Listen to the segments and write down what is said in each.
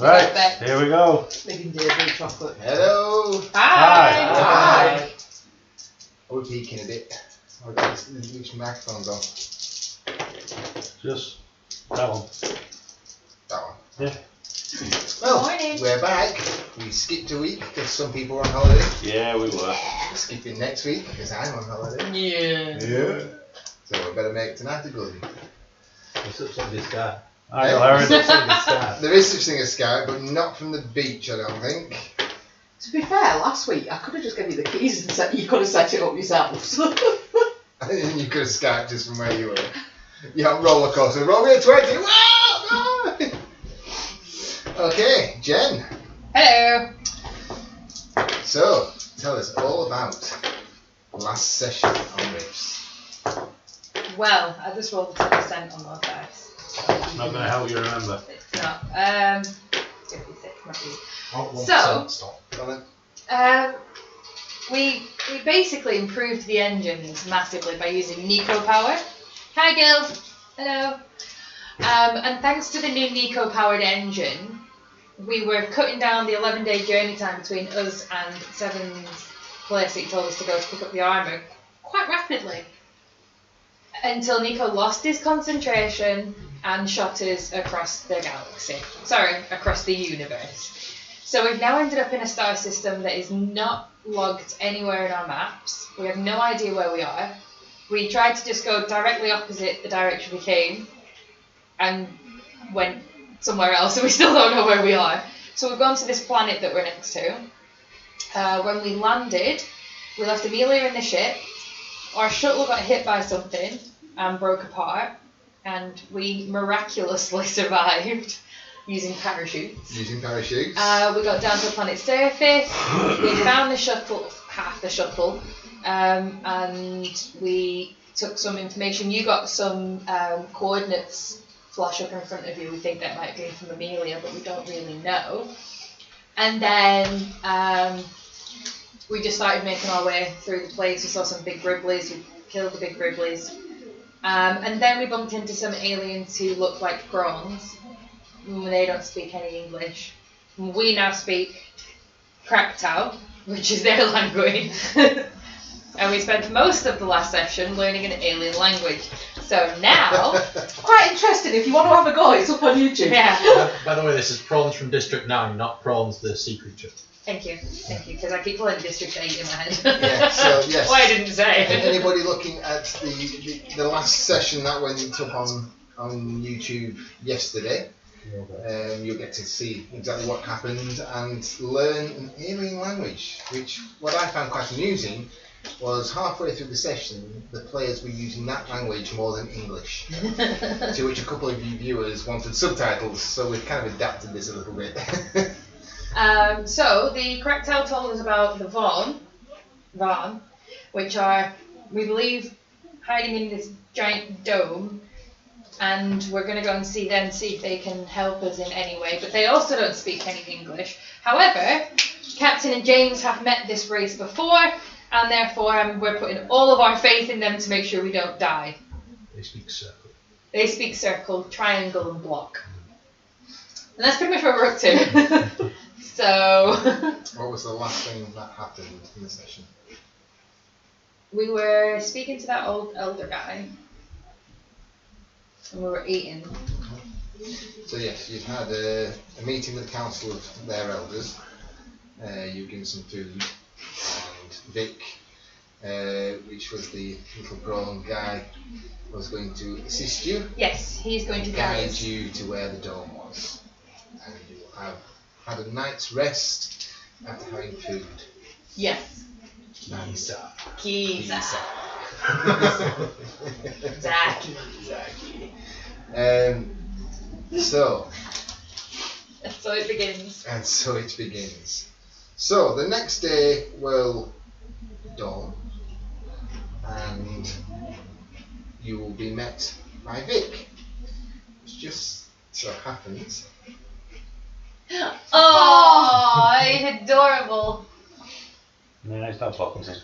Right, here we go. Making dairy chocolate. Hello. Hi. We're peeking a bit. I've got which microphone's on? Just that one. That one. Yeah. Well, Morning. we're back. We skipped a week because some people were on holiday. Yeah, we were. We're skipping next week because I'm on holiday. Yeah. So we better make tonight a good one. There's such thing as Sky. I know, Aaron. There's such thing as Sky. There is such thing as Skype, but not from the beach, I don't think. To be fair, last week I could have just given you the keys and you could have set it up yourselves. And you could have Skyped just from where you were. You're on roller coaster. Roll me a 20. Whoa! Okay, Jen. Hello. So, tell us all about last session on Rips. Well, I just rolled a 10% on those dice. Not going to help you remember. It's not. 56, not you. Oh, So- stop. Go on. We basically improved the engines massively by using Nico power. Hi, Gil. Hello. And thanks to the new Nico powered engine, we were cutting down the 11-day journey time between us and Seven's place that he told us to go to pick up the armour quite rapidly. Until Nico lost his concentration and shot us across the galaxy. Sorry, across the universe. So we've now ended up in a star system that is not logged anywhere in our maps. We have no idea where we are. We tried to just go directly opposite the direction we came and went somewhere else, and we still don't know where we are. So we've gone to this planet that we're next to. When we landed, we left Amelia in the ship. Our shuttle got hit by something and broke apart, and we miraculously survived using parachutes. Using parachutes. We got down to the planet's surface. We found the shuttle, half the shuttle, and we took some information. You got some coordinates flash up in front of you. We think that might be from Amelia, but we don't really know. And then we just started making our way through the place. We saw some big gribblies. We killed the big gribblies. And then we bumped into some aliens who looked like prawns. They don't speak any English. We now speak Krakatau, which is their language. And we spent most of the last session learning an alien language. So now, Quite interesting. If you want to have a go, it's up on YouTube. yeah. By the way, this is prawns from District 9, not prawns the sea creature. Thank you, because I keep playing District 8 in my head. Yeah, so yes. Why I didn't say. Anybody looking at the last session that went up on YouTube yesterday, you'll get to see exactly what happened and learn an alien language, which what I found quite amusing was halfway through the session the players were using that language more than English, to which a couple of you viewers wanted subtitles, so we've kind of adapted this a little bit. So the Krakatau told us about the Varn, which are, we believe, hiding in this giant dome, and we're going to go and see them, see if they can help us in any way. But they also don't speak any English. However, Captain and James have met this race before, and therefore we're putting all of our faith in them to make sure we don't die. They speak circle. They speak circle, triangle, and block. And that's pretty much what we're up to. So What was the last thing that happened in the session? we were speaking to that old elder guy, and we were eating. So yes, you've had a meeting with the council of their elders. You've given some food, and Vic, which was the little prawn guy, was going to assist you. Yes, he's going to guide guide us. you to where the dome was, and you will have had a night's rest after having food. Yes. Nisa. Kiza. Zaki. So, So it begins. and so it begins. So the next day will dawn, and you will be met by Vic, which just so happens Oh, he's adorable. Yeah, stop talking to him.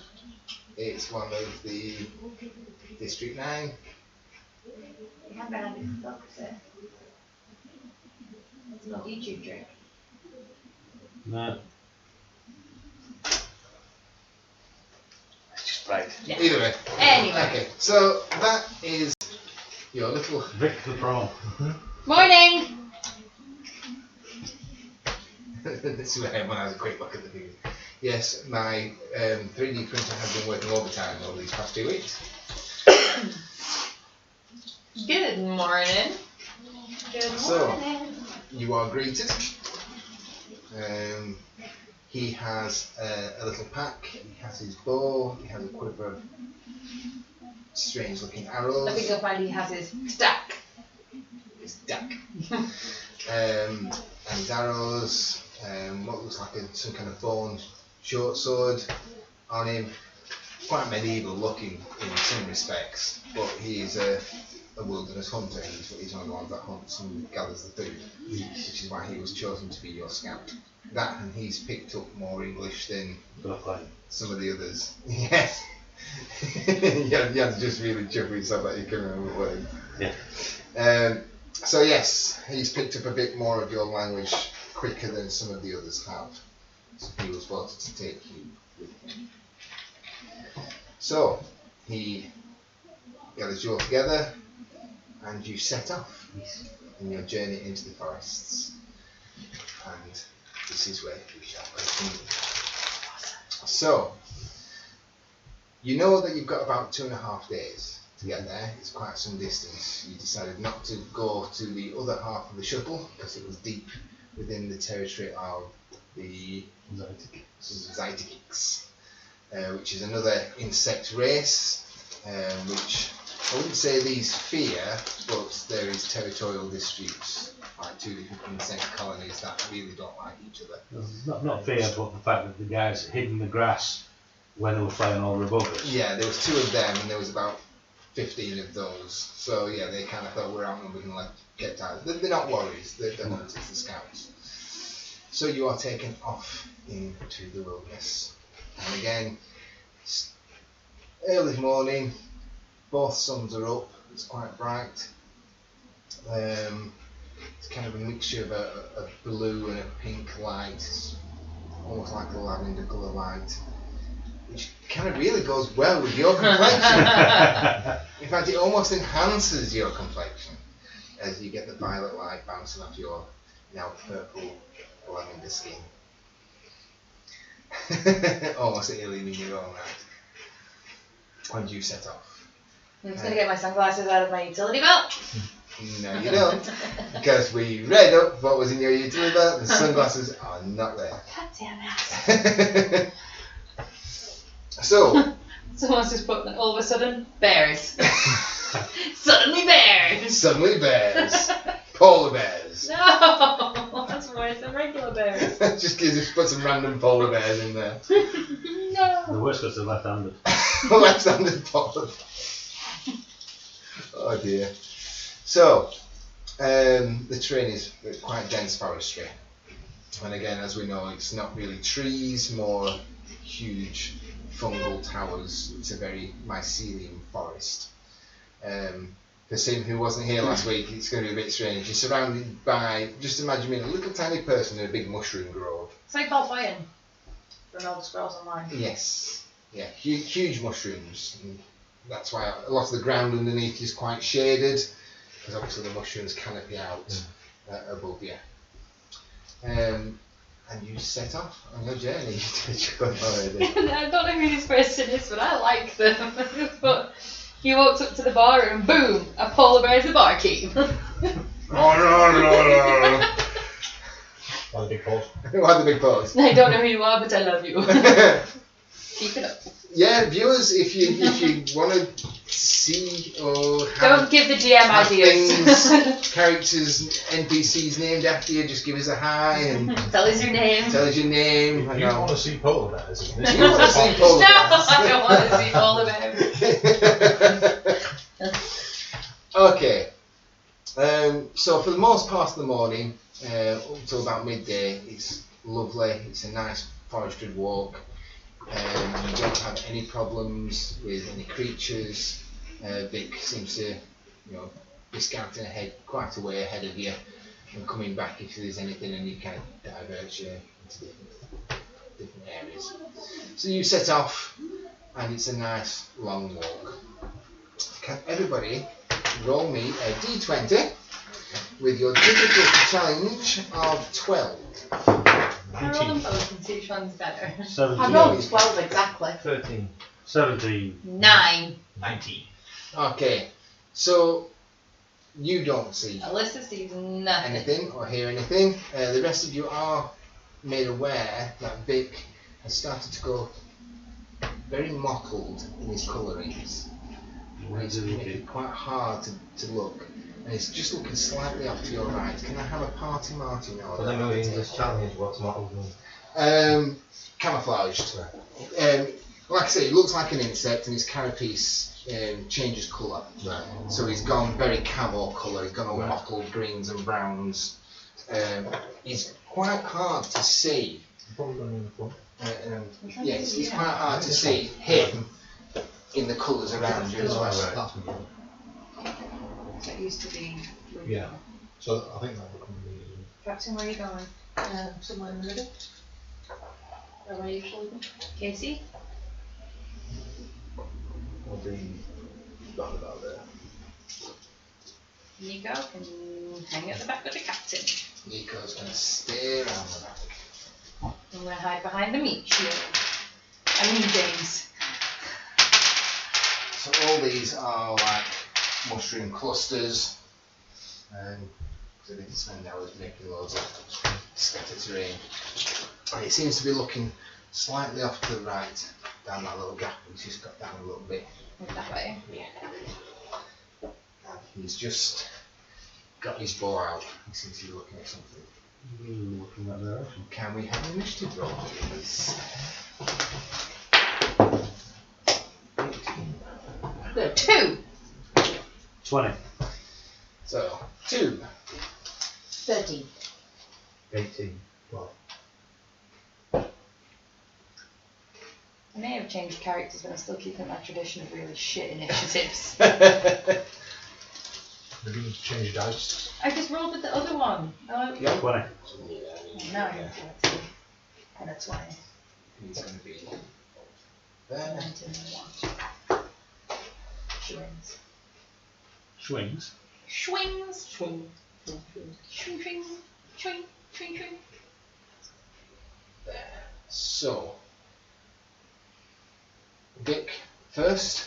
it's one of the District 9. It's not YouTube trick. No. It's just right. Yeah. Either way. Anyway. Okay, so that is your little. Vic the prawn. Morning! This is where I want to have a quick look at the figures. Yes, my 3D printer has been working overtime over these past 2 weeks. Good morning. Good So- morning. You are greeted. He has a little pack. He has his bow. He has a quiver of strange-looking arrows. I think you'll find he has his stack. His duck. And his arrows. What looks like some kind of bone short sword on him. Quite medieval-looking in some respects, but he is a wilderness hunter. He's one of the ones that hunts and gathers the food, which is why he was chosen to be your scout. That, and he's picked up more English than some of the others. Yes. You had to just really chuckle yourself that you can remember words. Yeah. So yes, he's picked up a bit more of your language quicker than some of the others have. So he was wanted to take you with him. So he gathers you all together, and you set off in your journey into the forests. And this is where we shall continue. So, you know that you've got about 2.5 days to get there. It's quite some distance. You decided not to go to the other half of the shuttle because it was deep within the territory of the Zytikiks, which is another insect race, which I wouldn't say these fear, but there is territorial disputes, like 2 different insect colonies that really don't like each other. Not fear, but the fact that the guys hid in the grass when they were flying all above us. Yeah, there was 2 of them, and there was about 15 of those. So yeah, they kind of thought we're outnumbered and kept out. They're not warriors, they're hunters, the scouts. So you are taken off into the wilderness. And again, it's early morning, both suns are up, it's quite bright. It's kind of a mixture of a blue and a pink light, it's almost like a lavender colour light, which kind of really goes well with your complexion. In fact, it almost enhances your complexion as you get the violet light bouncing off your now purple lavender skin. Almost an alien in your own right. And you set off. I'm just going to get my sunglasses out of my utility belt. No, you don't. Because we read up what was in your utility belt. The sunglasses are not there. God damn it. So, Someone's just put all of a sudden, bears. Suddenly bears. suddenly bears. Polar bears. No, that's worse than regular bears. Just put some random polar bears in there. No. The worst because they're left-handed. Left-handed polar bears. Oh dear. So, the terrain is quite dense forestry. And again, as we know, it's not really trees, more huge fungal towers. It's a very mycelium forest. For Sim, who wasn't here last week, it's going to be a bit strange. You're surrounded by, just imagine being a little tiny person in a big mushroom grove. It's like Paul Foyen from Elder Scrolls Online. Yes, yeah, huge mushrooms. And that's why a lot of the ground underneath is quite shaded, because obviously the mushrooms canopy out above you. And you set off on your journey. I don't know who this person is, but I like them. But he walks up to the bar and boom, a polar bear is the barkeep. One of the big balls. Why the big pause? I don't know who you are, but I love you. Keep it up. Yeah, viewers, if you want to see or Don't give the GM have ideas. things, characters, NPCs named after you, just give us a hi and Tell us your name. tell us your name. If you want to see polar bears, If you want to see polar No, bears. I don't want to see polar bears. Okay. So for the most part of the morning, up till about midday, it's lovely. It's a nice forested walk. You don't have any problems with any creatures. Vic seems to, be scouting ahead, quite a way ahead of you, and coming back if there's anything, and you kind of divert your into different areas. So you set off, and it's a nice long walk. Can everybody roll me a d20 with your difficulty challenge of 12? I roll them both and see which one's better. 17. I rolled 12 exactly. 13. 17. 9. 19. Okay, so you don't see Alyssa sees nothing. anything or hear anything. The rest of you are made aware that Vic has started to go very mottled in his colourings. And it's making it quite hard to look. And it's just looking slightly off to your right. Can I have a party marty now? For them who are in this challenge, what's mottled mean? Camouflaged. Like I say, he looks like an insect, and his carapace changes colour. Right. So he's gone very camo colour. He's gone all Right. mottled greens and browns. He's quite hard to see. Probably going in the front. Yeah, it's quite hard to see him in the colours around you as well. That's me. That used to be. Yeah. So I think that will come in. Captain, where are you going? Somewhere in the middle. Where I usually go. Casey? I'll be round about there. Nico can hang at the back with the captain. Nico's going to stay around the back. I'm going to hide behind the meat shield. I mean James. So all these are like mushroom clusters. So they can spend hours making loads of scattered terrain. And it seems to be looking slightly off to the right, down that little gap, which has got down a little bit. That way. Yeah. And he's just got his bow out. He seems to be looking at something. Looking that direction. Can we have an initiative roll, please? Good. 2. 20. So, 2. 13. 18. Well, I may have changed characters, but I'm still keeping my tradition of really shit initiatives. Maybe you need to change dice. I just rolled with the other one. Oh, Yeah. 20. now I'm going to 2. And a 20. He's going to be there. 19 and 1. Swings. Swings. Swings. Swing. Swing, swing, swing, swing, swing. There. So, Vic first,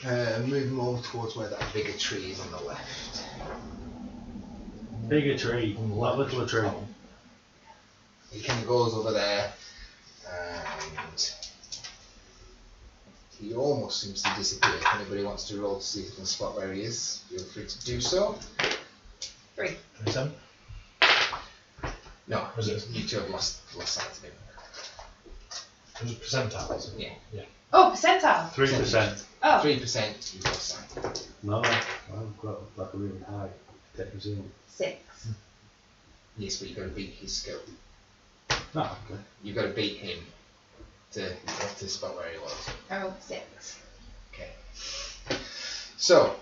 move him over towards where that bigger tree is on the left. Bigger tree. That little tree. He kind of goes over there, and he almost seems to disappear. If anybody wants to roll to see if they can spot where he is, feel free to do so. 3. 27? No, Was it? you two have lost sight of him. It was a percentile, isn't it? Yeah. Oh, percentile. 3%. Oh. 3% you've lost sight. No, I've got like a really high technicity. 6. Yes, but you've got to beat his skill. Oh, okay. You've got to beat him to spot where he was. I rolled 6. Okay. So,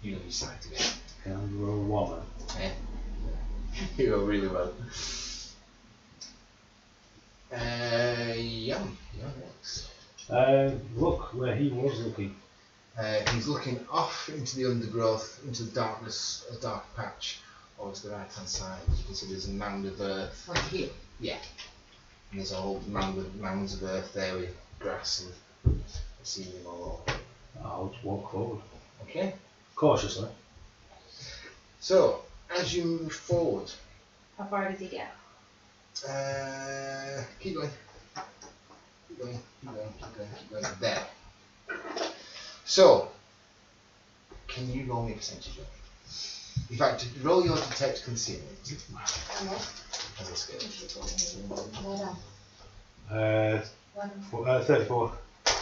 you know your sight of it. Can I roll 1? Yeah. You go really well. You're next. Look where he was looking. He's looking off into the undergrowth, into the darkness, a dark patch, over to the right hand side. You can see there's a mound of earth. Like here. Yeah. And there's a whole mounds of earth there with grass and seeing them all over. I'll just walk forward. Okay. Cautiously. So, as you move forward, How far does he get? keep going. Keep going, keep going, keep going, keep going. There. So, can you roll me a percentage roll? In fact, roll your detect concealment as a skill. Where 34.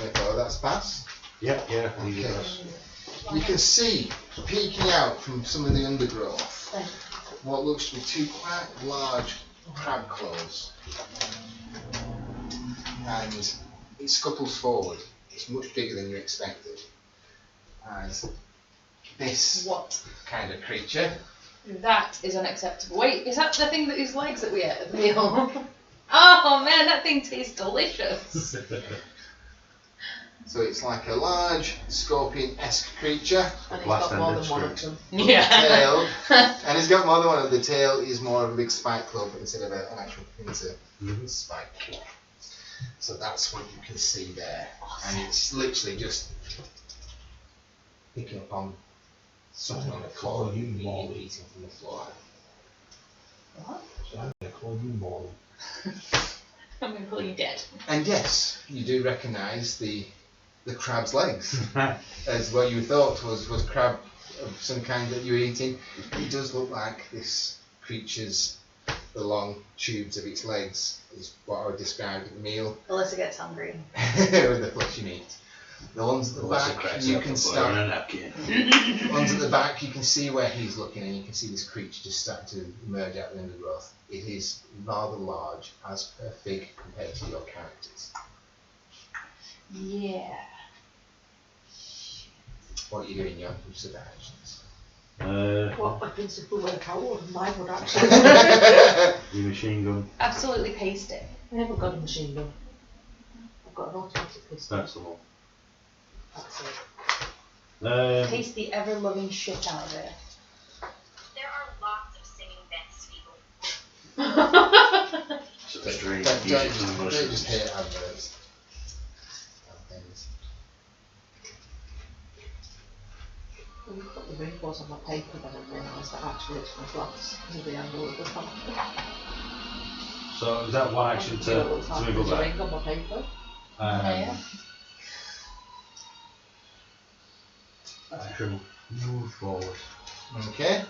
Therefore, that's pass. Yeah, yeah. Okay. Yes. You can see peeking out from some of the undergrowth what looks to be two quite large crab claws. And it scuttles forward. It's much bigger than you expected. As this What? kind of creature That is unacceptable. Wait, is that the thing that his legs that we ate at the meal? Oh man, that thing tastes delicious. So it's like a large scorpion-esque creature. And he's Blast got more than ended one of screw. them. Yeah. Tail. And he's got more than one of the tail is more of a big spike club instead of an actual pincer spike. So that's what you can see there. And it's literally just picking up on something on the floor and immediately eating from the floor. What? I'm going to call you Molly. I'm going to call you dead. And yes, you do recognise the crab's legs as what you thought was crab of some kind that you're eating. It does look like this creature's, the long tubes of its legs is what I would describe at the meal. Alyssa gets hungry. With the fleshy meat. The ones at the back you can start. The ones at the back you can see where he's looking, and you can see this creature just starting to emerge out of the undergrowth. It is rather large as per fig compared to your characters. Yeah. What are you doing, your use of actions? What weapons if we work out? What mine would actually. Your machine gun. Absolutely paste it. I haven't got a machine gun. I've got an automatic pistol. That's the one. That's it. Paste the ever-loving shit out of it. There are lots of singing vents, people. Some strange Don't music and just emotions. hate adverts. And things. When you put the rainbows on my paper, then I realised that actually it's my glass with the angle of the top. So is that one action to move There's a back? ring on my paper. Yeah. I shall move forward. Okay.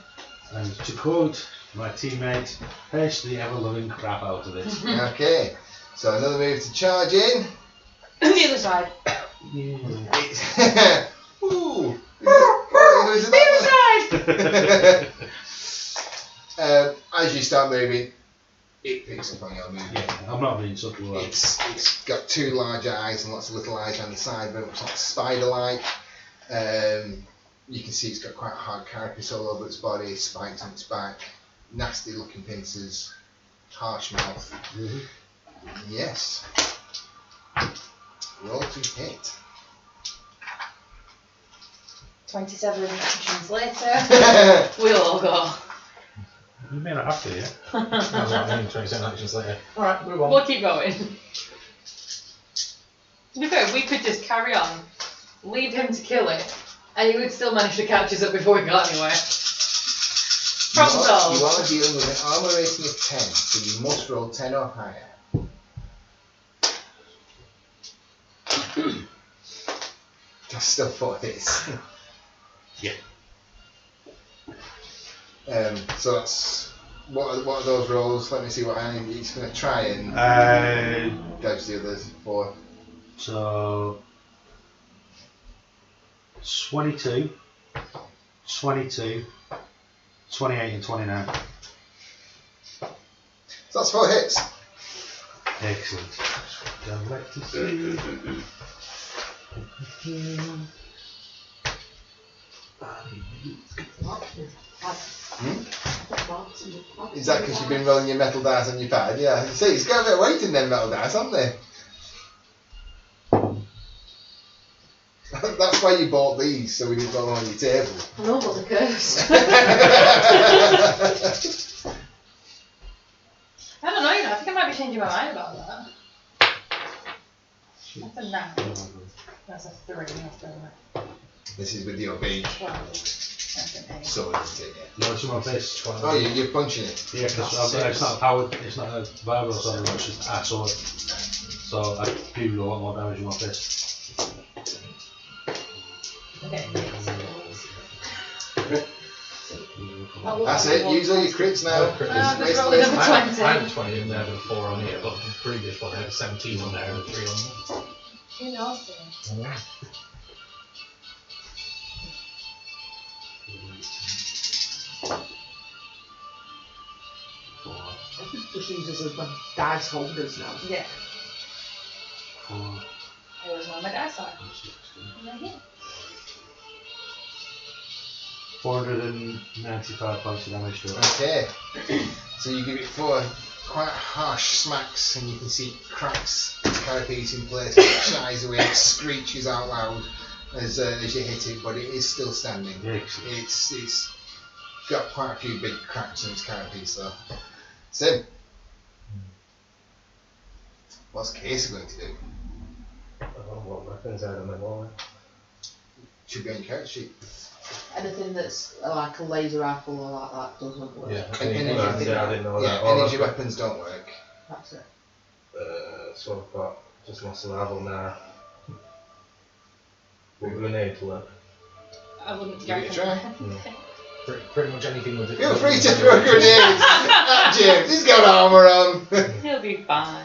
And to quote my teammate, paste the ever-loving crap out of it. Okay. So another move to charge in. The other side. Yeah. It's ooh. The other side! As you start moving, it picks up on your movement. Yeah, I'm not being subtle. It's got two large eyes and lots of little eyes on the side, very much like spider-like. You can see it's got quite a hard carapace all over its body, spikes on its back, nasty looking pincers, harsh mouth. Mhm. Yes. Roll to hit. 27 actions later, we'll all go. You may not have to, yeah? That's what I mean, 27 actions later. Alright, move on. We'll keep going. To be fair, we could just carry on, leave him to kill it, and he would still manage to catch us up before we got anywhere. Problem solved. You are dealing with an armor rating of 10, so you must roll 10 or higher. That's still 4 hits. Yeah. So that's what are those rolls? Let me see what I need. He's going to try and dodge the others. 4. So 22, 22, 28 and 29. So that's 4 hits. Excellent. I'd like to see. Is that because you've been rolling your metal dice on your pad? Yeah. See, it's got a bit of weight in them metal dice, haven't they? That's why you bought these, so we didn't roll them on your table. I know, but they're cursed. I don't know, I think I might be changing my mind about that. That's a 9. That's a 3. That's a This is with your big 12. That's an 8. sword, isn't it? No, it's on my face. Oh, you're punching it. Yeah, because it's not powered, it's not a viral sword, it's just a sword. So I do a lot more damage in my fist. Okay. That's it. Use all your crits now. Crit Ah, is- just roll it up. I had 20 in there with a 4 on here, but the previous one I had 17 on there and a 3 on there. Who knows? I think just use us as the dice holders now. Yeah. 4, It was on my dice side. 6, Right here. 495 points of damage to it. Okay. So you give it 4 quite harsh smacks, and you can see it cracks its carapace in place. It shies away, it screeches out loud as you hit it, but it is still standing. Excellent. It's got quite a few big cracks in its carapace though. Sim, what's Casey going to do? What weapons are in my wallet? Should be on your character sheet. Anything that's like a laser rifle or like that doesn't work. Yeah. I didn't know Yeah, that. energy weapons don't work. That's it. So I've got just my survival now. Will grenade work? I wouldn't Give it a try. Pretty much anything with it. Feel free to throw grenades at James. He's got armour on. He'll be fine.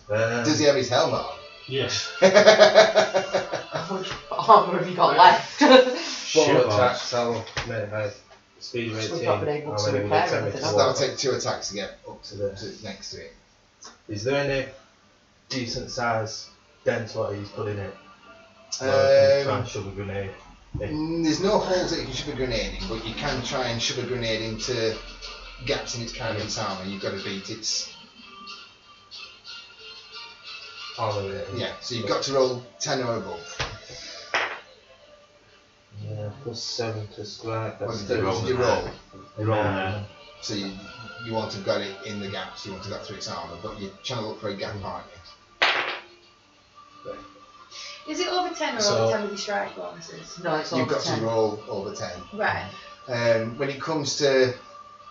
Does he have his helmet on? Yes. How much armour have you got left? Four attacks, I'll make my speed So rate we've 18. not been able to I'm gonna repair get 10 anything, to have So we? that'll walk. take 2 attacks to get up to next to it. Is there any decent size dents what he's put in it? Try and shove a grenade. There's no holes that you can shove a grenade in, but you can try and shove a grenade into gaps in its carapace armour. You've got to beat its. Armour rating. Yeah, so you've got to roll 10 or above. Yeah, plus 7 to strike. What That's did you roll? You're rolling there. So you want to have got it in the gaps, you want to have got through its armour, but you're trying to look for a gap, aren't you? Is it over 10 or So- over 10 with your strike bonuses? No, it's You've over got 10. to roll over 10. Right. When it comes to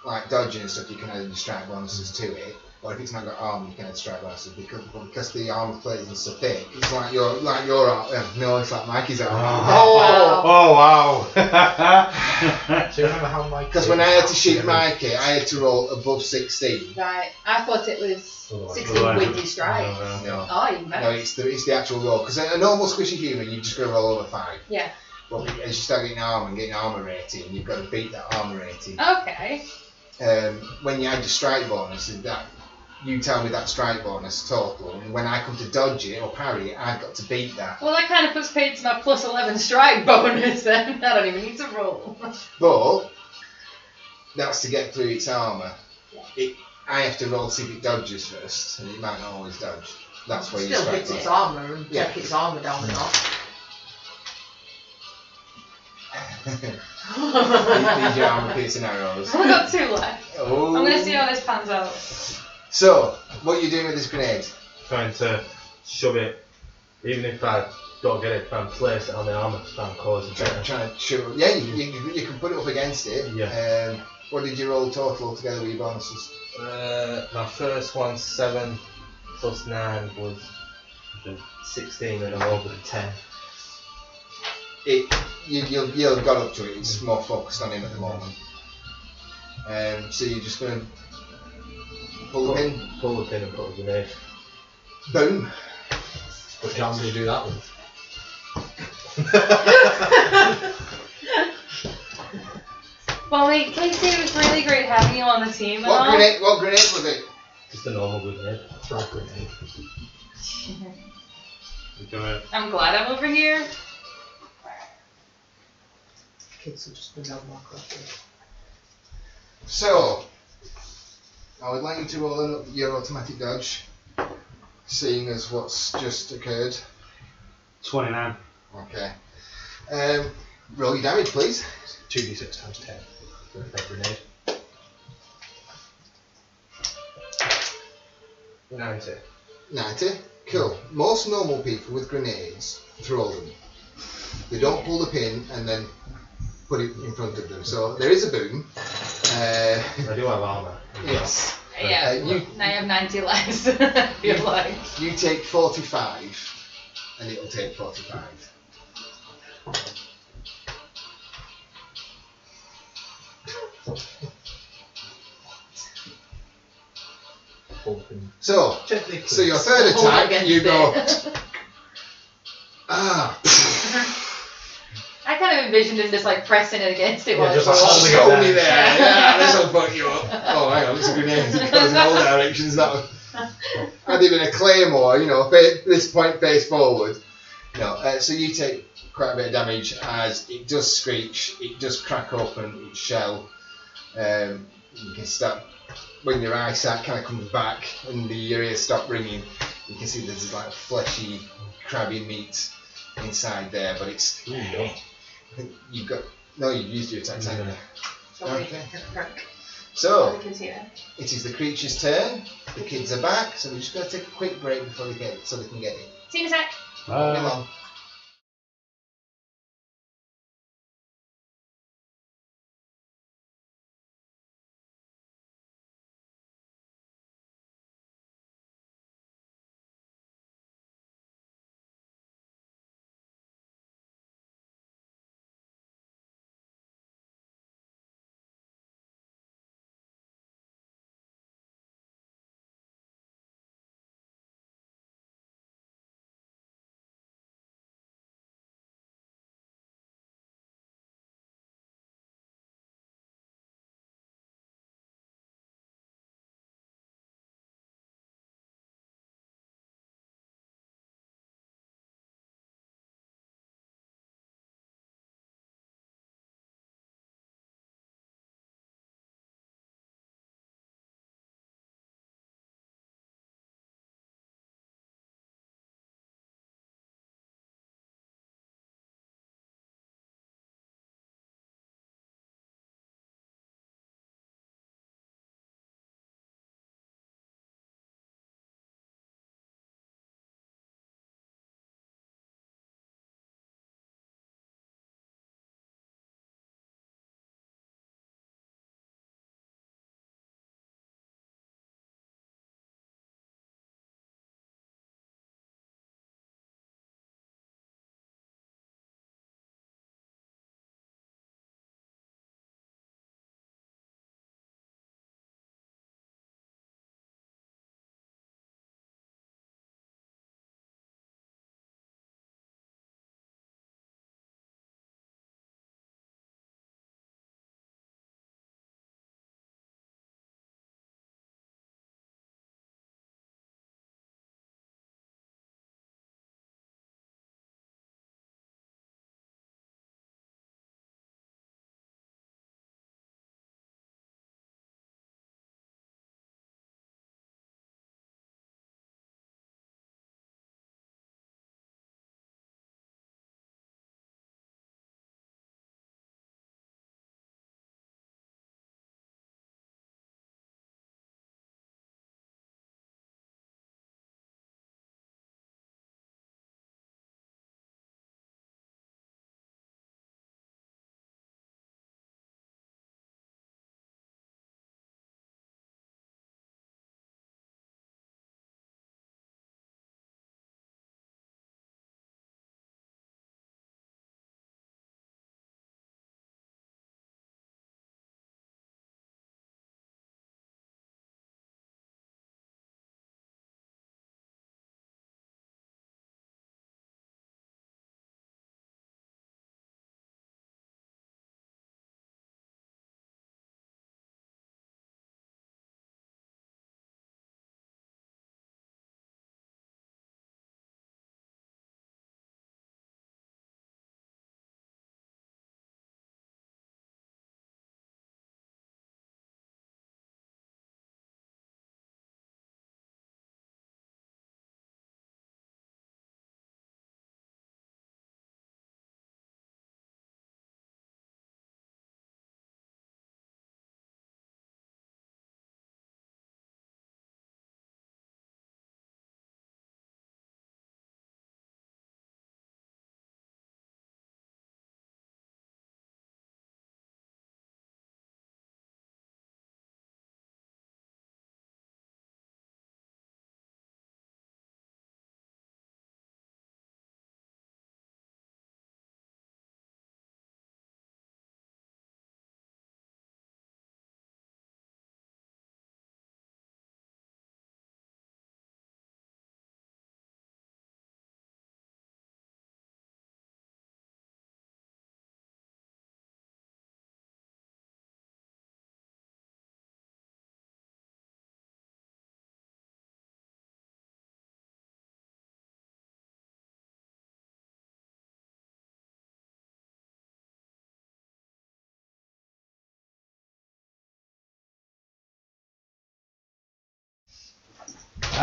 like dodging and stuff, you can add your strike bonuses to it. Or if it's not got armor, you can add strike bonuses because the armor plate isn't so thick. It's like your armor. No, it's like Mikey's armor. Oh wow! Do you remember how Mike? Because when I had to shoot Mikey, I had to roll above 16. Right. I thought it was Otherwise- 16 with your strike. No, Oh, even no, better. it's the actual roll. Because a normal squishy human, you just got to roll over 5. Yeah. But as you start getting armor and getting armor rating, you've got to beat that armor rating. Okay. When you add your strike bonus, that you tell me that strike bonus total, and when I come to dodge it or parry it, I've got to beat that. Well, that kind of puts paid to my plus 11 strike bonus then. I don't even need to roll. But that's to get through its armour. I have to roll to see if it dodges first, and it might not always dodge. That's where you Still strike hits its bonus. armour and Yeah. take its armour down a notch. These your armour piercing arrows. I've got 2 left. Oh. I'm going to see how this pans out. So, what are you doing with this grenade? Trying to shove it, even if I don't get it, try and place it on the armour to try and cause a better. Trying to shoot. Yeah, you can put it up against it. Yeah. What did you roll total together with your bonuses? My first one, 7 plus 9 was 16, and I'm over the 10. You'll got up to it. It's more focused on him at the moment. So you're just going to pull the pin. Pull the pin and put a grenade. Boom. What jam do you do that with? Well, Casey, it was really great having you on the team. and What all. grenade was it? Just a normal grenade. Frag grenade. I'm glad I'm over here. Kids will just be no more quickly. So, I would like you to roll your automatic dodge, seeing as what's just occurred. 29. Okay. Roll your damage, please. 2d6 times 10 for a frag grenade. 90. 90. Cool. Most normal people with grenades throw them. They don't pull the pin and then put it in front of them. So there is a boom. I do have armour. Yes. Yeah. you I have 90 less. I feel like. you take 45, and it'll take 45. Open. So your third Hold attack, against you go. it. Ah. I kind of envisioned him just like pressing it against it while just it's like rolling. holding Hold me it there. Yeah, this'll fuck you up. Oh, hang on, it's a grenade. It goes in all directions. That. I'd even a claymore, this point face forward. No, so you take quite a bit of damage as it does screech, it does crack open its shell. You can start, when your eyesight kind of comes back and your ears stop ringing, you can see there's like fleshy, crabby meat inside there, but it's. You've got. No, you've used your attack time. Okay. So, it is the creature's turn. The kids are back, so we're just going to take a quick break before they get, so they can get in. See you in a sec. Won't be long.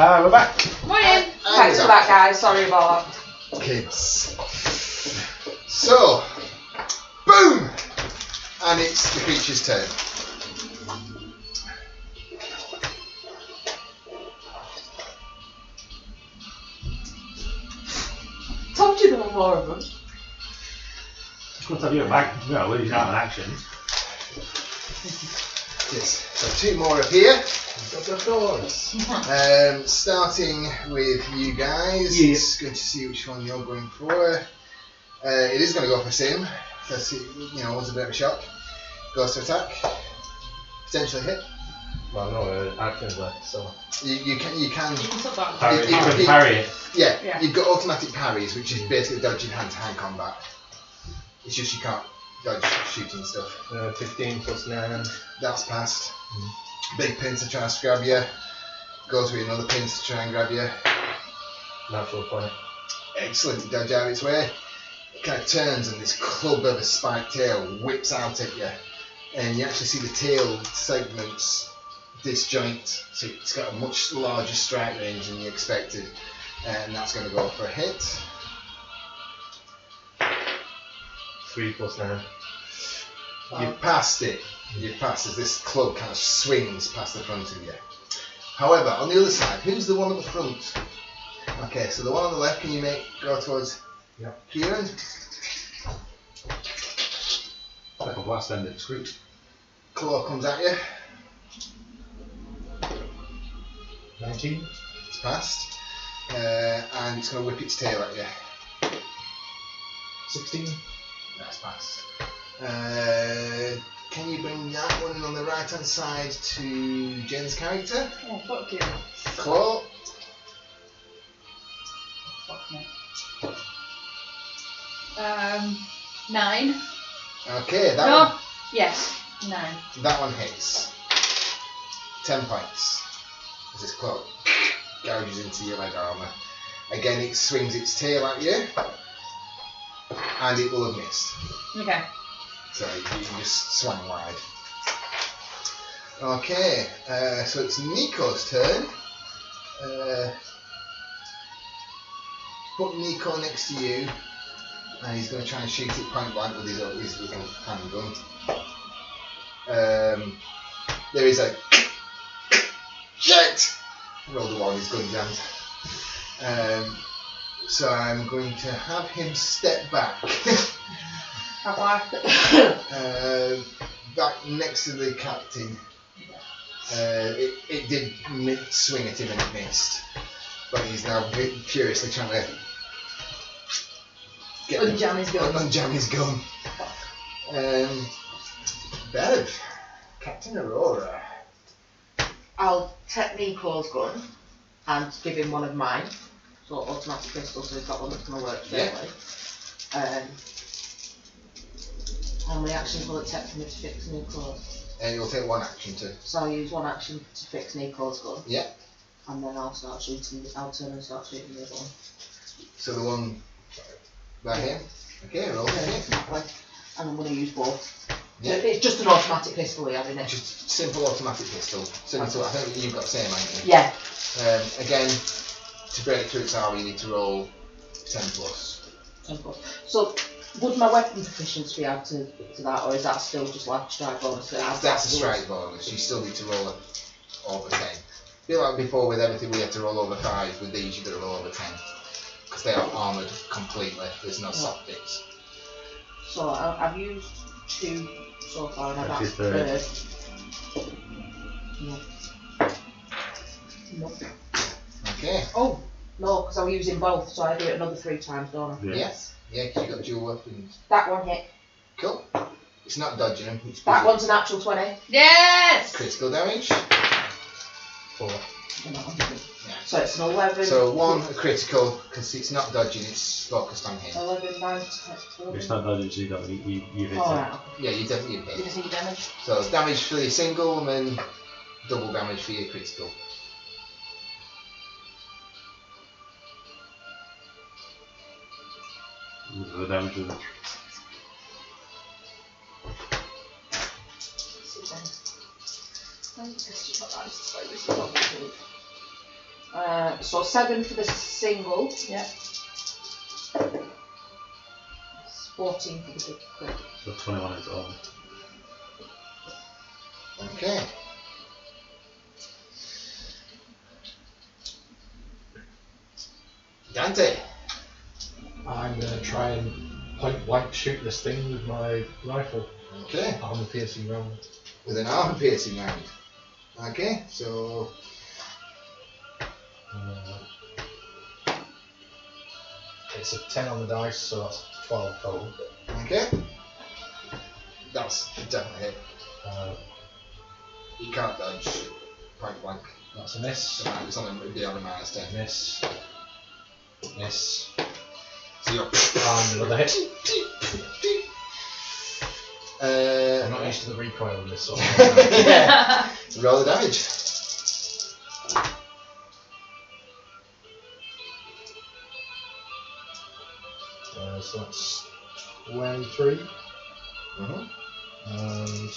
We're back. Morning. Thanks for that, guys. Sorry about that. Kids. So, boom! And it's the creature's turn. Told you there were more of them. Just going to tell you back. No, well, he's out in action. Yes. So 2 more up here. Starting with you guys. Yeah. It's good to see which one you're going for. It is going to go for Sim. Because it, was a bit of a shock. Goes to attack. Potentially hit. Well, no, actions left, so. You can. You can put that. Parry, It- you it- can parry it. Yeah, you've got automatic parries, which is basically dodging hand-to-hand combat. It's just you can't dodge shooting stuff. 15 plus 9. That's passed. Big pincer tries to grab you. Goes with another pincer to try and grab you. Natural 20. Excellent, you dodge out its way. It kind of turns and this club of a spiked tail whips out at you. And you actually see the tail segments disjoint, so it's got a much larger strike range than you expected. And that's going to go for a hit. 3 plus 9. You've passed it. You've passed as this club kind of swings past the front of you. However, on the other side, who's the one at the front? Okay, so the one on the left, can you go towards Kieran? Like a blast end, it's screech. Claw comes at you. 19. It's passed. And it's going to whip its tail at you. 16. That's passed. Can you bring that one on the right hand side to Jen's character? Oh, fuck you. Claw. Fuck me. 9. Okay, that No. one. Yes. 9. That one hits. 10 points. As this claw gouges into your leg armour. Again, it swings its tail at you. And it will have missed. Okay. So you can just swing wide. Okay, so it's Nico's turn. Put Nico next to you. And he's going to try and shoot it point blank with his little handgun. There is a shit! Rolled a 1, his gun jammed. So I'm going to have him step back. How far? Back next to the captain. It did swing at him and it missed. But he's now furiously trying to Unjam his gun. Unjam his gun. Bev. Captain Aurora. I'll take Nico's gun and give him one of mine. So automatic pistol, so he's got one that's going to work straight away. How many actions will it take for me to fix Nico's? And you'll take 1 action to. So I'll use 1 action to fix Nico's gun. Yeah. And then I'll start shooting. I'll turn and start shooting the other one. So the one right here. Okay, roll for hit. Exactly. And I'm going to use both. Yeah. So it's just an automatic pistol we have in it. Just simple automatic pistol. Similar to what I think you've got the same, haven't you? Yeah. Again, to break through its armor, you need to roll 10 plus. Simple. So would my weapon proficiency add to that, or is that still just like a strike bonus? That's a strike bonus. You still need to roll over 10. Feel like before with everything we had to roll over 5. With these, you've got to roll over 10 because they are armored completely. There's no soft bits. So I've used 2 so far, and That's that's your third. third. No. No. Okay. Oh no, because I'm using both, so I do it another 3 times, don't I? Yeah. Yes. Yeah, because you've got dual weapons. That one hit. Cool. It's not dodging them. It's That one's a natural 20. Yes! critical damage. 4. Yeah. So it's an 11. So 1 a critical because it's not dodging. It's focused on him. 11, 9, 10. It's not dodging, so you hit it. Alright. Yeah, you definitely You hit. just need damage. So damage for your single and then double damage for your critical. The damage was So 7 for the single. Yeah. It's 14 for the big crit. So 21 in total. Okay. Dante. I'm going to try and point blank shoot this thing with my rifle. Okay. Armor piercing round. With an armor piercing round. Okay, so It's a 10 on the dice, so that's 12 total. okay. That's definitely hit. You can't dodge point blank. That's a miss. So it's on a -10. Miss. Miss. So you're And another hit. I'm not uh, used to the recoil of this sort of yeah. Roll the damage. So that's 23. Mm-hmm. And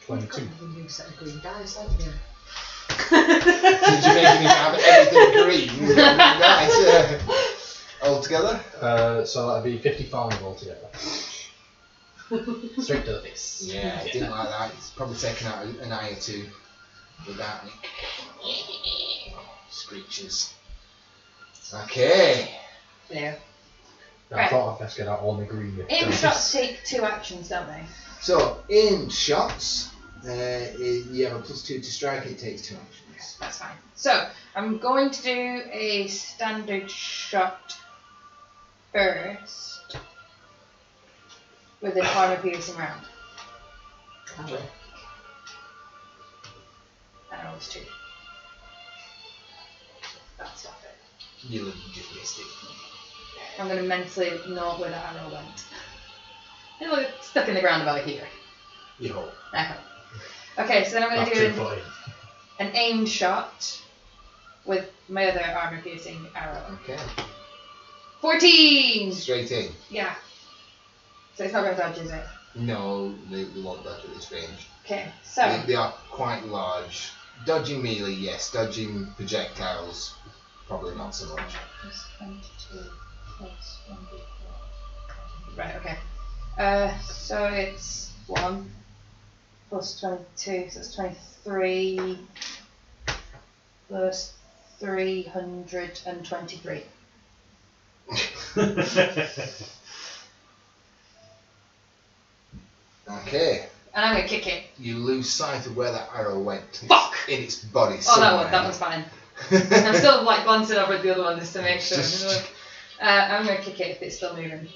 22. You've got a new set of green dice, haven't you? Did you make me have everything green? Nice. Altogether? So that'd be 55 altogether. Straight to the face. Yeah, I didn't like that. It's probably taken out an eye or two with that. Screeches. Okay. There. I Right. thought I'd best get out all my green. Aim shots take 2 actions, don't they? So, in shots, you have a +2 to strike, it takes 2 actions. That's fine. So, I'm going to do a standard shot first with an armor piercing round. Okay. And I was 2. That's not it. You just missed it. I'm going to mentally note where that arrow went. It looked stuck in the ground about here. You hope. Okay, so then I'm going to do 240. an aimed shot with my other armor piercing arrow. Okay. 14! Straight in. Yeah. So it's not going to dodge, is it? No, they won't dodge at this range. Okay, so They are quite large. Dodging melee, yes. Dodging projectiles, probably not so much. Right, okay. So it's 1 plus 22, so it's 23 plus 323. Okay. And I'm going to kick it. You lose sight of where that arrow went. Fuck! In its body Oh, somewhere. that one's fine. I'm still like glancing over at the other one just to make sure. I'm going to kick it if it's still moving.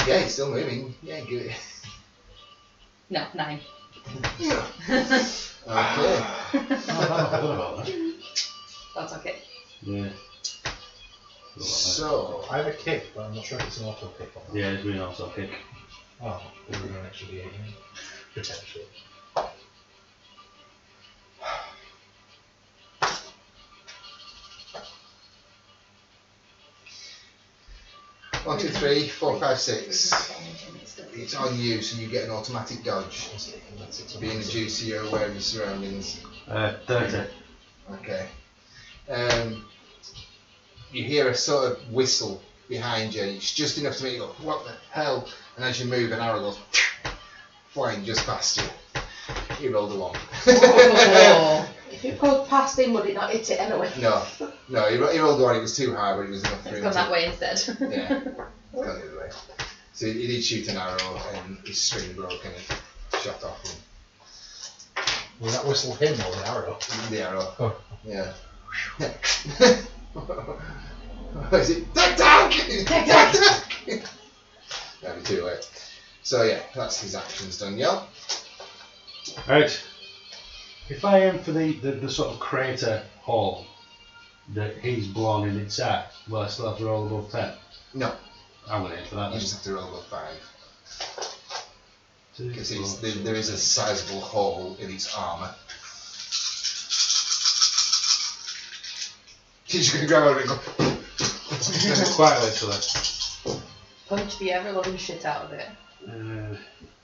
Yeah, it's still moving. Yeah, give it. No, 9. Okay. About that. That's okay. Yeah. So, I have a kick, but I'm not sure if it's an auto kick or not. Yeah, it's been also kick. Oh, we're going to actually be 8 potentially. one, 2, 3, 4, 5, 6. It's on you, so you get an automatic dodge. Being a juicy, you're aware of your surroundings. 30. Okay. You hear a sort of whistle behind you. It's just enough to make you go, what the hell? And as you move, an arrow goes flying just past you. You rolled a 1. Oh. If it goes past him, would it not hit it anyway? No, he rolled a 1. It was too high, but it was enough for It's him gone to... that way instead. Yeah, it's gone the other way. So he did shoot an arrow, and his string broke, and he shot off him. Will that whistle him or the arrow? The arrow. Oh. Yeah. Is it? Duck! That'd be too late. So yeah, that's his actions done. Yeah. Right. If I aim for the sort of crater hole that he's blown in inside, will I still have to roll above 10? No, I'm going to aim for that you then. just have to roll above 5 2, because 4, there is a sizable hole in its armour. He's just gonna grab over and go. Quite literally. Punch the ever loving shit out of it.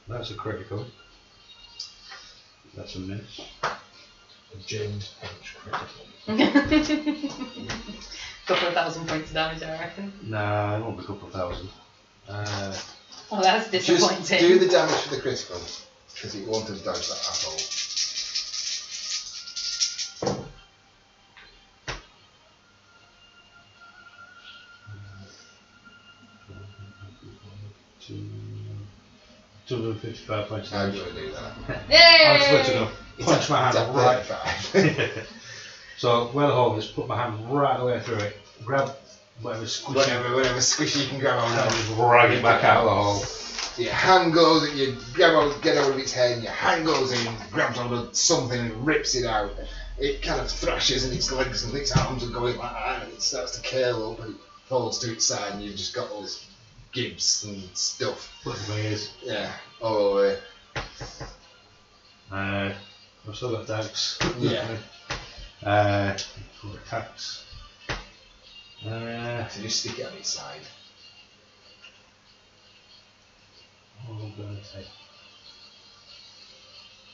That's a critical. That's a miss. James Punch critical. Couple of 1,000 points of damage, I reckon. Nah, it won't be a couple of thousand. Oh, that's disappointing. Just do the damage for the critical, because it won't have dodged that at all. $255 points. How do I do that? I'm just going Yay! to punch my It's hand at right. 35. So where the hole is, put my hand right the way through it, grab whatever's squishy, Whatever squishy you can grab on and that. just drag it back out of the hole. Your hand goes, you grab hold, get hold of its head, and your hand goes in, grabs hold of something and rips it out. It kind of thrashes and its legs and its arms are going like that, and it starts to curl up and it falls to its side, and you've just got all this gibs and stuff. What the thing is, Yeah, all over. I've still got attacks. Yeah. For attacks. So just stick it on its side. What am I going to take?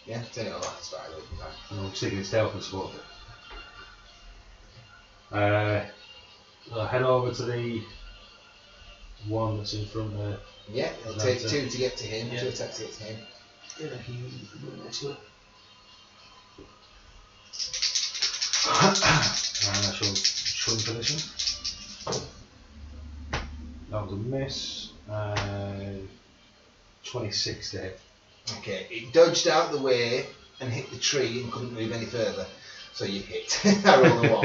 Yeah, turn it on like a spider. I'm sticking its tail for support. I'll head over to the one that's in front there. Yeah, it'll That's take it. 2 to get to him, Yeah. 2 attacks to get to him. And I shall swing for this one. That was a miss. 26 to hit. Okay, it dodged out the way and hit the tree and couldn't move any further. So you hit. I rolled a 1.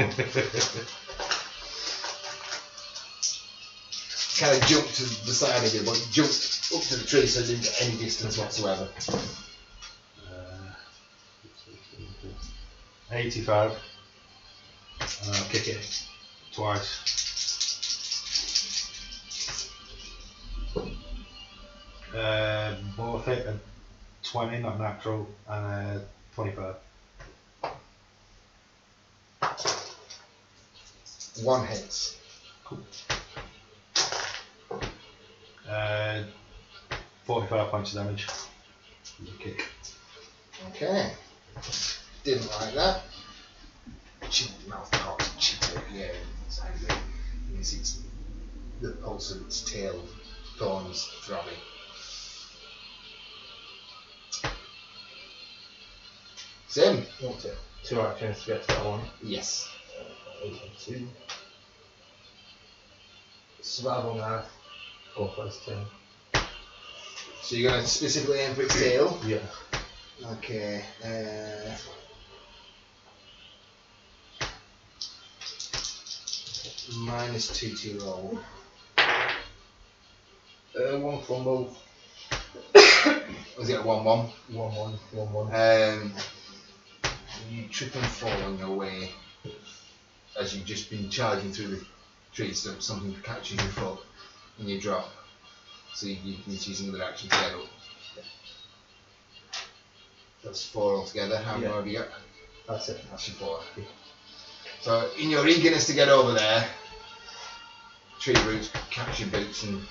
Kind of jumped to the side of you, but it jumped up to the tree so it didn't get any distance whatsoever. 85. And I'll kick it twice. Both hit a 20, not natural, and a 25. 1 hits. 45 points of damage. With a kick. Okay. Didn't like that. Mouth caught, chitter, yeah, inside of it. You can see the pulse of its tail, thorns throbbing. Sim. What's it? 2 actions to get to that one. Yes. 2. Survival now. Go for his turn. So you're going to specifically aim for its tail? Yeah. Okay. -2 to roll. 1 fumble. Was it a 1-1? 1-1. You trip and fall on your way as you've just been charging through the tree stump. Something catches your foot and you drop. So you need to use another action to get up. That's 4 altogether. How many Yeah. more have you got? That's it. That's your 4. So in your eagerness to get over there, tree roots catch your boots and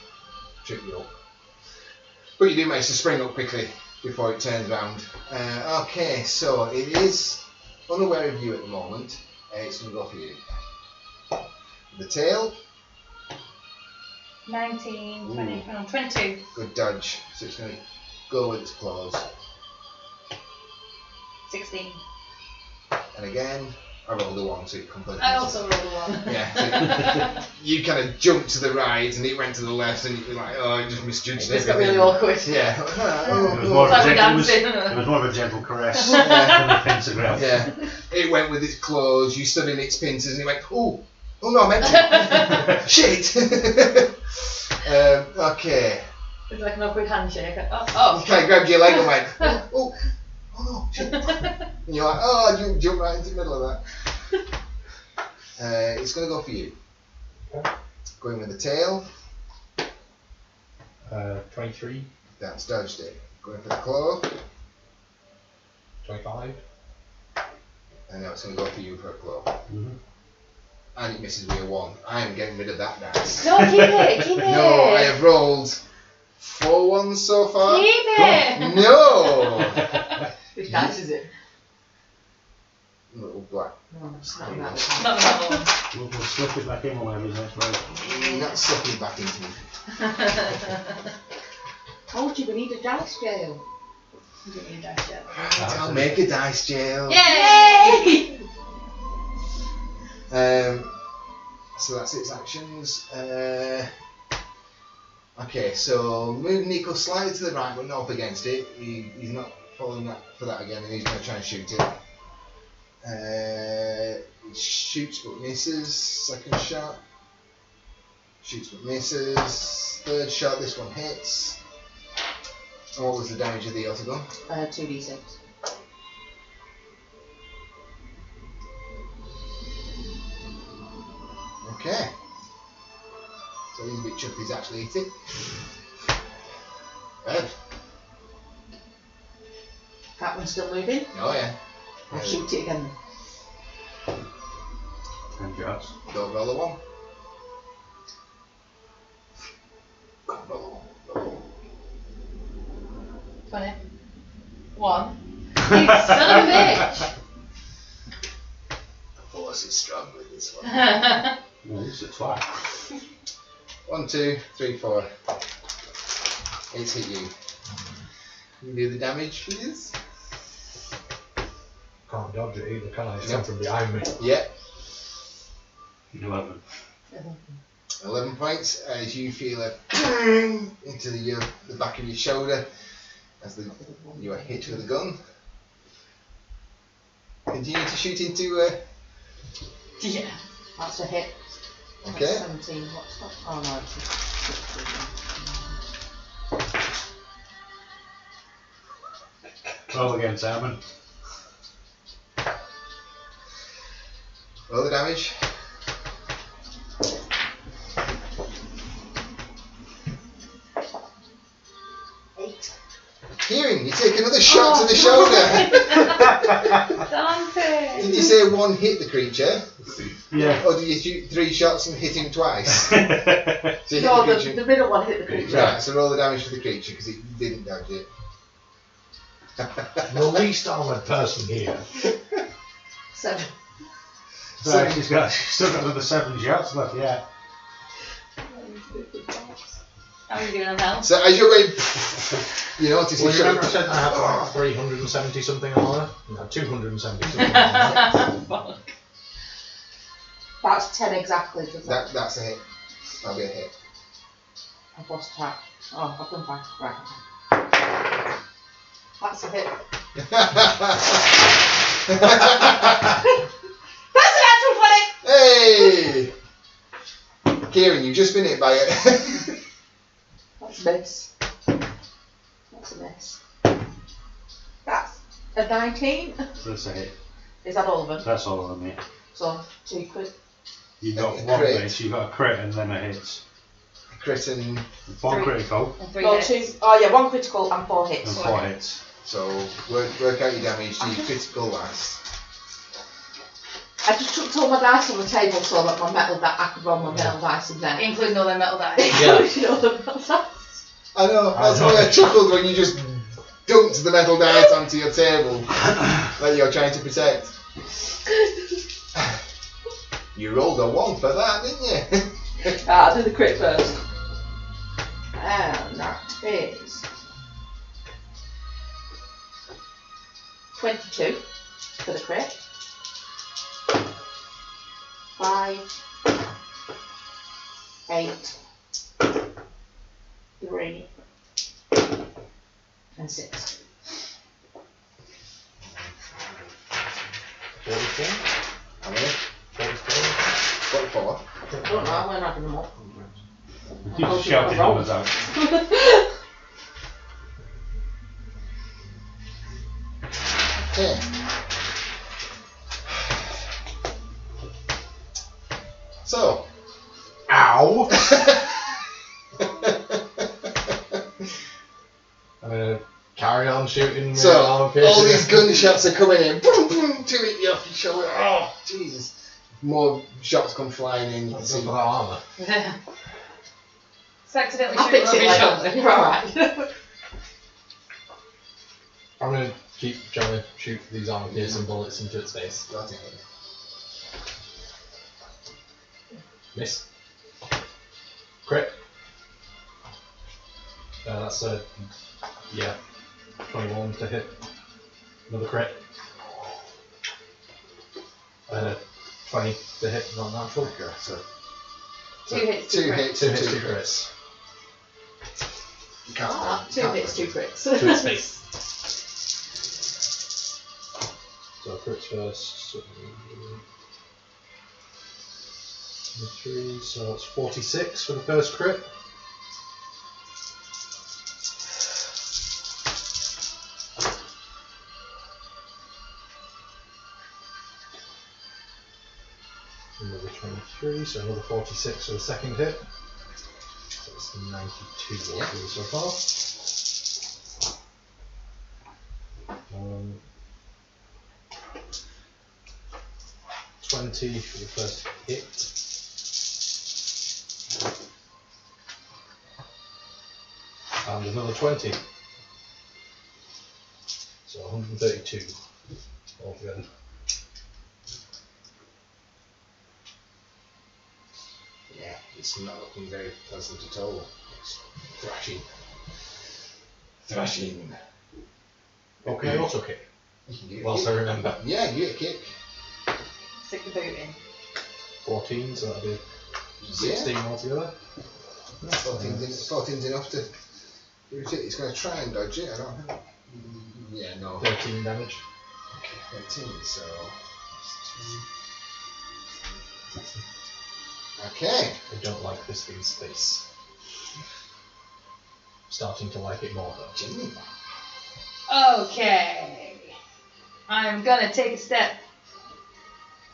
trip you up. But you do manage to spring up quickly before it turns round. Okay, so it is unaware of you at the moment. It's going to go for you. The tail, 19, 20, 22. good dodge. So it's going to go with its claws. 16. And again, I rolled a 1, so it completely I misses. also rolled a 1. Yeah, so you kind of jumped to the right and it went to the left and you're like, oh, I just misjudged It just got everything. really awkward. Yeah. It was Oh, more of a Like we're gentle, dancing. it was more of a gentle caress Yeah. than a pentagram. yeah. It went with its claws, you stood in its pincers and it went, oh no, I meant to. Shit. Okay. It's like an awkward handshake. You Oh. kind of grabbed your leg and went, oh no, shit. And you're like, oh, I jump right into the middle of that. It's going to go for you. Going with the tail. 23, That's dodged it. Going for the claw. 25. And now it's going to go for you for a claw. Mhm. And it misses with a 1. I am getting rid of that dice. No, keep it, keep it. No, I have rolled 4 ones so far. Keep it! No! Which dice is it? Little black. No, it's not that. Not the metal one. We'll slip it back in whenever he's next round. Not sucking back into me. Told you we need a dice jail. You don't need a dice yet. Right, I'll make a dice jail. Yay! So that's its actions. Okay, so move Nico slightly to the right, but not up against it. He's not following that for that again, and he's going to try and shoot it. Shoots but misses. Second shot. Shoots but misses. Third shot. This one hits. And what was the damage of the autogun? 2d6. Okay. So he's a bit chuffed he's actually hit it. Red. That one's still moving. Oh yeah. I'll shoot it again. 10 shots. Don't roll a 1. Roll a 1. Roll a 1. 20. 1. You son of a bitch! Force is strong with this one. No, it's a twat. 1, 2, 3, 4. It's hit you. Can you do the damage, please? Can't dodge it either, can I? It's Yep. come from behind me. Yeah. 11. 11 points as you feel a into the back of your shoulder as you are hit with a gun. Continue to shoot into. Yeah. That's a hit. Okay. That's 17. What's that? Oh no, it's a 16. Roll again, Simon. Roll the damage. 8. Kieran, you take another shot to the shoulder. Dante! Did you say 1 hit the creature? Yeah. Or did you shoot 3 shots and hit him twice? So you hit No, the creature. the middle one hit the creature. Right, so roll the damage for the creature because it didn't dodge it. The least armoured person here. 7. So she's still got another 7 shots left, yeah. How are you doing on health? So as you're going, you notice Well, his you remember I shoulder. said I had like 370 something armour? No, 270 something armour. Fuck. That's 10 exactly. That's a hit. That'll be a hit. I've lost track. Oh, I've done fine. Right. Okay. That's a hit. That's an actual 20! Hey! Kieran, you've just been hit by it. That's a miss. That's a miss. That's a 19. That's a hit. Is that all of them? That's all of them, yeah. So, 2 quid. You've got A 1 crit. miss, you've got a crit and then a hit. Crit and 1 3. critical And 3 No, hits. 2. Oh, yeah, 1 critical and 4 and hits. 4 hits. so work out your damage. Do your critical last. I just chucked all my dice on the table so that I could roll my metal dice in there. Including all their metal dice. Yeah. You know, the metal dice. I know. That's why I chuckled when you just dumped the metal dice onto your table that you're trying to protect. You rolled a 1 for that, didn't you? I'll do the crit first. And that is 22 for the crit. 5, 8, 3, and 6. 44? How many? 44? 44. I don't know, I weren't adding them up. You just shouted numbers out. Okay. So. Ow! I'm gonna carry on shooting. So, armour all piercing. these gunshots are coming in. Boom, boom, to hit you off your shoulder. Oh, Jesus. More shots come flying in. You can That's see. not for that armour. It's accidentally I'll shooting fix it rubbish later. on them. You're alright. I'm going to keep trying to shoot these armor piercing bullets into its face. Got it. Miss. Crit. That's a 21 to hit. Another crit. And a 20 to hit, not natural. Okay, so 2 hits, 2 two crits. hits, 2 and hits, 2 two crits. You can't Ah, spell- 2 can't hits, 2 spell. crits. To its face. So crits first. 3, so it's 46 for the first crit. Another 23, so another 46 for the second hit. So it's 92 all through so far. 20 for the first hit. And another 20. So 132 altogether. Yeah, it's not looking very pleasant at all. It's thrashing. Thrashing. Okay, auto kick. You can get a Whilst I kick. remember. Yeah, you get a kick. Stick the boot in. 14, so that'll be 16 altogether. 14's enough to do it. It's going to try and dodge it. I don't think. Yeah, no. 13 damage. Okay, 13, so. Okay. I don't like this thing's face. Starting to like it more though. Jimmy. Okay. I'm gonna take a step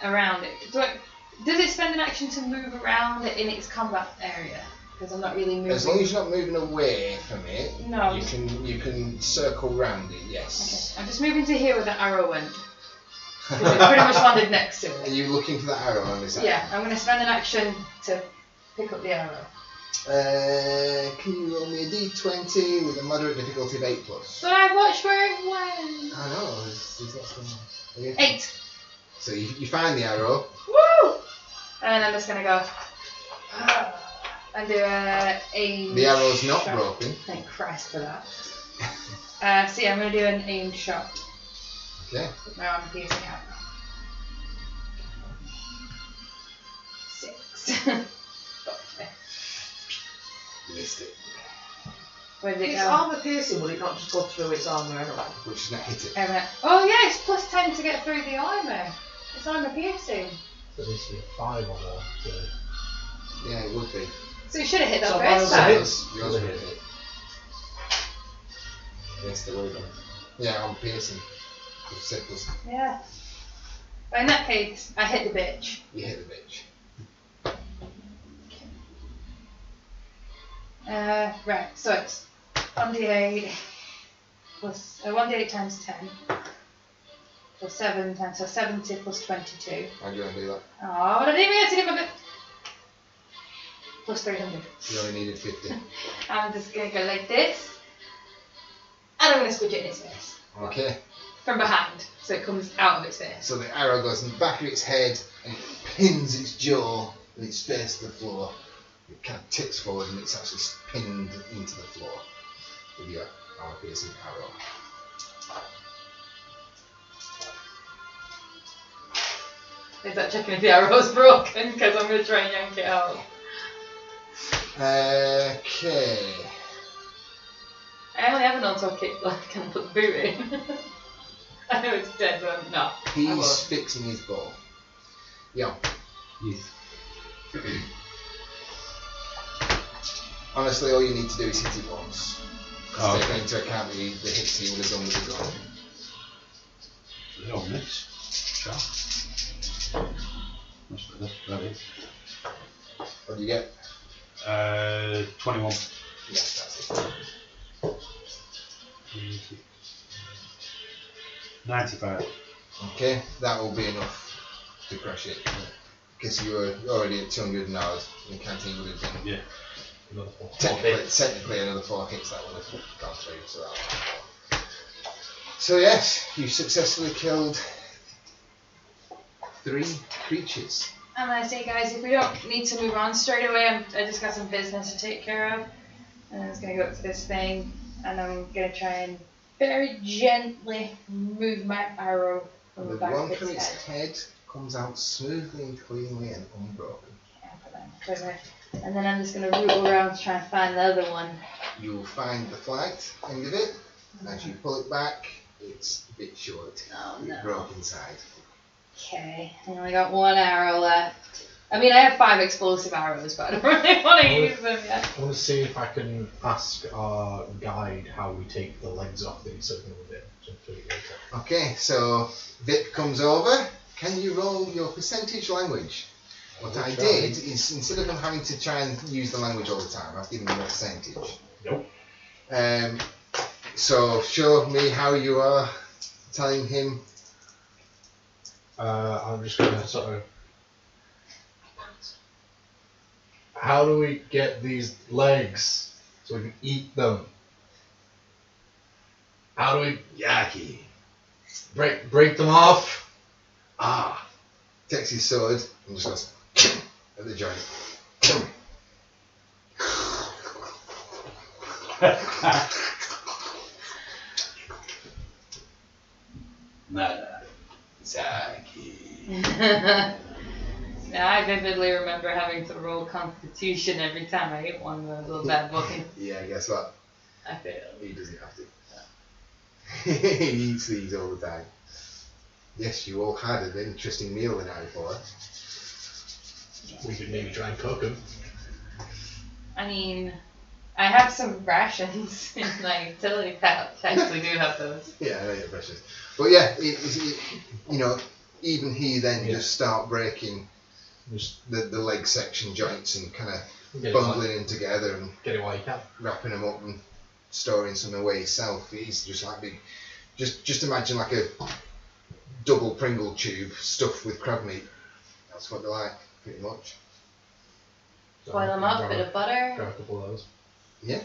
around it. Does it spend an action to move around it in its combat area? Because I'm not really moving. As long as you're not moving away from it, No. you can circle round it. Yes. Okay. I'm just moving to here where the arrow went. Because it pretty much landed next to Are it. you looking for that arrow on this side? Yeah, I'm gonna spend an action to pick up the arrow. Can you roll me a d20 with a moderate difficulty of 8 plus? But I watched where it went. I know, there's lots going on. Okay. 8. So you find the arrow. Woo! And then I'm just gonna go and do a aim. The arrow's not shot. broken. Thank Christ for that. See, I'm gonna do an aim shot Okay. with my armor piercing arrow. 6. Okay. Missed it. Where did it It's go? armour piercing, will it not just go through its armour anyway? Which is not hit it. Oh yeah, it's plus 10 to get through the armour. It's armour piercing. So there needs to be 5 on there. So Yeah, it would be. So you should have hit that So first mine's a time. hit. Yours would hit. Yes, they would have done. Yeah, I'm piercing. Plus 6 plus. Yeah. But in that case, I hit the bitch. You hit the bitch. Right, so it's 1d8 plus 1d8 times 10 plus 7 times, so 70 plus 22. How do you want to do that? Oh, but I didn't even get to get my bit. Plus 300. You only needed 50. I'm just gonna go like this, and I'm gonna squidge it in its face Okay. from behind, so it comes out of its face. So the arrow goes in the back of its head and it pins its jaw and its face to the floor. It kind of tips forward and it's actually pinned into the floor with your armor piercing arrow. Is that checking if the arrow's broken? Because I'm gonna try and yank it out. Okay. I only have an auto kick, like I can put the boot in. I know it's dead, but I'm not. I He's won't. fixing his bow. Yeah. Yes. Honestly, all you need to do is hit it once. Oh, Taking okay. into account the hits he would have done with the gun. They don't miss. Sure. That's better. That is. What do you get? 21. Yeah, that's it. 95. Okay, that will be enough to crush it. Because you were already at 200 now, and Canteen would have been Yeah. Another 4 Technically another 4 hits that would have gone through, so that one. So yes, you successfully killed 3 creatures. I'm gonna say, guys, if we don't need to move on straight away, I just got some business to take care of. And I'm just gonna go up to this thing, and I'm gonna try and very gently move my arrow from the The back one of from its its head. head comes out smoothly and cleanly and unbroken. And then I'm just gonna root around to try and find the other one. You'll find the flight end of it. As you pull it back, it's a bit short. Oh It no. broke inside. Okay, I only got 1 arrow left. I mean, I have 5 explosive arrows, but I don't really want to use them yet. I want to see if I can ask our guide how we take the legs off these so we can do it. Okay, so Vic comes over. Can you roll your percentage language? What I did is, instead of him having to try and use the language all the time, I've given him a percentage. Nope. So show me how you are telling him. I'm just going to sort of... How do we get these legs so we can eat them? How do we... Yaki. Break them off? Ah. Takes his sword and just goes at the joint. Zaki. Now I vividly remember having to roll Constitution every time I hit one of those little bad bookings. Yeah, guess what? I failed. He doesn't have to. He eats these all the time. Yes, you all had an interesting meal the night before. We could maybe try and cook them. I mean, I have some rations in my utility pouch. I actually do have those. Yeah, I know you're precious. But yeah, you know, even he then just start breaking Just the leg section joints and kind of get bundling them together and it while you can. wrapping them up and storing some away himself. He's just like big. Just imagine like a double Pringle tube stuffed with crab meat. That's what they're like, pretty much. Boil them up, bit of butter. Grab a couple of those. Yeah.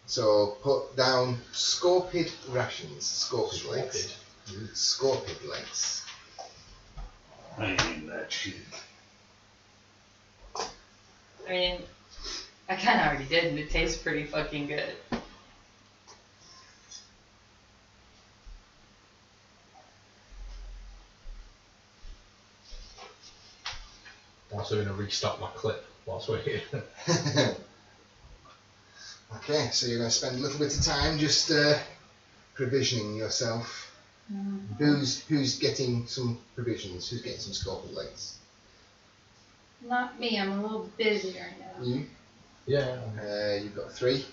So put down scorpid rations. Scorpid legs. Scorpid legs. I ain't that shit. I mean, I kind of already did, and it tastes pretty fucking good. Also going to restock my clip whilst we're here. Okay, so you're going to spend a little bit of time just provisioning yourself. Who's getting some provisions? Who's getting some scorpion legs? Not me, I'm a little busy right now. You? Yeah. You've got 3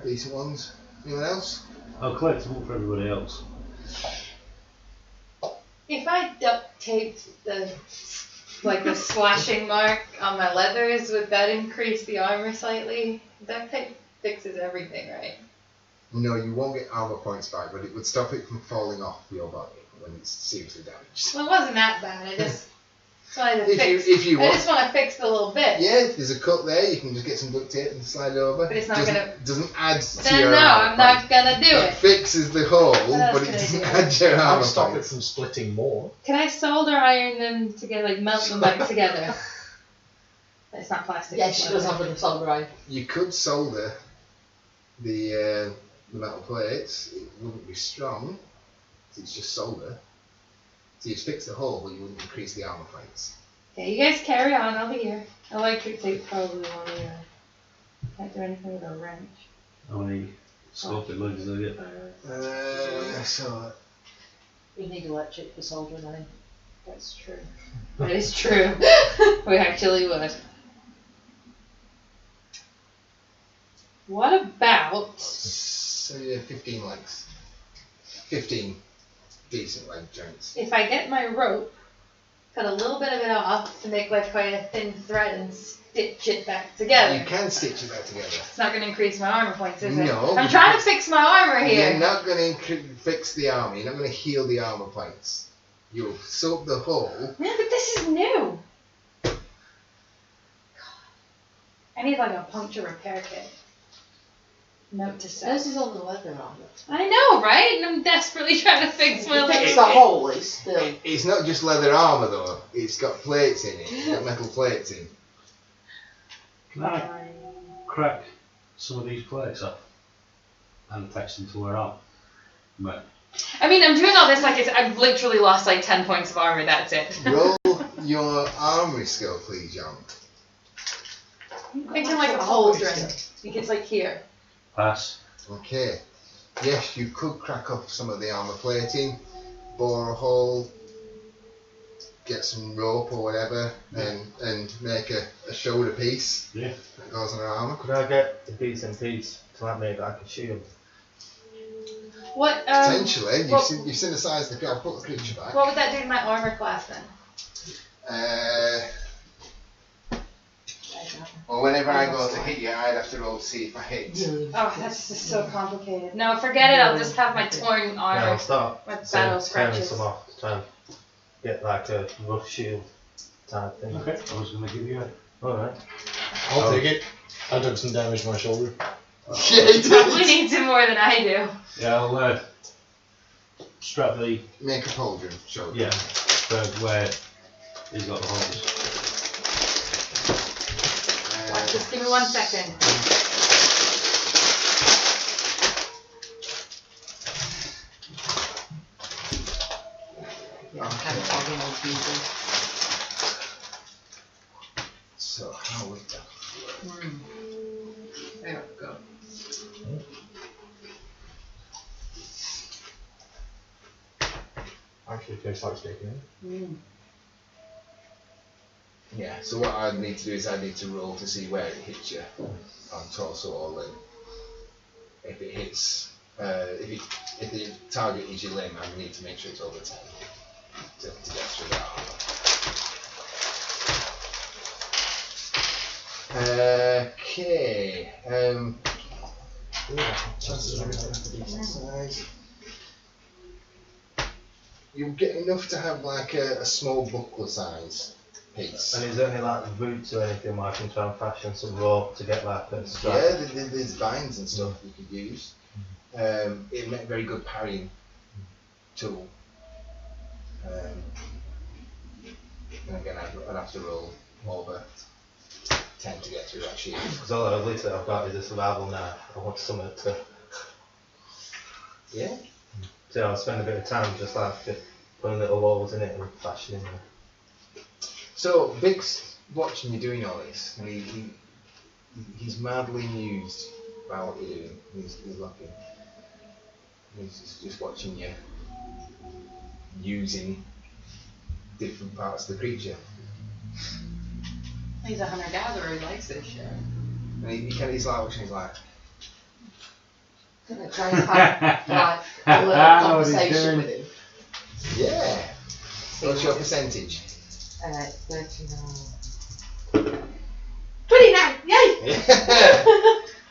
decent ones. Anyone else? I'll collect them all for everybody else. If I duct taped the slashing mark on my leathers, would that increase the armor slightly? Duct tape fixes everything, right? No, you won't get armor points back, but it would stop it from falling off your body when it's seriously damaged. Well, it wasn't that bad. I just wanted to If you I want. just want to fix the little bit. Yeah, there's a cut there. You can just get some duct tape and slide it over. But it's not doesn't add to Then your no, armor I'm not points. gonna do It it. fixes the hole, that's but it gonna doesn't do it. add your I'll armor stop it points. from splitting more. Can I solder iron them together, melt them back together? It's not plastic. Yes, she does have a solder iron. You could solder the metal plates. It wouldn't be strong. It's just solder. So you'd fix the hole, but you wouldn't increase the armor points. Okay, you guys carry on. I'll be here. Electric tape probably won't either. Can't do anything with a wrench. How many scorpion legs do I get? So We need electric for soldering iron. That's true. That is true. We actually would. What about... So you have 15 legs. 15 decent leg joints. if I get my rope, cut a little bit of it off to make like quite a thin thread and stitch it back together? You can stitch it back together. It's not going to increase my armor points, is it? No. I'm trying to fix my armor here. You're not going to fix the armor. You're not going to heal the armor points. You'll sew up the hole. Yeah, but this is new. I need like a puncture repair kit. Note to self. This is only leather armour. I know, right? And I'm desperately trying to fix my Fix leg. the hole, it's still. It's not just leather armour though. It's got plates in it. It's got metal plates in. Can I crack some of these plates off and attach them to where I'm? Right. I mean, I'm doing all this like I've literally lost like 10 points of armor. That's it. Roll your armory skill, please, John. I'm thinking like a cauldron. I think it's like here. Pass. Okay. Yes, you could crack off some of the armour plating, bore a hole, get some rope or whatever, and make a shoulder piece Yeah. that goes on her armour. Could I get a decent piece to like make like a shield? What? Potentially, you've what- seen the size of the I'll put the creature back. What would that do to my armor class then? Well, whenever I go to hit you, I'd have to roll to see if I hit. Oh, that's just so complicated. No, forget it. I'll just have my torn Yeah, I'll armor. start My battle tearing scratches. some off to try and get like a rough shield type thing. Okay. I was going to give you a. Alright. I'll take it. I took some damage to my shoulder. Yeah, you Probably did. needs it more than I do. Yeah, I'll strap the. Make a pauldron shoulder. Yeah. For where he's got the holes. Just give me 1 second. Yeah, I'm kind of talking old people. So how would that work? There we go. Actually, tastes like steak, eh? Yeah. So what I'd need to do is I need to roll to see where it hits you on torso or limb. If it hits, if the target is your limb, I need to make sure it's over 10 to get through that armor. Okay. Chances of everything have to be decent size. You'll get enough to have like a small buckler size piece. And is there any like roots or anything where I can try and fashion some rope to get like a strap? Yeah, there's vines and stuff you could use. It'd make a very good parrying tool. And again, I'd have to roll over 10 to get through that shield. Because all the ugly that I've got is a survival knife. I want something to. Yeah. So I'll spend a bit of time just like putting little holes in it and fashioning them. So Vic's watching you doing all this, and he's madly amused by what you're doing. He's looking. He's just watching you using different parts of the creature. He's a hunter-gatherer. He likes this shit. And he's like watching. He's like, Gonna try and have like a little I know what he's conversation doing. with him. yeah. What's your percentage? 39. 29! Yay!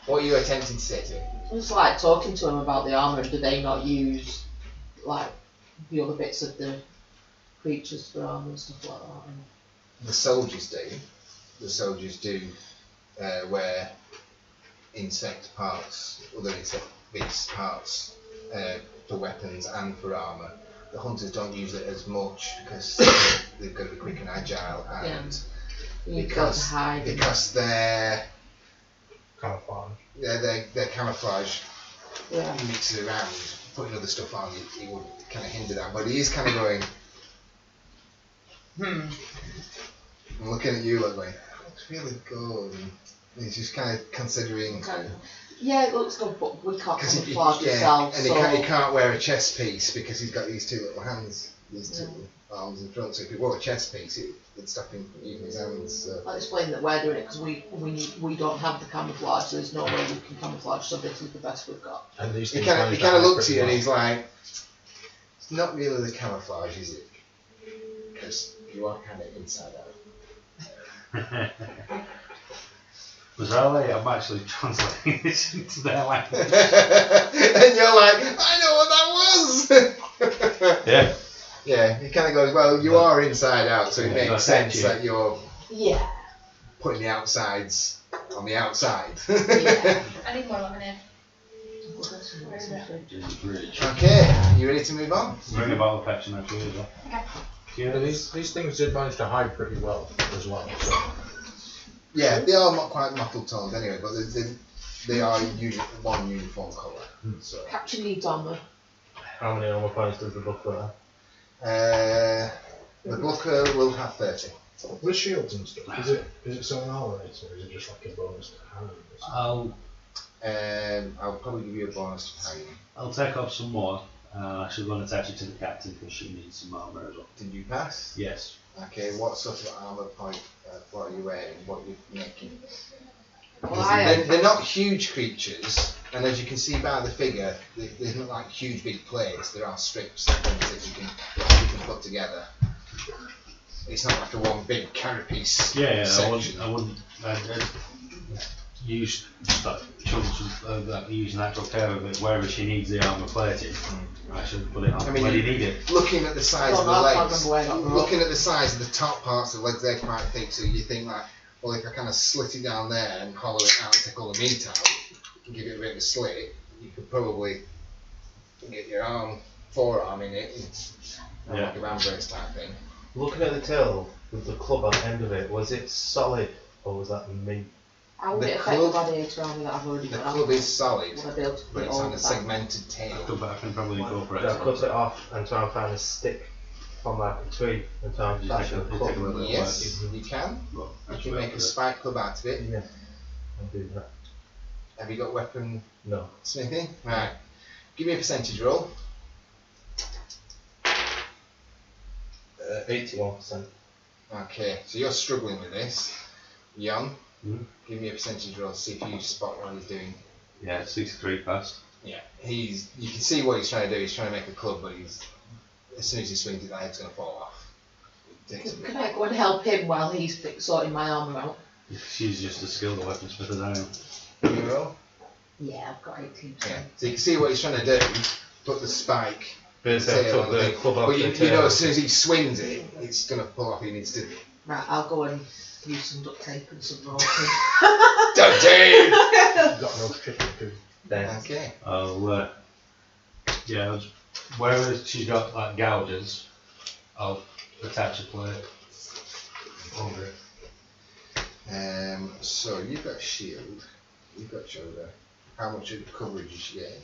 What are you attempting to say to him? Just like talking to him about the armour. Do they not use like the other bits of the creatures for armour and stuff like that? The soldiers do. The soldiers do wear insect parts, other insect beast parts for weapons and for armour. The hunters don't use it as much because they've got to be quick and agile, and You've got to hide. because their Camouflage. camouflage Yeah. mixes around, putting other stuff on, it would kind of hinder that. But he is kind of going, I'm looking at you like, that looks really good. And he's just kind of considering. Yeah, it looks good, but we can't Because camouflage ourselves. and So he can't wear a chest piece because he's got these two little hands, these two arms in front. So if he wore a chest piece, it'd stop him from using his hands. So. I'll explain that we're doing it because we don't have the camouflage, so there's no way we can camouflage, so this is the best we've got. And these He things kind manage of to looks at hide you and pretty he's like, it's not really the camouflage, is it? Because you are kind of inside out. Bizarrely, I'm actually translating this into their language. And you're like, I know what that was! Yeah. Yeah, he kind of goes, well, you are inside out, so it Yeah, makes that's sense actually- that you're Yeah. putting the outsides on the outside. Yeah. I need more lemonade. Where is it? In the fridge. Okay, you ready to move on? Bring a bottle of Pepsi actually as well. Okay. Yeah, these things did manage to hide pretty well as well. So. Yeah, they are not quite mottled tones anyway, but they are one uniform colour. So. Captain needs armour. How many armor points does the buckler have? The Booker will have 30. With shields and stuff, is it so an armor race or is it just like a bonus to hand? I'll probably give you a bonus to hiding. I'll take off some more. I should go and attach it to the captain because she needs some armour as well. Did you pass? Yes. Okay, what sort of armour point, what are you wearing, what are you making? Well, They're not huge creatures, and as you can see by the figure, they're not like huge big plates, there are strips and things that you can put together. It's not like a one big carapace Yeah, section. I wouldn't I'd use like chunks of that, use natural care of it wherever she needs the armour plating. I should put it on where you need it. Looking at the size I of don't the know, I can't legs, remember where that was. looking at the size of the top parts of the legs, they're quite thick, so you think like, well, if I kind of slit it down there and hollow it out and take all the meat out, and give it a bit of a slit, you could probably get your forearm in it, and Yeah. like a band brace type thing. Looking at the tail with the club on the end of it, was it solid or was that meat? How would The it affect club- the gladiator armour that I've already The got? club is solid, Would I be able to put but it it's all on a back? segmented tail. But I can probably incorporate Did I it. cut it off and try and find a stick from like a tree and try and You fashion a take a club? little bit of Yes, you can. Well, You that's can what make I'll a do. spike club out of it. Yeah, I'll do that. Have you got weapon No. smithing? Right. Give me a percentage roll. 81%. Okay, so you're struggling with this. Jan, Mhm. give me a percentage roll to see if you spot what he's doing. Yeah, 63 past. Yeah, you can see what he's trying to do. He's trying to make a club, but as soon as he swings it, the head's going to fall off. It takes a bit. Can I go and help him while he's sorting my armour out? She's just as skilled a weaponsmith as I am. Give me a roll. Yeah, I've got 18%. Yeah, so you can see what he's trying to do. Put the spike. Basically, I tail took on the thing. club off But the you tail. know, as soon as he swings it, it's going to pull off. He needs to. Right, I'll go and use some duct tape and some roping. Duct tape! You've got no chicken too. Then Okay. I'll, yeah, wherever she's got like gouges, I'll attach a plate over it. So you've got shield. You've got shoulder. How much of coverage is she getting?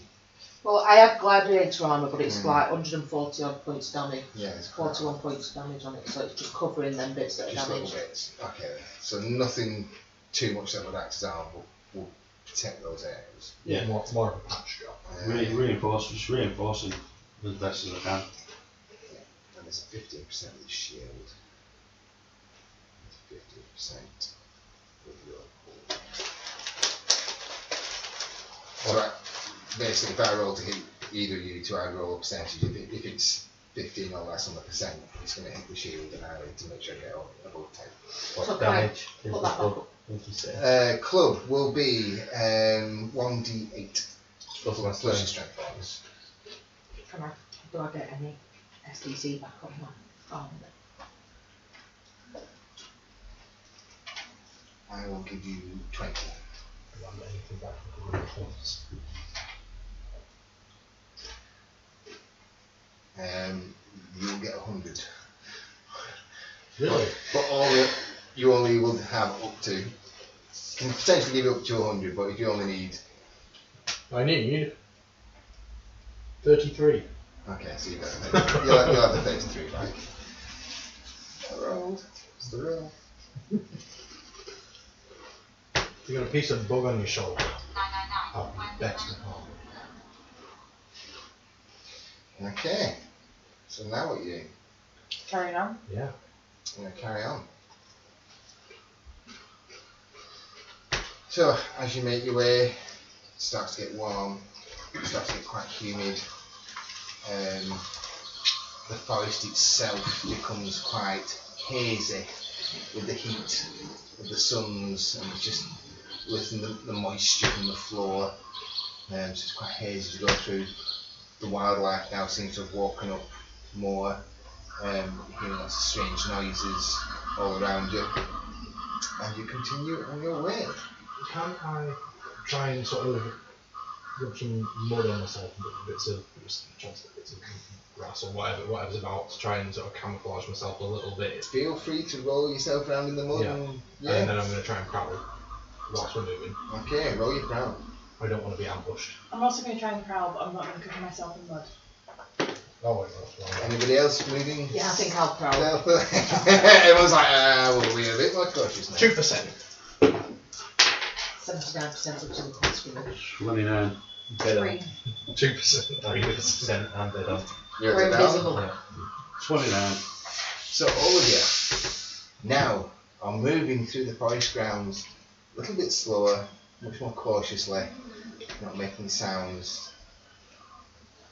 Well, I have gladiator armour, but it's like 140 odd points damage. Yeah, it's 41 points damage on it, so it's just covering them bits that are just little damaged. bits. Okay, so nothing too much that would act as armor will protect those areas. Yeah. More of a patch job. Just reinforcing as best as I can. And there's a 15% with shield. 15% with your hold. Alright, basically if I roll to hit either of you two, I roll a percentage. If it's 15 or less on the percent, it's going to hit the shield and I need to make sure I get above 10. So can I damage is put the that club. back up? Would you say? Club will be 1d8 Plus my plus your strength. strength bonus. Do I get any SDC back on my armour? I will give you 20. I don't get anything back from the points. You'll get 100. Really? But you only will have up to. Can potentially give you up to 100, but if you only need. I need 33. Okay, so you'll have the 33 back. I rolled. It's the roll. You got a piece of bug on your shoulder. Oh, that's the arm. Okay. So now what are you doing? Carrying on. Yeah. I'm going to carry on. So, as you make your way, it starts to get warm, it starts to get quite humid. The forest itself becomes quite hazy with the heat of the suns and just lifting the moisture from the floor. So it's quite hazy as you go through. The wildlife now seems to have woken up more. You're hearing lots of strange noises all around you. And you continue on your way. Can I try and sort of rub some mud on myself and bits of grass or whatever's about to try and sort of camouflage myself a little bit? Feel free to roll yourself around in the mud. Yeah. And And then I'm going to try and prowl whilst we're moving. Okay, roll your prowl. I don't want to be ambushed. I'm also going to try and prowl, but I'm not going to cover myself in mud. Oh, wait, that's wrong. Anybody else moving? Yeah, I think I'll prowl. Everyone's like, we'll be a bit more cautious now. 2%. 79% up to the constable. 29. Dead on. 2%. 3% and dead on. You're We're at the down. invisible. Yeah. 29. So all of you now are moving through the forest grounds a little bit slower, much more cautiously, not making sounds,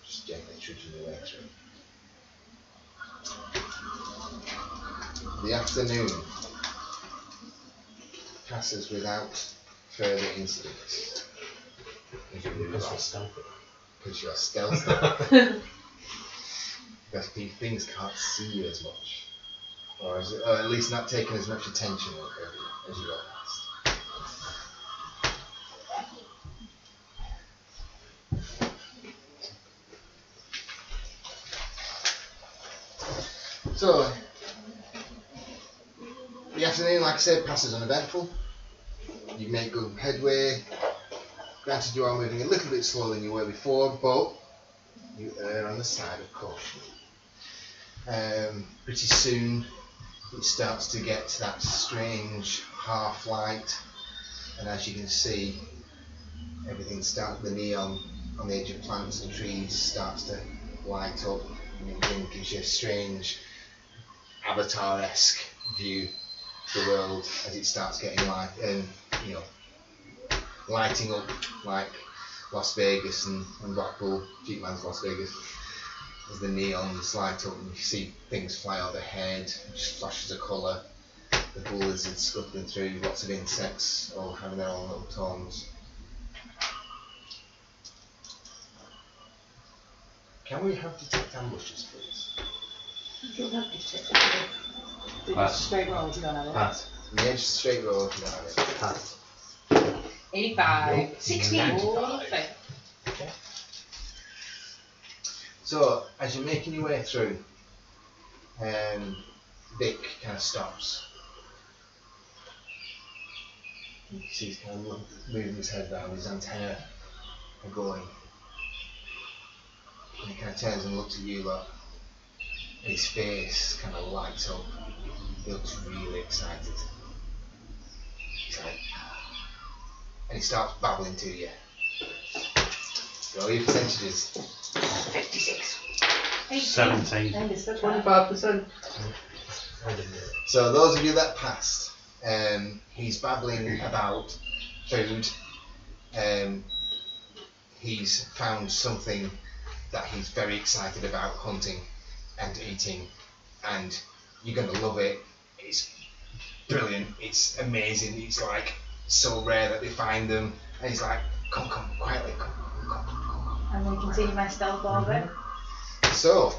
just gently trudging your way through. The afternoon passes without further incidents. As you move Because on. we're stealthy. Because you're stealthy. Because things can't see you as much. Or at least not taking as much attention as you go past. So, the afternoon, like I said, passes uneventful. You make good headway. Granted, you are moving a little bit slower than you were before, but you err on the side of caution. Pretty soon, it starts to get to that strange half light, and as you can see, the neon on the edge of plants and trees starts to light up, and it then gives you a strange Avatar-esque view of the world as it starts getting light and lighting up like Las Vegas and Blackpool, Jeepman's Las Vegas. As the neons light up and you see things fly overhead, just flashes of colour, the bull lizards scuttling through, lots of insects all having their own little tones. Can we have detect ambushes, please? You don't have to check it. Pass. Straight roll if you don't have it. Pass. The edge straight roll if you don't have it. Pass. 85. 16. Oh, fail. Okay. So, as you're making your way through, Vic kind of stops. You see he's kind of moving his head round, his antennae are going. And he kind of turns and looks at you lot. And his face kind of lights up. He looks really excited. He's like, and he starts babbling to you. Roll your percentages. 56. 17. And it's the 25%. So those of you that passed, he's babbling about food. He's found something that he's very excited about hunting and eating, and you're going to love it. It's brilliant. It's amazing. It's like so rare that they find them. And he's like, come, quietly, come. I'm going to continue my stealth orbit. So,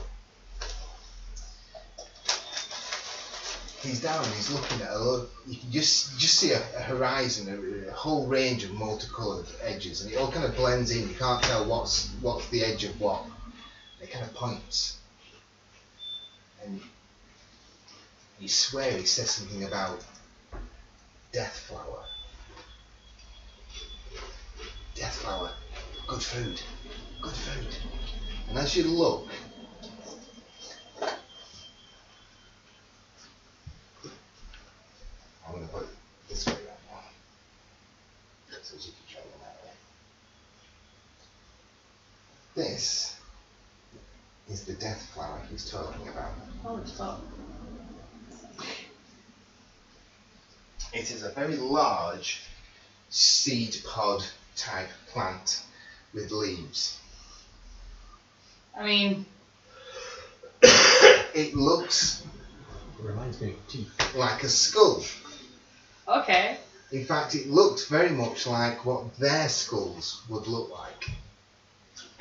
he's down and he's looking at a lot. You can just see a horizon, a whole range of multicoloured edges, and it all kind of blends in. You can't tell what's the edge of what. It kind of points, and you swear he says something about death flower. Death flower, good food. And as you look, I'm going to put it this way right now, so as you can travel that way. This is the death flower he's talking about. Oh, stop. It is a very large seed pod type plant with leaves. I mean, It looks It reminds me of teeth. like a skull. okay. In fact, it looked very much like what their skulls would look like.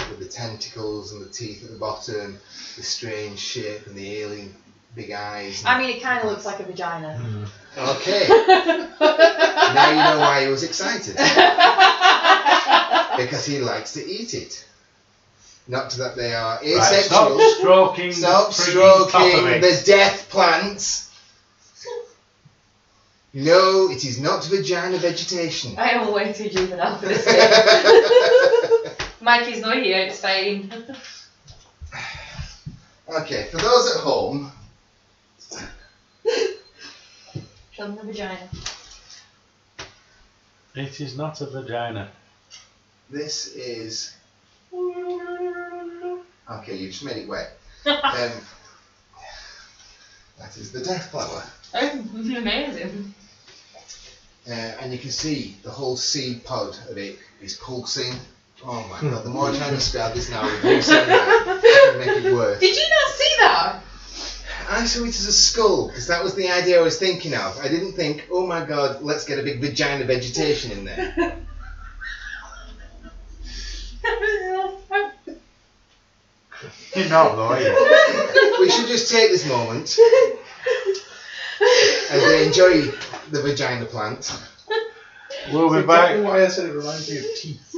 With the tentacles and the teeth at the bottom, the strange shape and the alien big eyes. I mean, it kind of looks like a vagina. Okay. Now you know why he was excited. Because he likes to eat it. Not that they are Right, asexual. stop stroking, Stop the frigging top of stroking it. the death plants. No, it is not vagina vegetation. I am way too juvenile for this game. Mikey's not here, it's fine. Okay, for those at home, Show them the vagina. It is not a vagina. this is. Okay, you just made it wet. That is the death flower. Oh, amazing. And you can see the whole seed pod of it is pulsing. Oh my god, the more I try to describe this now with you saying that, it will make it worse. Did you not see that? I saw it as a skull, because that was the idea I was thinking of. I didn't think, oh my god, let's get a big vagina vegetation in there. You're not though, are you? We should just take this moment as they enjoy the vagina plant. We'll be That's back. exactly why I said it reminds me of teeth.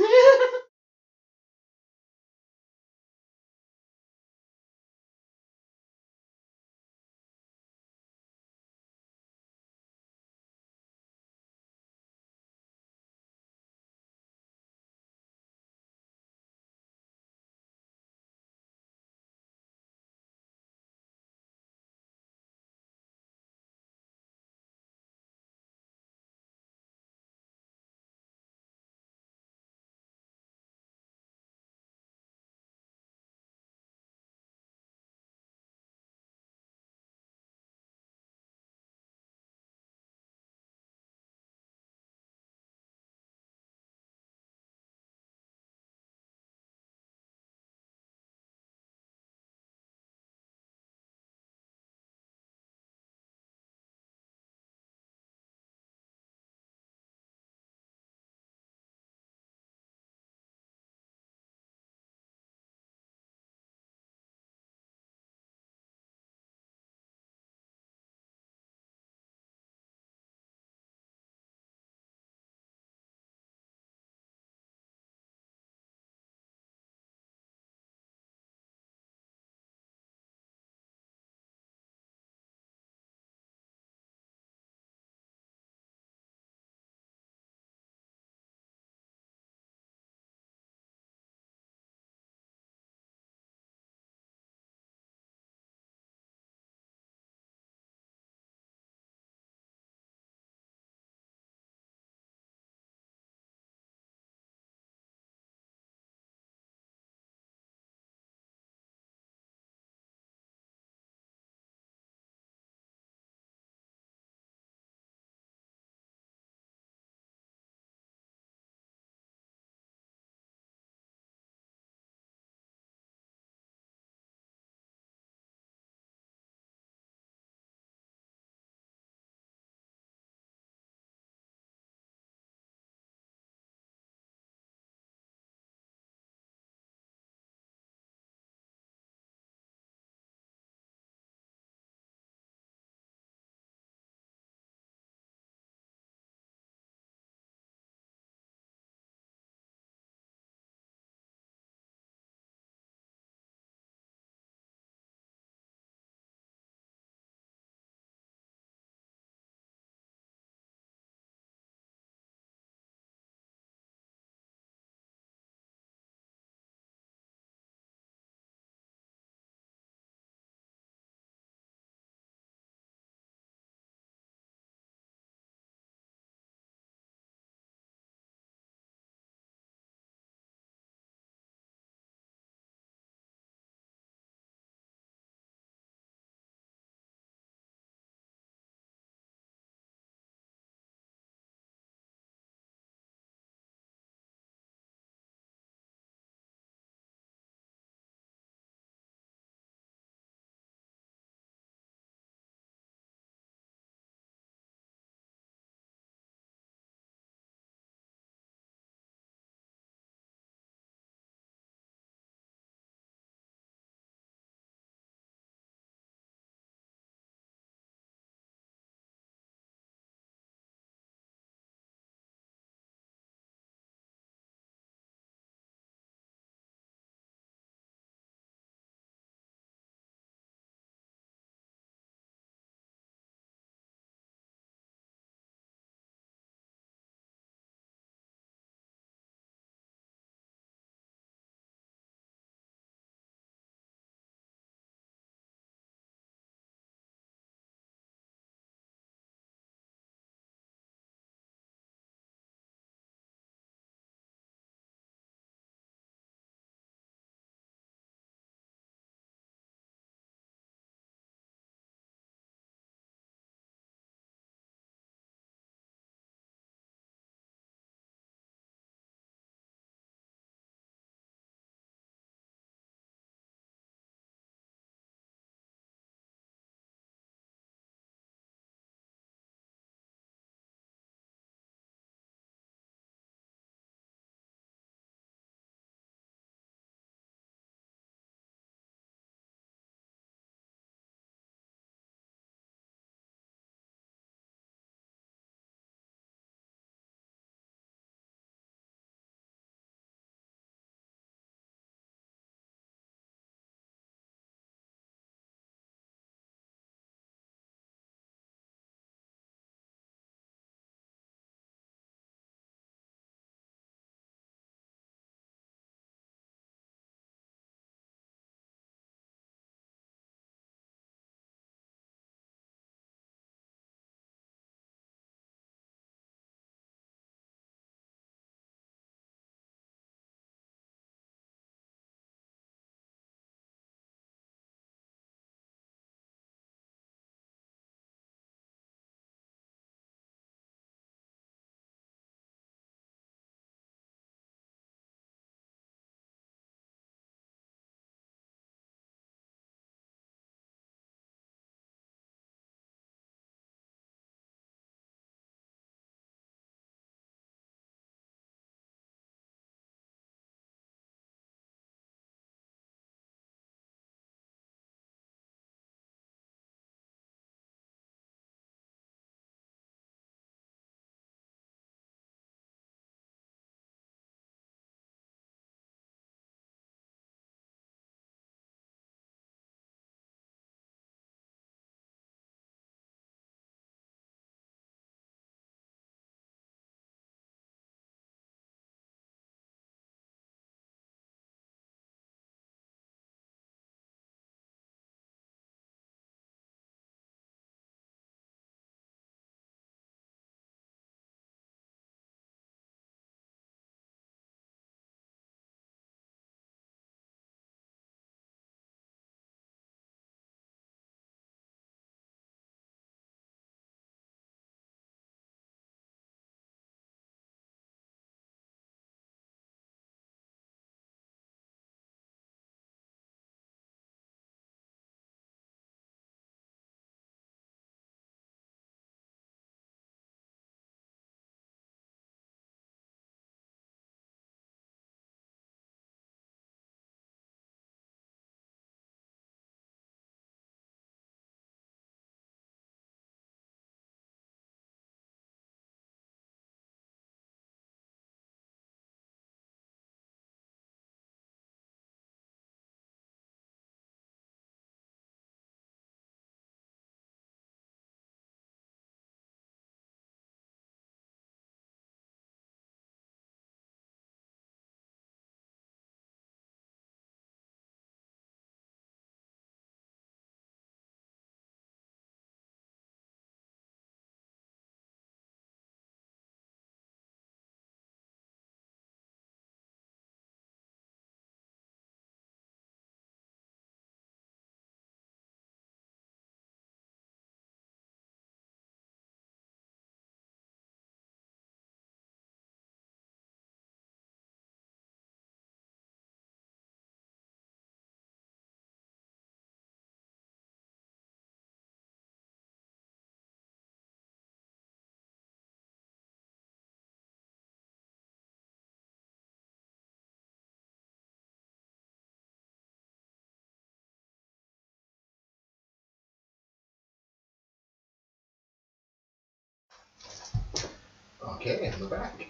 Okay, we're back.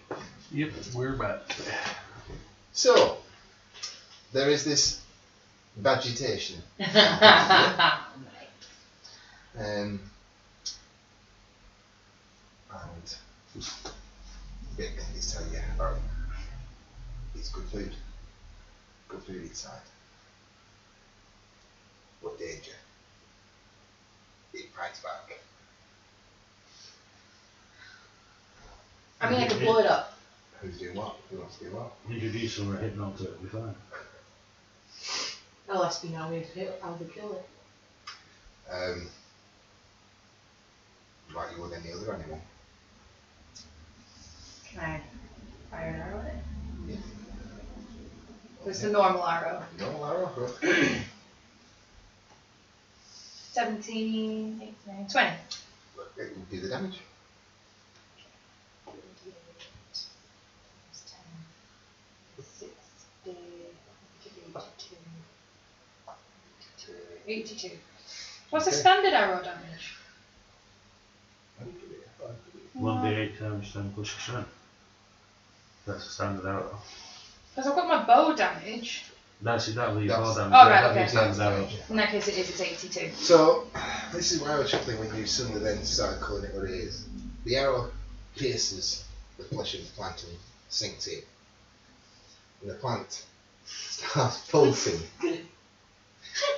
Yep, we're back. So, there is this vegetation. And big things tell you about it's good food. Good food inside. What danger? It fights back. I mean, I could blow it up. Who's doing what? Who wants to do what? Introduce some hypno to it, it'll be fine. Oh, let's be now we've hit how we kill it. Like you would any other animal. Can I fire an arrow at it? Yeah. It's a normal arrow. No, arrow, go. 17, 18, 20. It will do the damage. 82. What's the Okay. standard arrow damage? 1d8 damage, 10 plus your strength. That's a standard arrow. Because I've got my bow damage. That'll be your bow That's- damage. Oh, right, That'll be okay. your standard arrow. In that case, it is. It's 82. So, this is why I was chuckling when you suddenly then started calling it what it is. The arrow pierces the flesh of the plant and sinks in. And the plant starts pulsing.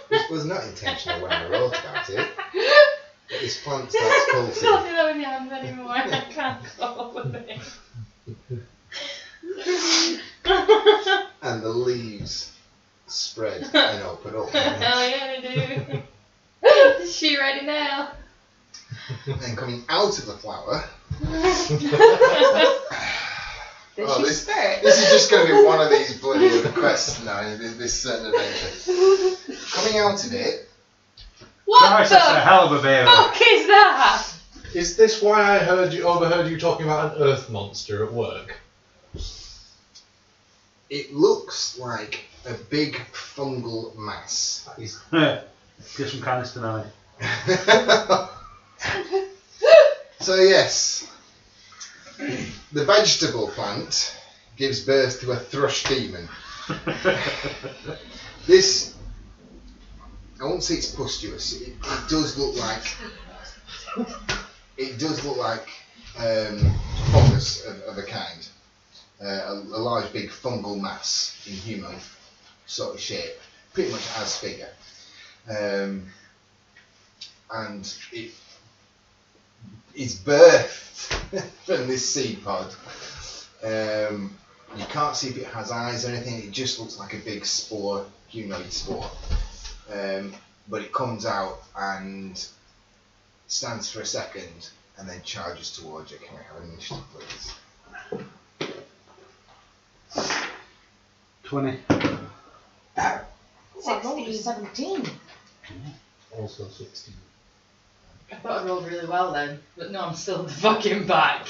Which was not intentional when I wrote about it. But this plant starts pulsing. Don't do that with your hands anymore. I can't cope with it. And the leaves spread and open up. Hell yeah, they do. Is she ready now? And then coming out of the flower. Did Oh, she this- spurt? This is just going to be one of these bloody quests now, this certain adventure. Coming out of it, What Christ, the that's a hell of a bear. fuck is that? Is this why I overheard you talking about an earth monster at work? it looks like a big fungal mass. Get some canister now. So yes, the vegetable plant gives birth to a thrush demon. This, I won't say it's pustulous. It does look like fungus of a kind, a large big fungal mass in human sort of shape, pretty much as figure, and it is birthed from this seed pod. You can't see if it has eyes or anything. It just looks like a big spore, humanoid spore. But it comes out and stands for a second and then charges towards you. Can we have an initiative, please? 20. I rolled a 17. Also 16. I thought I rolled really well then, but no, I'm still at the fucking back.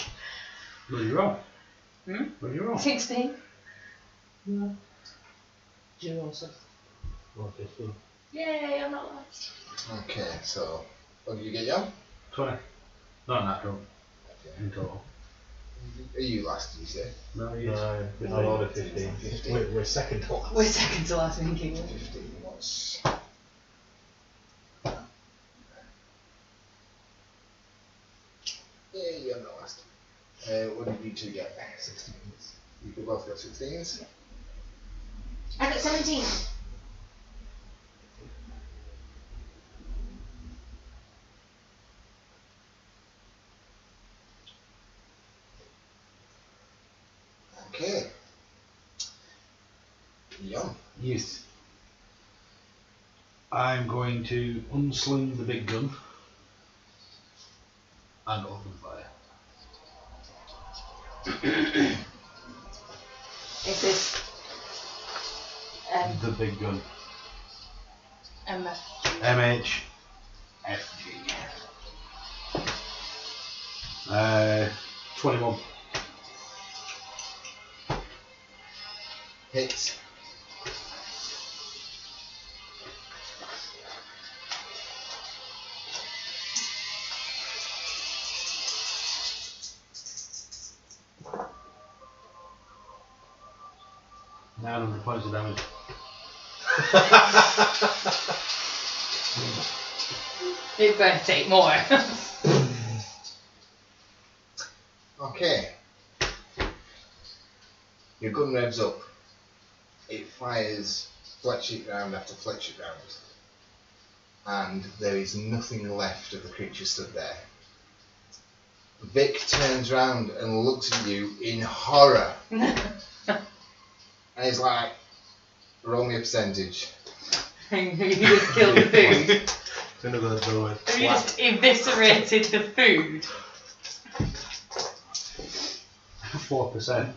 What are you wrong? Hmm? What are you wrong? 16. No. Did you roll something? 115. Yay, I'm not last. Okay, so what did you get, Jan? 20. Not natural. In total. Are you last, did you say? No, you. No, I rolled a 15. 15. We're second to last. We're second to last thinking. 15 was. Yeah, you're not last. What did you two get? 16s. You both got 16s. I got 17. Okay. Yum. Yes. I'm going to unsling the big gun and open fire. Is this The big gun. Emma? MHFG. 21. Hits. 900 points of damage. It better take more. Okay. Your gun revs up. It fires fletchit round after fletchit round. And there is nothing left of the creature stood there. Vic turns round and looks at you in horror. And he's like, roll me a percentage. You just killed the food. Gonna go the way. Have you just eviscerated the food? 4%.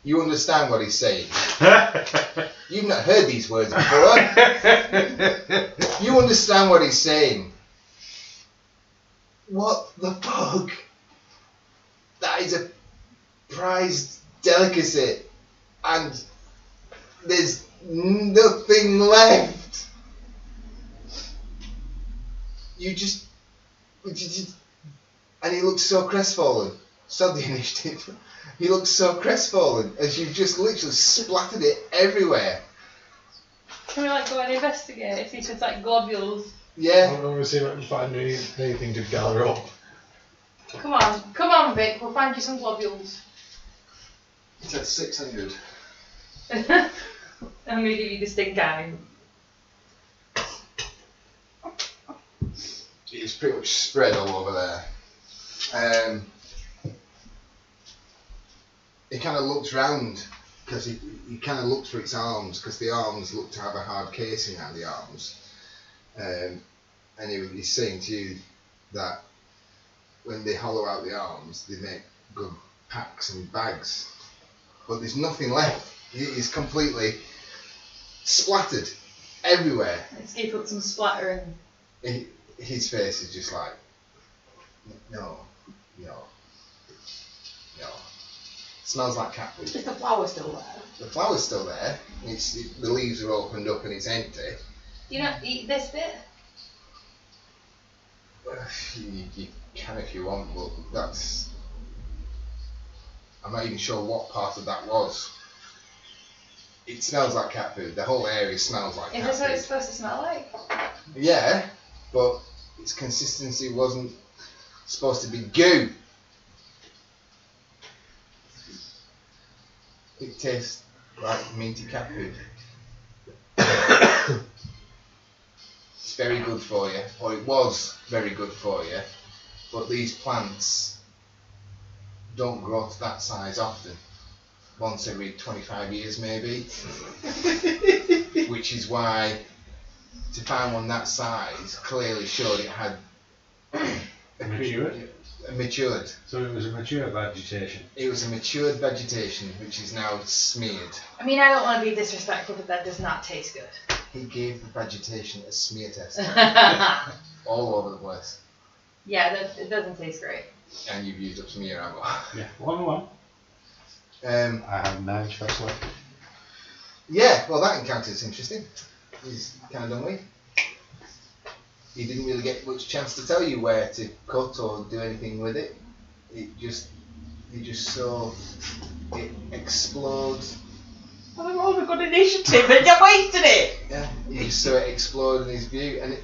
You understand what he's saying. You've not heard these words before. You understand what he's saying. What the fuck? That is a prized delicacy. And there's nothing left. You just... And he looks so crestfallen. So the initiative. He looks so crestfallen as you've just literally splattered it everywhere. Can we like go and investigate? See if it's like globules. Yeah. I'm going to see if I can find anything to gather up. Come on, Vic. We'll find you some globules. It's at 600. I'm gonna give you the stink eye. It's pretty much spread all over there. He kind of looks round because he kind of looks for its arms because the arms look to have a hard casing around the arms. And he's saying to you that when they hollow out the arms, they make good packs and bags. But there's nothing left. He's completely splattered everywhere. Let's keep up some splatter and. His face is just like, no. Smells like cat food. Is the flower still there? The flower's still there. The leaves are opened up and it's empty. Do you not eat this bit? You can if you want, but that's... I'm not even sure what part of that was. It smells like cat food. The whole area smells like cat food. Is this what it's supposed to smell like? Yeah, but its consistency wasn't supposed to be goo. It tastes like minty cat food. It's very good for you, or it was very good for you, but these plants don't grow to that size often. Once every 25 years maybe. Which is why to find one that size clearly showed it had matured. So it was a mature vegetation. It was a matured vegetation which is now smeared. I mean, I don't want to be disrespectful, but that does not taste good. He gave the vegetation a smear test all over the place. Yeah, it doesn't taste great. And you've used up smear ammo. Yeah, 1-1. I have 9 shots left. Yeah, well that encounter's interesting. He's kind of done with. He didn't really get much chance to tell you where to cut or do anything with it. You just saw it explode. I rolled a good initiative and you wasted it! Yeah, you just saw it explode in his view, and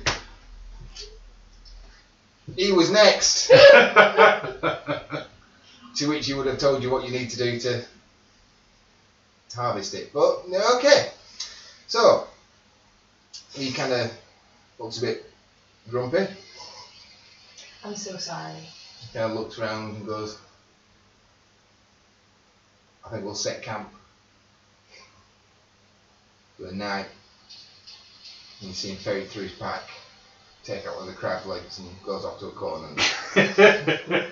he was next. To which he would have told you what you need to do to harvest it. But no, okay. So he kind of looks a bit grumpy. I'm so sorry. He kind of looks around and goes, I think we'll set camp for the night. And you see him ferry through his pack, take out one of the crab legs and goes off to a corner and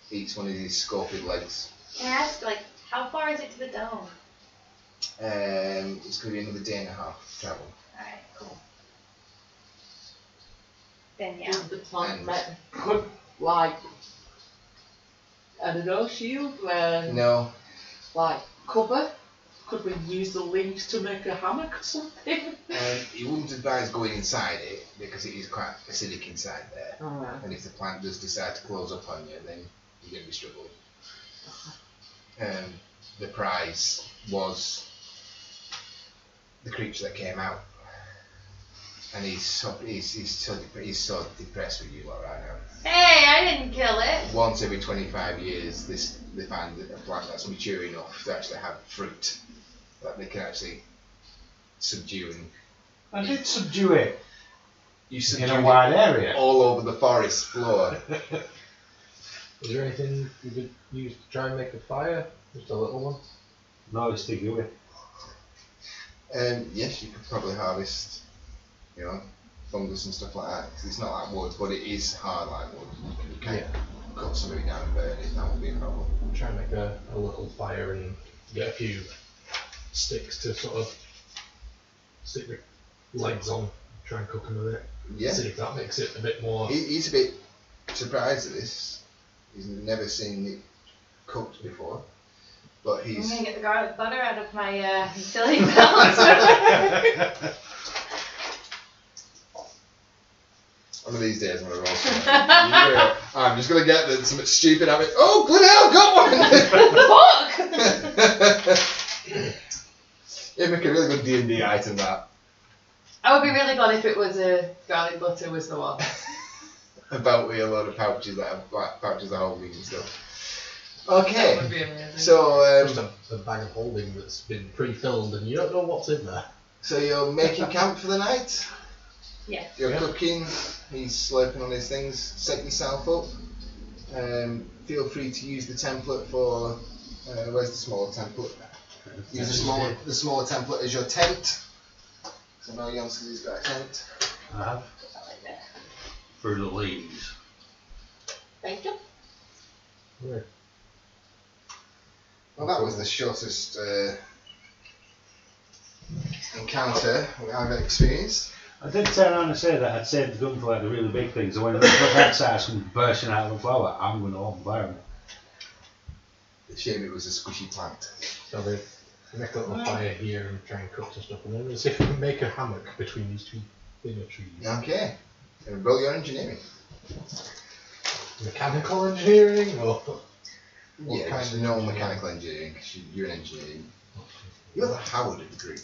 eats one of these scorpion legs. Can I ask, like, how far is it to the dome? It's going to be another day and a half travel. Alright, cool. Then yeah. Did the plant could, like, I don't know, shield? No, Like, cover? Could we use the leaves to make a hammock or something? you wouldn't advise going inside it because it is quite acidic inside there. Alright. And if the plant does decide to close up on you, then you're going to be struggling. The prize was the creature that came out, and he's so depressed with you lot right now. Hey, I didn't kill it. Once every 25 years, they find a plant that's mature enough to actually have fruit that they can actually subdue, and I did subdue it you in subdue a it wide area. all over the forest floor. Is there anything you could use to try and make a fire? Just a little one? No, it's too gooey. Yes, you could probably harvest, fungus and stuff like that, because it's not like wood, but it is hard like wood. You can cut some of it down and burn it, that won't be a problem. Try and make a little fire and get a few sticks to sort of stick the legs on, try and cook them with it. Yeah. See if that makes it a bit more. He's a bit surprised at this. He's never seen it cooked before, but I'm he's. gonna get the garlic butter out of my utility belt. One of these days I'm gonna roll something. I'm just gonna get something stupid out of it. Oh, good hell, got one! It'd make a really good D&D item, that. I would be really glad if it was a garlic butter was the one. About with a load of pouches that have pouches of holding and stuff. That Okay, would be amazing. so Just a bag of holding that's been pre-filled and you don't know what's in there. so you're making camp for the night? Yeah. You're cooking, he's slurping on his things, set yourself up. Feel free to use the template for, where's the smaller template? Use the smaller template as your tent. So now Johnson's got a tent. I have. For the leaves. Thank you. Yeah. Well, that was the shortest encounter I've experienced. I did turn around and say that I'd saved the gun for like the really big things, so when the red starts come bursting out of the flower, I'm going to open fire on it. It's a shame it was a squishy plant. So they make a little fire here and try and cook some stuff, and then we'll see if we can make a hammock between these two thinner trees. Okay. And roll your engineering. Mechanical engineering or what Yeah, kind just of normal engineering? mechanical engineering, because you're an engineer. You're the Howard of the group.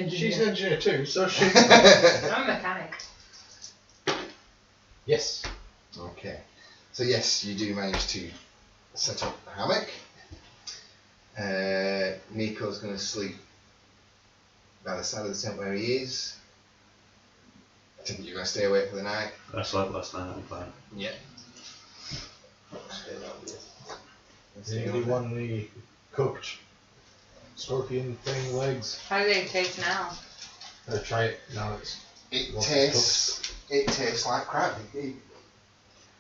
She's an engineer too, so she. I'm a mechanic. Yes. Okay. So yes, you do manage to set up a hammock. Nico's going to sleep by the side of the tent where he is. I think you're going to stay awake for the night. I slept last night, I'm fine. Yeah. Anybody want any cooked scorpion thing legs? How do they taste now? Try it now. It Once tastes like crab.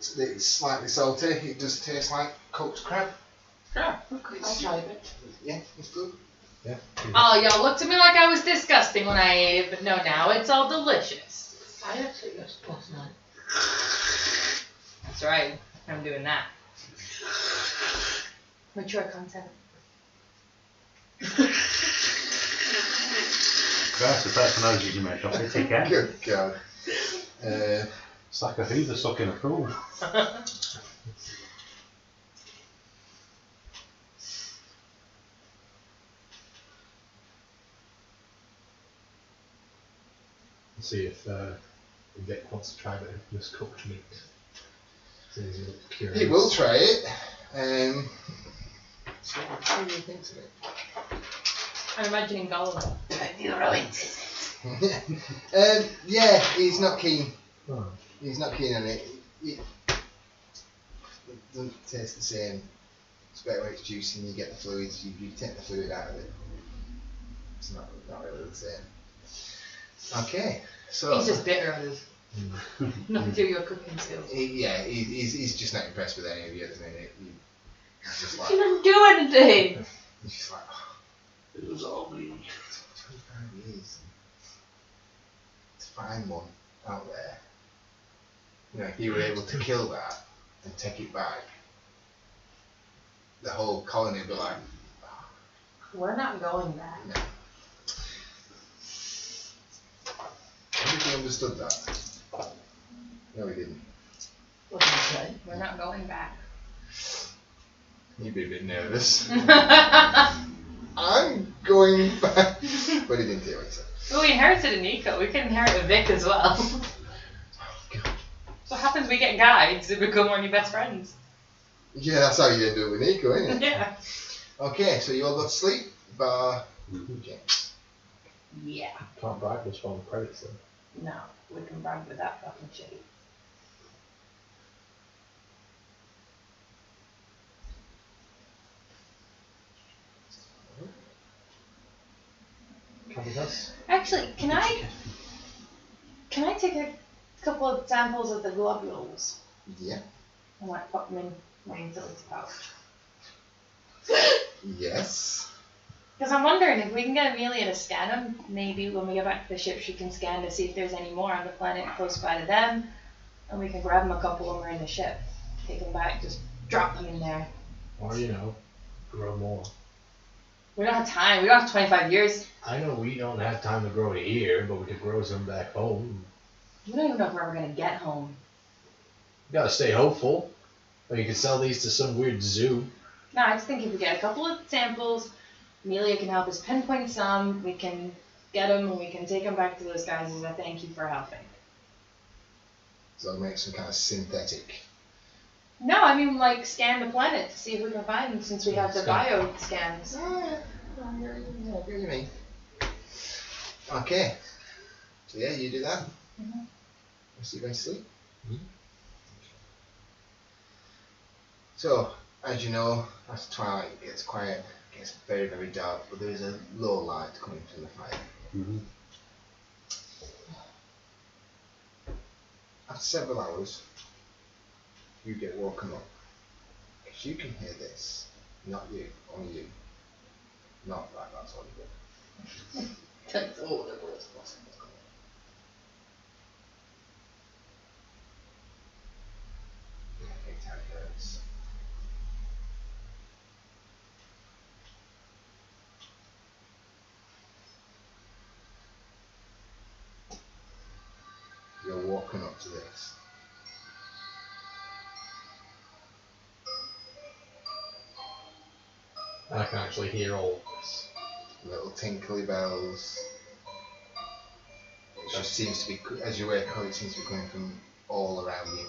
It's slightly salty. It does taste like cooked crab. Yeah, I'll try it. Yeah, it's good. Yeah. Oh, y'all looked at me like I was disgusting when I ate it, but no, now it's all delicious. I actually just last night. That's right, I'm doing that. Mature content. That's the personalities you make off it, take care. Good God. It's like a hoover stuck in a pool. See if Vic wants to try this cooked meat. See if he looks curious. He will try it. So what do you think of it? I'm imagining Gollum. Yeah, he's not keen. Oh. He's not keen on it. It doesn't taste the same. It's better when it's juicy and you get the fluids. You take the fluid out of it. It's not really the same. Okay, so He's just bitter at us. Not through your cooking skills. he's just not impressed with any of you at the minute. He's just like, You didn't do anything! he's just like, It was all me. 25 years to find one out there. If you were able to kill that and take it back, the whole colony would be like, We're not going back. no. I think he understood that. No, he didn't. What did you say? We're not going back. You'd be a bit nervous. I'm going back. But he didn't hear what he said. Well, we inherited a Nico. We can inherit a Vic as well. So what happens? We get guides and become our new best friends. Yeah, that's how you end up with Nico, isn't it? Yeah. Okay, so you all got to sleep, bar James. Yeah. Can't brag this one credits then. No, we can brag with that fucking shit. Can we us? Actually, can I take a couple of samples of the globules Yeah. and like pop them in my utility pouch? Yes. Because I'm wondering if we can get Amelia to scan them, maybe when we get back to the ship she can scan to see if there's any more on the planet close by to them, and we can grab them a couple when we're in the ship, take them back, just drop them in there. Or, grow more. We don't have time, we don't have 25 years. I know we don't have time to grow here, but we could grow some back home. We don't even know if we're ever going to get home. You gotta stay hopeful. Or you could sell these to some weird zoo. No, I just think if we get a couple of samples, Amelia can help us pinpoint some, we can get them and we can take them back to those guys as a thank you for helping. So I'll make some kind of synthetic. No, I mean like scan the planet to see if we can find them since we have the bio scans. I get what you mean. Okay. So yeah, you do that. Mhm. So you're going to sleep? Mhm. So, as you know, as twilight gets quiet, it gets very, very dark, but there is a low light coming from the fire. Mm-hmm. After several hours, you get woken up. Because you can hear this. Not you, only you. Not that, that's all you get. Takes all the words possible. Yeah, every time it hurts. You're walking up to this. And I can actually hear all of this. Little tinkly bells. It just seems to be, as you wake up, it seems to be coming from all around you.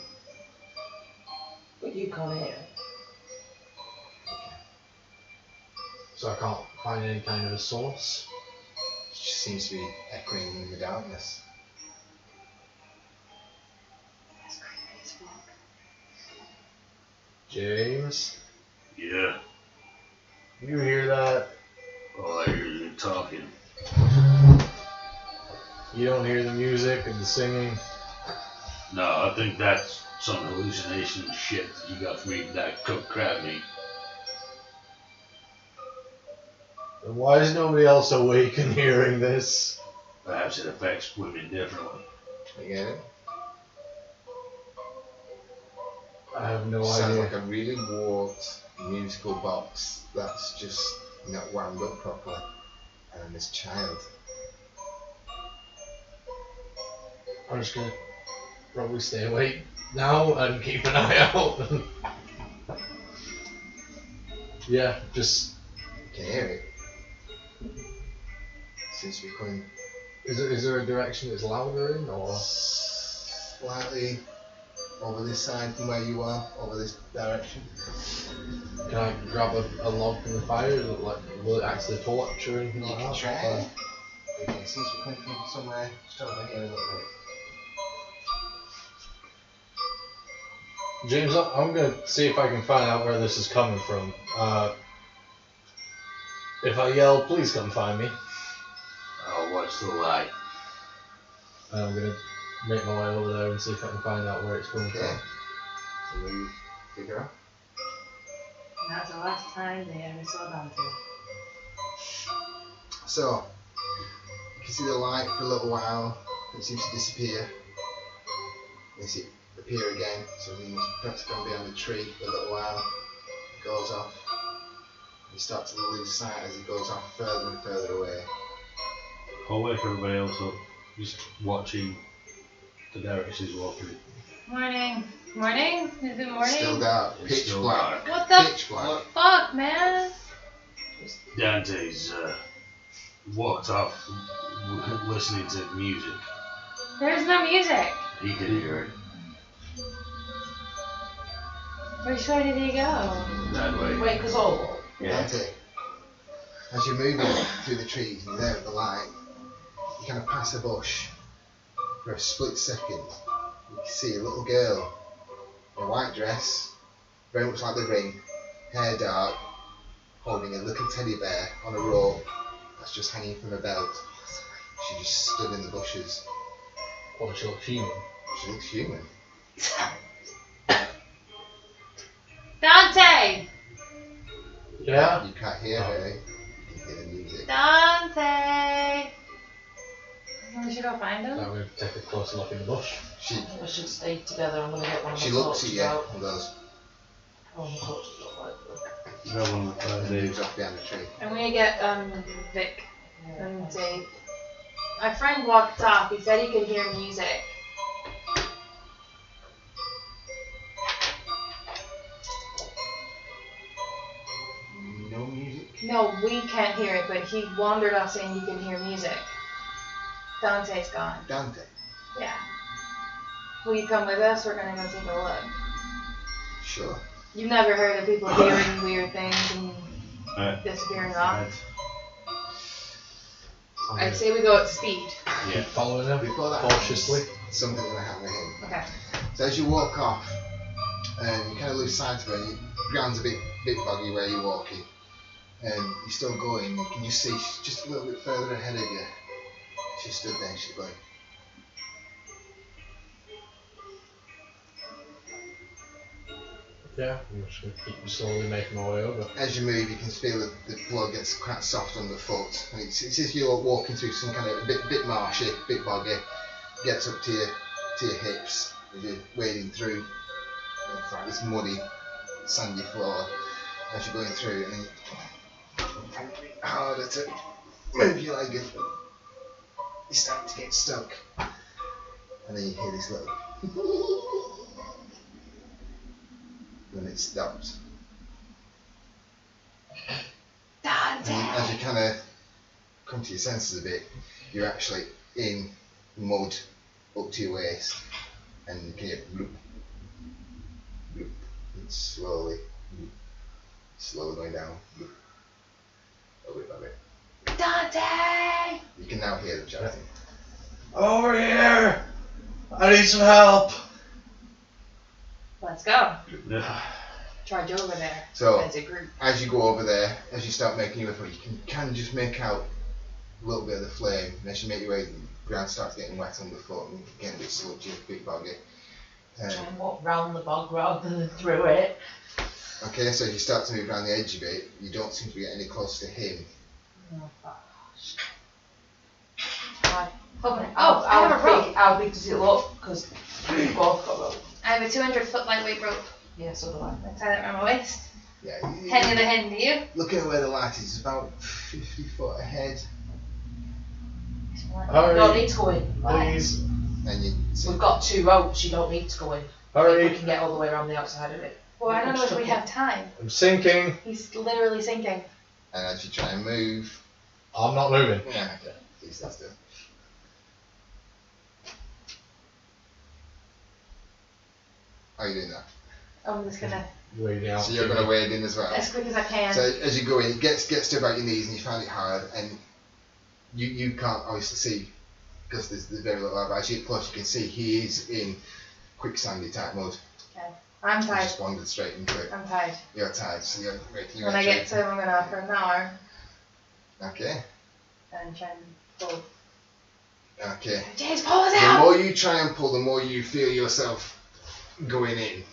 But you can't hear it. So I can't find any kind of a source. It just seems to be echoing in the darkness. That's creepy as fuck. James, Yeah. you hear that? All I hear is you talking. You don't hear the music and the singing? No, I think that's some hallucination shit that you got from eating that cooked crab meat. Then why is nobody else awake and hearing this? Perhaps it affects women differently. You get it? I have no Sounds idea. like a really warped musical box that's just not wound up properly. And then this child. I'm just gonna probably stay awake now and keep an eye out. Yeah, just You can hear it. Seems to be coming is there a direction it's louder in or? slightly over this side from where you are, over this direction. Can I grab a log from the fire? Will it act as a torch or anything You like can that? try. Okay, it seems to be coming from somewhere just over here a little bit. James, I'm gonna see if I can find out where this is coming from. If I yell, please come find me. I'll watch the light. I'm gonna make my way over there and see if I can find out where it's coming Okay. from. So you figure out. And that's the last time they ever saw Dante. So, you can see the light for a little while, it seems to disappear. You see it appear again, so he must perhaps going to be on the tree for a little while. It goes off. You start to lose sight as it goes off further and further away. I'll wake everybody else up, just watching the direction he's walking. Morning. Morning? Is it morning? Still dark, It's pitch still black. What the Pitch black. fuck, man? Dante's walked off listening to music. There's no music. He can hear it. Which way did he go? That way. Wait, because all. Yeah. Dante, as you're moving through the trees and you're there at the light, you kind of pass a bush. For a split second, you can see a little girl in a white dress, very much like the Ring, hair dark, holding a little teddy bear on a rope that's just hanging from her belt. She just stood in the bushes. What, she looks human? She looks human. Dante! Yeah? You can't hear her, you can hear the music. Dante! We should go find him. I'm going to take a closer look in the bush. We should stay together. I'm going to get one of She my looks at torches you out. and goes, Oh, my torches don't work. You got one of the and moves off behind the tree. I'm gonna get Vic and say, my friend walked off. He said he could hear music. No music. No, we can't hear it, but he wandered off saying he could hear music. Dante's gone. Dante. Yeah. Will you come with us? We're gonna go take a look. Sure. You've never heard of people hearing weird things and Alright. disappearing off? I'm I'd say we go at speed. Yeah. following him Before that cautiously. something's going to happen to him. Okay. So as you walk off, you kind of lose sight of her, and the ground's a bit boggy where you're walking, and you're still going. Can you see she's just a little bit further ahead of you? She stood there and she's going. Yeah, I'm just going to keep slowly making my way over. As you move, you can feel that the floor gets quite soft underfoot, and it's as if you're walking through some kind of bit marshy, bit boggy. Gets up to your hips as you're wading through. It's like this muddy, sandy floor as you're going through, and then you find it a bit harder to move your leg, and you start to get stuck, and then you hear this little. Then it stops. Dante! And as you kind of come to your senses a bit, you're actually in mud up to your waist, and you can hear bloop, bloop, and slowly going down, bloop, a bit by bit. Dante! You can now hear them shouting. Over here! I need some help! Let's go. Yeah. Charge over there So as a group. as you go over there, as you start making your way through, you can just make out a little bit of the flame, and as you make your way, the ground starts getting wet underfoot and getting a bit sludgy, a bit boggy. Try and walk round the bog rather than through it. Okay, so as you start to move around the edge of it, you don't seem to be getting any closer to him. Right. Open it. Oh, I have a rope. How big does it look? Because we've both got rope. I have a 200-foot lightweight rope. Yeah, so do I. I tie that around my waist. Yeah, Hand in a hand, do you? looking at where the light is, it's about 50 foot ahead, You don't need to go in. Please. and you see. We've got 2 ropes, you don't need to go in. Hurry. We can get all the way around the outside of it. Well, I don't know if we have time. I'm sinking. He's literally sinking. And as you try and move, I'm not moving. yeah, okay, please stay still. How are you doing that? I'm just gonna, Wading out. So you're going to wade in as well. as quick as I can. So as you go in, it gets to about your knees, and you find it hard, and you can't obviously see because there's very little light. But as you get close, you can see he is in quicksandy type mud. I'm He tired. just wandered straight into it. I'm tired. You're tired, so you're making your When I get to him, I'm gonna offer him an hour Okay. and try and pull. Okay. James, pull us The out! more you try and pull, the more you feel yourself going in.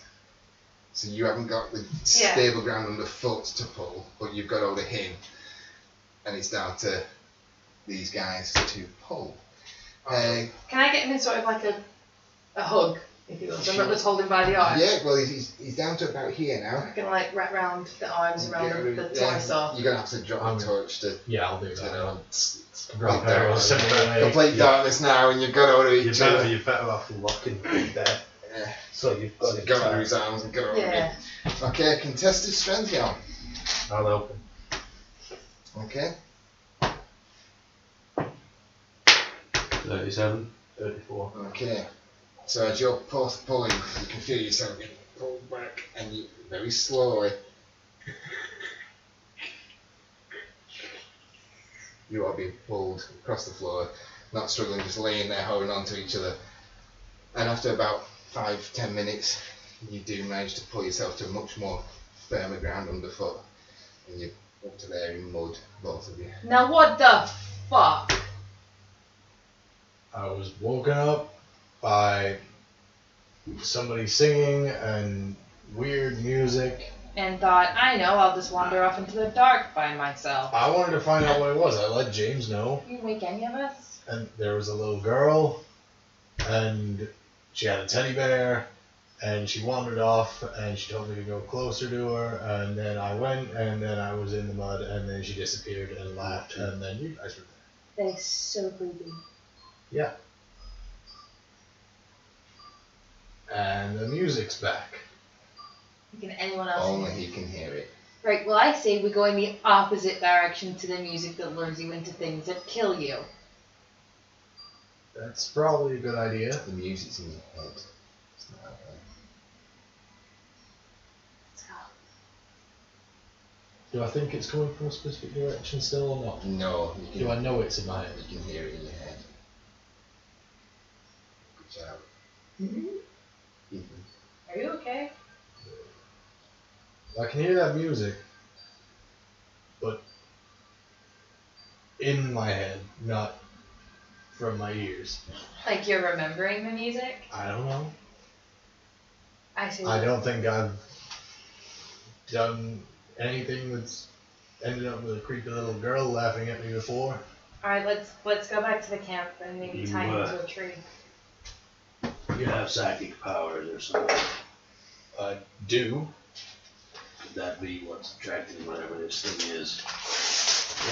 So you haven't got the stable ground underfoot to pull, but you've got hold of him, and it's down to these guys to pull. Can I get him in sort of like a hug, if you will? So I'm not just holding by the arm. Yeah, well he's down to about here now. I'm gonna like wrap round the arms around the torso. You're gonna have to drop the torch to. Yeah, I'll do You that. know, it's Grab complete arrows. darkness. Complete darkness now, and you've got hold of each other. You're better off locking there. Yeah. So you've got So it. you've got under his arms and got hold of him. Yeah. Okay, contested strength, Jan. I'll open. Okay. 37. 34. Okay. So as you're pulling, you can feel yourself getting pulled back, and you very slowly. You are being pulled across the floor, not struggling, just laying there holding on to each other. And after about 5-10 minutes, you do manage to pull yourself to much more firmer ground underfoot, and you're up to there in mud, both of you. Now what the fuck? I was woken up by somebody singing and weird music. And thought, I know, I'll just wander off into the dark by myself. I wanted to find out what it was. I let James know. You didn't wake any of us? And there was a little girl, and she had a teddy bear, and she wandered off, and she told me to go closer to her, and then I went, and then I was in the mud, and then she disappeared and laughed, and then you guys were there. That is so creepy. Yeah. And the music's back. Can anyone else Only hear he it? can hear it. Right, well I say we go in the opposite direction to the music that lures you into things that kill you. That's probably a good idea. The music's in your head. It's not out there. Let's go. Do I think it's coming from a specific direction still or not? No, you Do I can, know it's in my head? you can hear it in your head. Good job. Mm-hmm. Ethan. Are you okay? I can hear that music, but in my head, not from my ears. Like you're remembering the music? I don't know. I see. I don't think I've done anything that's ended up with a creepy little girl laughing at me before. Alright, let's go back to the camp and maybe You tie him what? to a tree. You have psychic powers or something. I do. Could that be what's attracting whatever this thing is?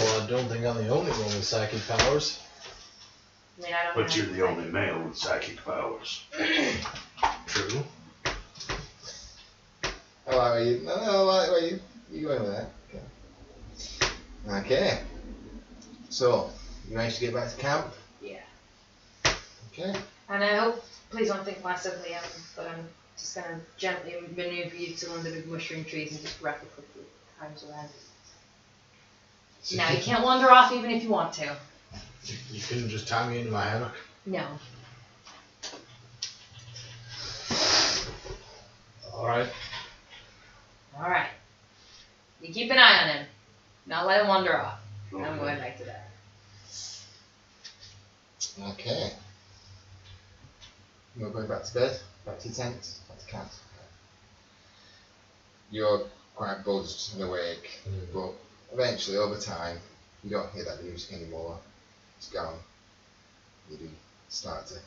Well, I don't think I'm the only one with psychic powers. I mean, I don't But know you're how the to only male with psychic powers. True. I like where you. No, I like where you going with that. Okay. Okay. So you managed to get back to camp. Yeah. Okay. And I hope, please don't think less of me, but I'm just going to gently maneuver you to one of the big mushroom trees and just wrap it quickly times around. So Now, you can't wander off even if you want to. You can just tie me into my hammock. No. Alright. Alright. You keep an eye on him. Not let him wander off. And I'm going back to that. Okay. You're going back to bed, back to your tent, back to camp. You're quite buzzed and awake, but eventually, over time, you don't hear that music anymore. It's gone. You do start to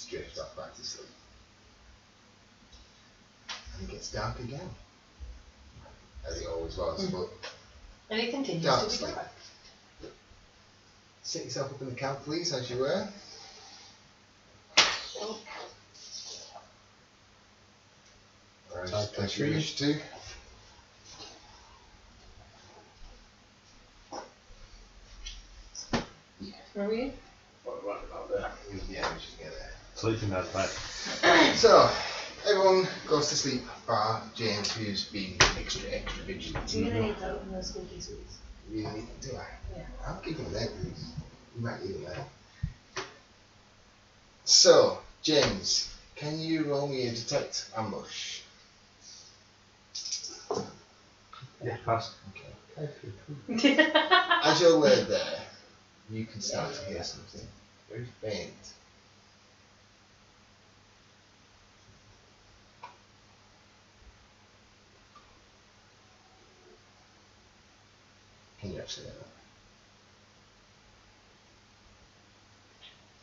drift off back to sleep. And it gets dark again. As it always was, but And it continues Dark to be sleep. dark. sit yourself up in the camp, please, as you were. Or as you wish to. Where were you? Right about there. Yeah, we should get there. Sleeping bag back. So, everyone goes to sleep, bar James, who's been extra vigilant. Do you need to open those spooky sweets? Really? Do I? Yeah. I'll keep them there, please. You might need them there. So, James, can you roll me a detect ambush? Yeah, pass. Okay. As you're laid there, you can start to hear something very faint. Can you actually hear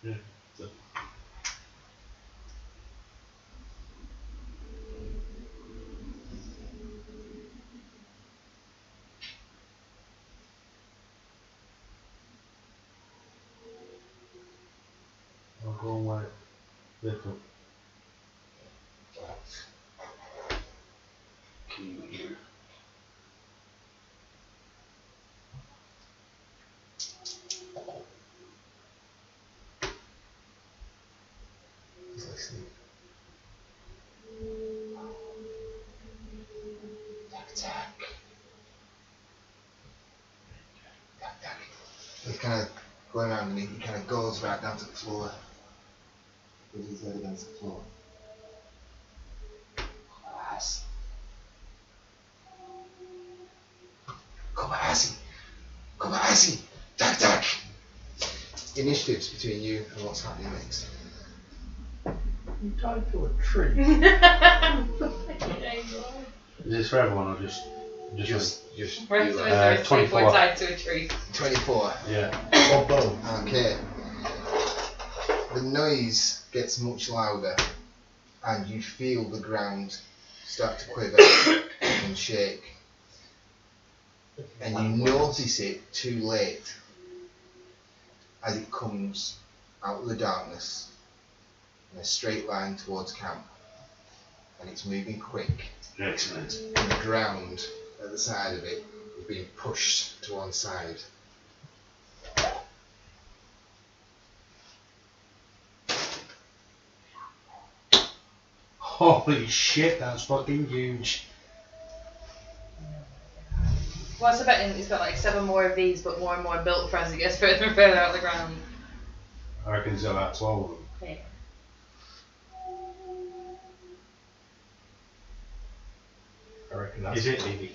that? Yeah. I'll go away. Little. Can you hear? listening. Tack. He's kind of going around and he kind of goes right down to the floor. With his head against the floor. Kobayashi! Tack! Initiatives between you and what's happening next. You tied to a tree. Is this for everyone or just Just Rest you, of us are 24. tied to a tree. 24. Yeah. Or both. Okay. The noise gets much louder and you feel the ground start to quiver and shake. And you notice it too late as it comes out of the darkness in a straight line towards camp. And it's moving quick. Excellent. And the ground at the side of it is being pushed to one side. Holy shit, that's fucking huge. What's the bet? He's got like 7 more of these, but more and more built for as he gets further and further out of the ground. I reckon he's got about 12 of them. Yeah. I reckon that's Is it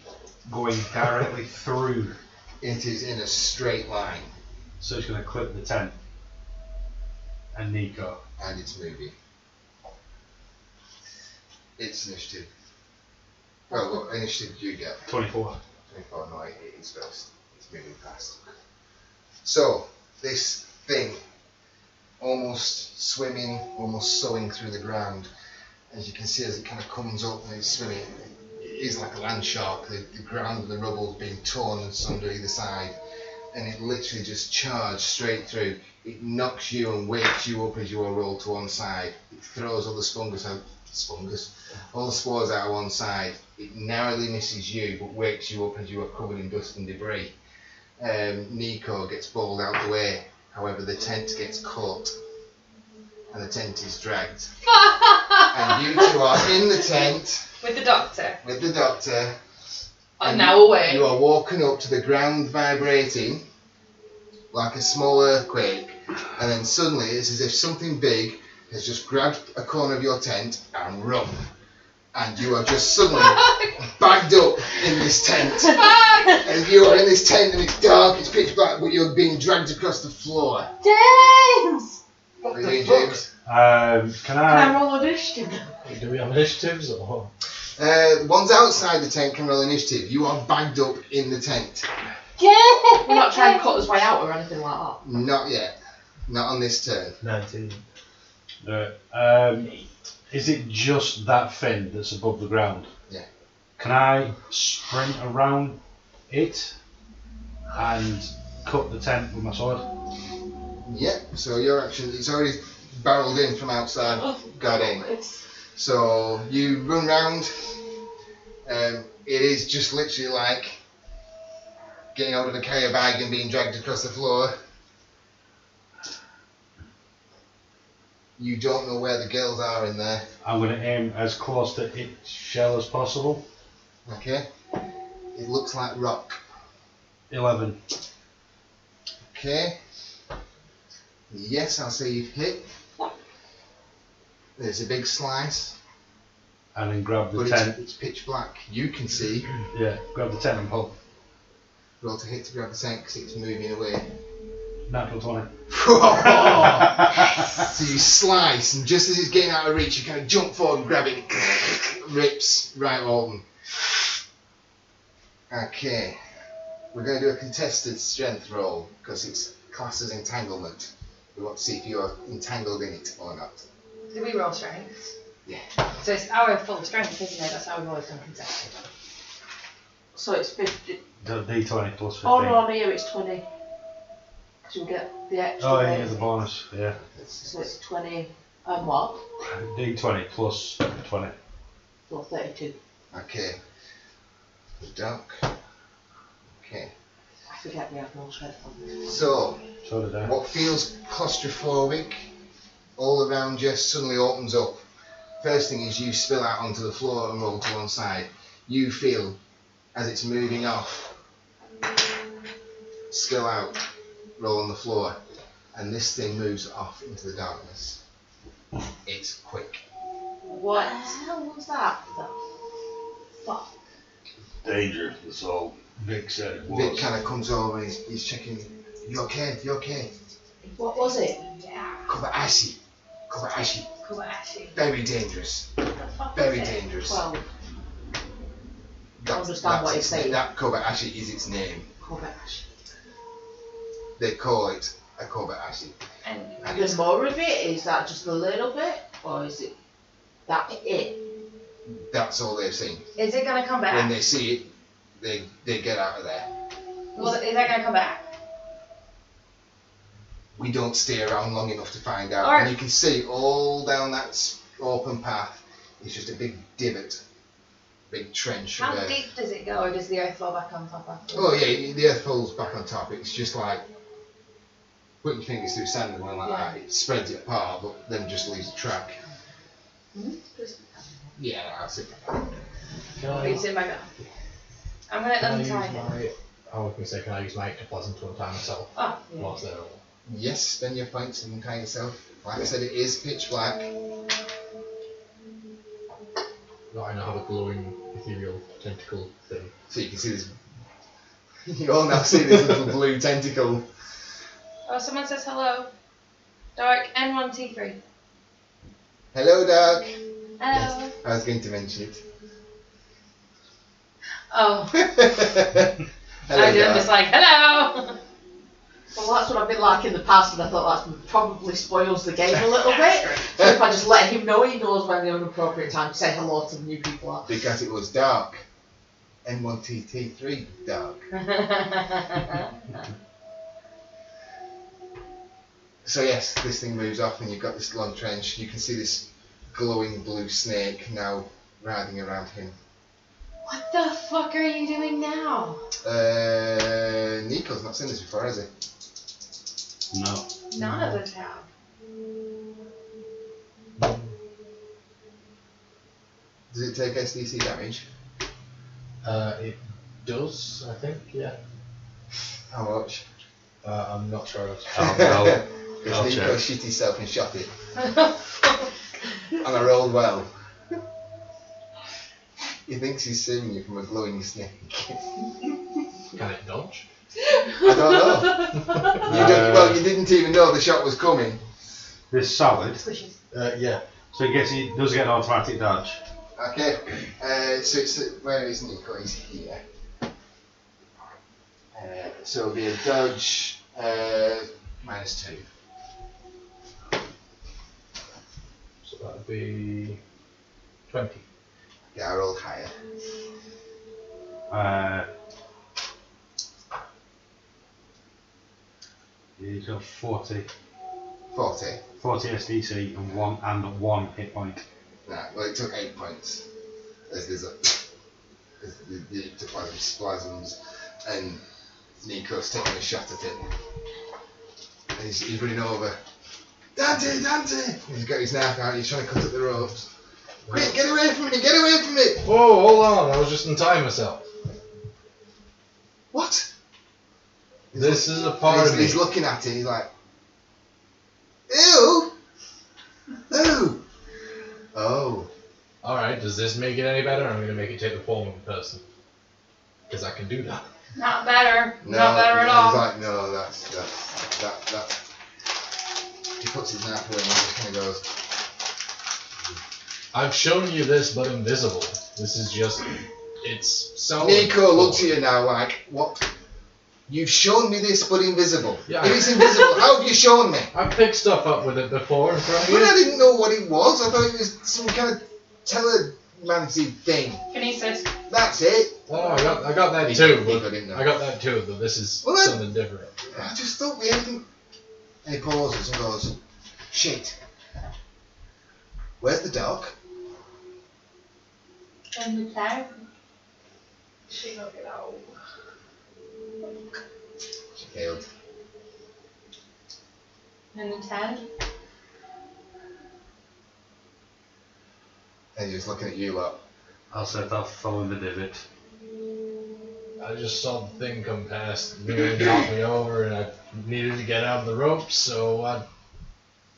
going directly through? It is in a straight line So it's going to clip the tent. And Nico. and it's moving. It's initiative. Well, what initiative did you get? 24. 24, no, it is first. It's moving fast. So, this thing, almost swimming, almost sewing through the ground, as you can see as it kind of comes up and it's swimming, it is like a land shark. The ground and the rubble is being torn and sundered either side, and it literally just charged straight through. It knocks you and wakes you up as you are rolled to one side. It throws all the all the spores out of one side. It narrowly misses you but wakes you up as you are covered in dust and debris. Nico gets bowled out the way, however the tent gets caught and the tent is dragged. And you two are in the tent With the doctor. with the doctor. I'm and now away. You are walking up to the ground vibrating like a small earthquake, and then suddenly it's as if something big has just grabbed a corner of your tent and run. And you are just suddenly bagged up in this tent. And you are in this tent and it's dark, it's pitch black, but you're being dragged across the floor. James! What are you doing, James? Can Can I I? roll initiative? Do we have initiatives or? The ones outside the tent can roll initiative. You are bagged up in the tent. James! We're not trying to cut his way out or anything like that. Not yet. Not on this turn. 19. Is it just that fin that's above the ground? Yeah. Can I sprint around it and cut the tent with my sword? Yep, so your action, it's already barreled in from outside, got in. So you run round, it is just literally like getting out of a carrier bag and being dragged across the floor. You don't know where the girls are in there, I'm going to aim as close to its shell as possible. okay? It looks like rock, 11. okay? Yes, I'll say you've hit. There's a big slice, And then grab the but tent. it's pitch black. You can see. Yeah, grab the tent and pull. Roll to hit to grab the tent because it's moving away. Natural 20. So you slice, and just as it's getting out of reach, you kind of jump forward and grab it. Rips right open. Okay, we're going to do a contested strength roll because it's classed as entanglement. We want to see if you're entangled in it or not. Do we roll strength? Yeah. So it's our full strength, isn't it? That's how we've always done contested. So it's 50. The D20 plus 15. Oh no, on here it's 20. Because you'll get the extra. Oh, yeah, bit. the bonus, yeah. So it's 20 and what? D20 plus 20. So 32. Okay. The duck. Okay. I forget we have no strength on this. So, So did I. what feels claustrophobic all around you suddenly opens up. First thing is you spill out onto the floor and roll to one side. You feel, as it's moving off, spill out, roll on the floor, and this thing moves off into the darkness. It's quick. What the hell was that? The fuck? Dangerous, that's all Vic said it was. Vic kind of comes over and he's checking. You okay? You okay? What was it? Kobayashi. Kobayashi. Very dangerous. What the fuck Very is it? dangerous. Well, That's- understand what that's he's saying. That Kobayashi is its name. Kobayashi. They call it a Kobayashi. And And There's more of it? Is that just a little bit? Or is it that it? that's all they've seen. is it gonna come When back? they see it, they get out of there. Is that gonna come back? We don't stay around long enough to find out. Alright. And you can see all down that open path, it's just a big divot, big trench. How of earth. deep does it go, or does the earth fall back on top after? Oh yeah, the earth falls back on top. It's just like putting your fingers through sand and going like Yeah. that. It spreads it apart, but then just leaves a track. Yeah, that's it. Can I, It's in my mouth. I'm gonna can I use untie it. my... I was going to say, can I use my ectoplasm to untie myself Oh, whilst they're all... Yes, spend your points and untie yourself. Like I said, it is pitch black. That I now have a glowing ethereal tentacle thing. So you can see this. You all now see this little blue tentacle. oh, someone says hello. Dark N1T3. Hello, Dark. Hello. I was going to mention it. Oh, Hello, I'm Dark. just like, hello. Well, that's what I've been like in the past, and I thought that probably spoils the game a little bit. So if I just let him know, he knows when the inappropriate time to say hello to the new people are. Because it was dark. N1TT3 dark. So yes, this thing moves off and you've got this long trench. You can see this glowing blue snake now riding around him. What the fuck are you doing now? Nico's not seen this before, has he? No. None of us have. Does it take SDC damage? It does, I think, yeah. How much? I'm not sure. I'll Because Nico check. shit himself and shot it. And I rolled well. He thinks he's seeing you from a glowing snake. Can it dodge? I don't know. You didn't even know the shot was coming. This solid, Yeah. so he does get an automatic dodge. Okay. So it's where is Nico? He's here. So it'll be a dodge -2. So that would be 20. Yeah, I rolled higher. He's got 40 40. SDC and one hit point. Right, well, it took 8 points. There's the ectoplasm spasms, and Nico's taking a shot at it. And he's running over. Dante! And he's got his knife out, he's trying to cut at the ropes. Quick, get away from me! Get away from me! Whoa, hold on, I was just untying myself. What? This is a part And of me. he's looking at it, he's like, ew! Ew! Oh. Alright, does this make it any better? I'm going to make it take the form of a person. Because I can do that. Not better. No, Not better at he's all. like, no, that. He puts his knife away and just kind of goes, I've shown you this, but invisible. This is just... It's solid. Nico looks at you now like, what? You've shown me this, but invisible. Yeah. If it's invisible, how have you shown me? I've picked stuff up with it before in front of But I you. didn't know what it was. I thought it was some kind of telemancy thing. Kinesis. That's it. Oh, I got that too, Nico but didn't know. I got that too, but this is Well, that- something different. I just thought we hadn't. And he pauses and goes, shit. Where's the dog? And the tag. She knocked it out. She failed. And the tag. And he's looking at you lot. I'll set off following the divot. I just saw the thing come past, nearly knocked me over, and I needed to get out of the ropes, so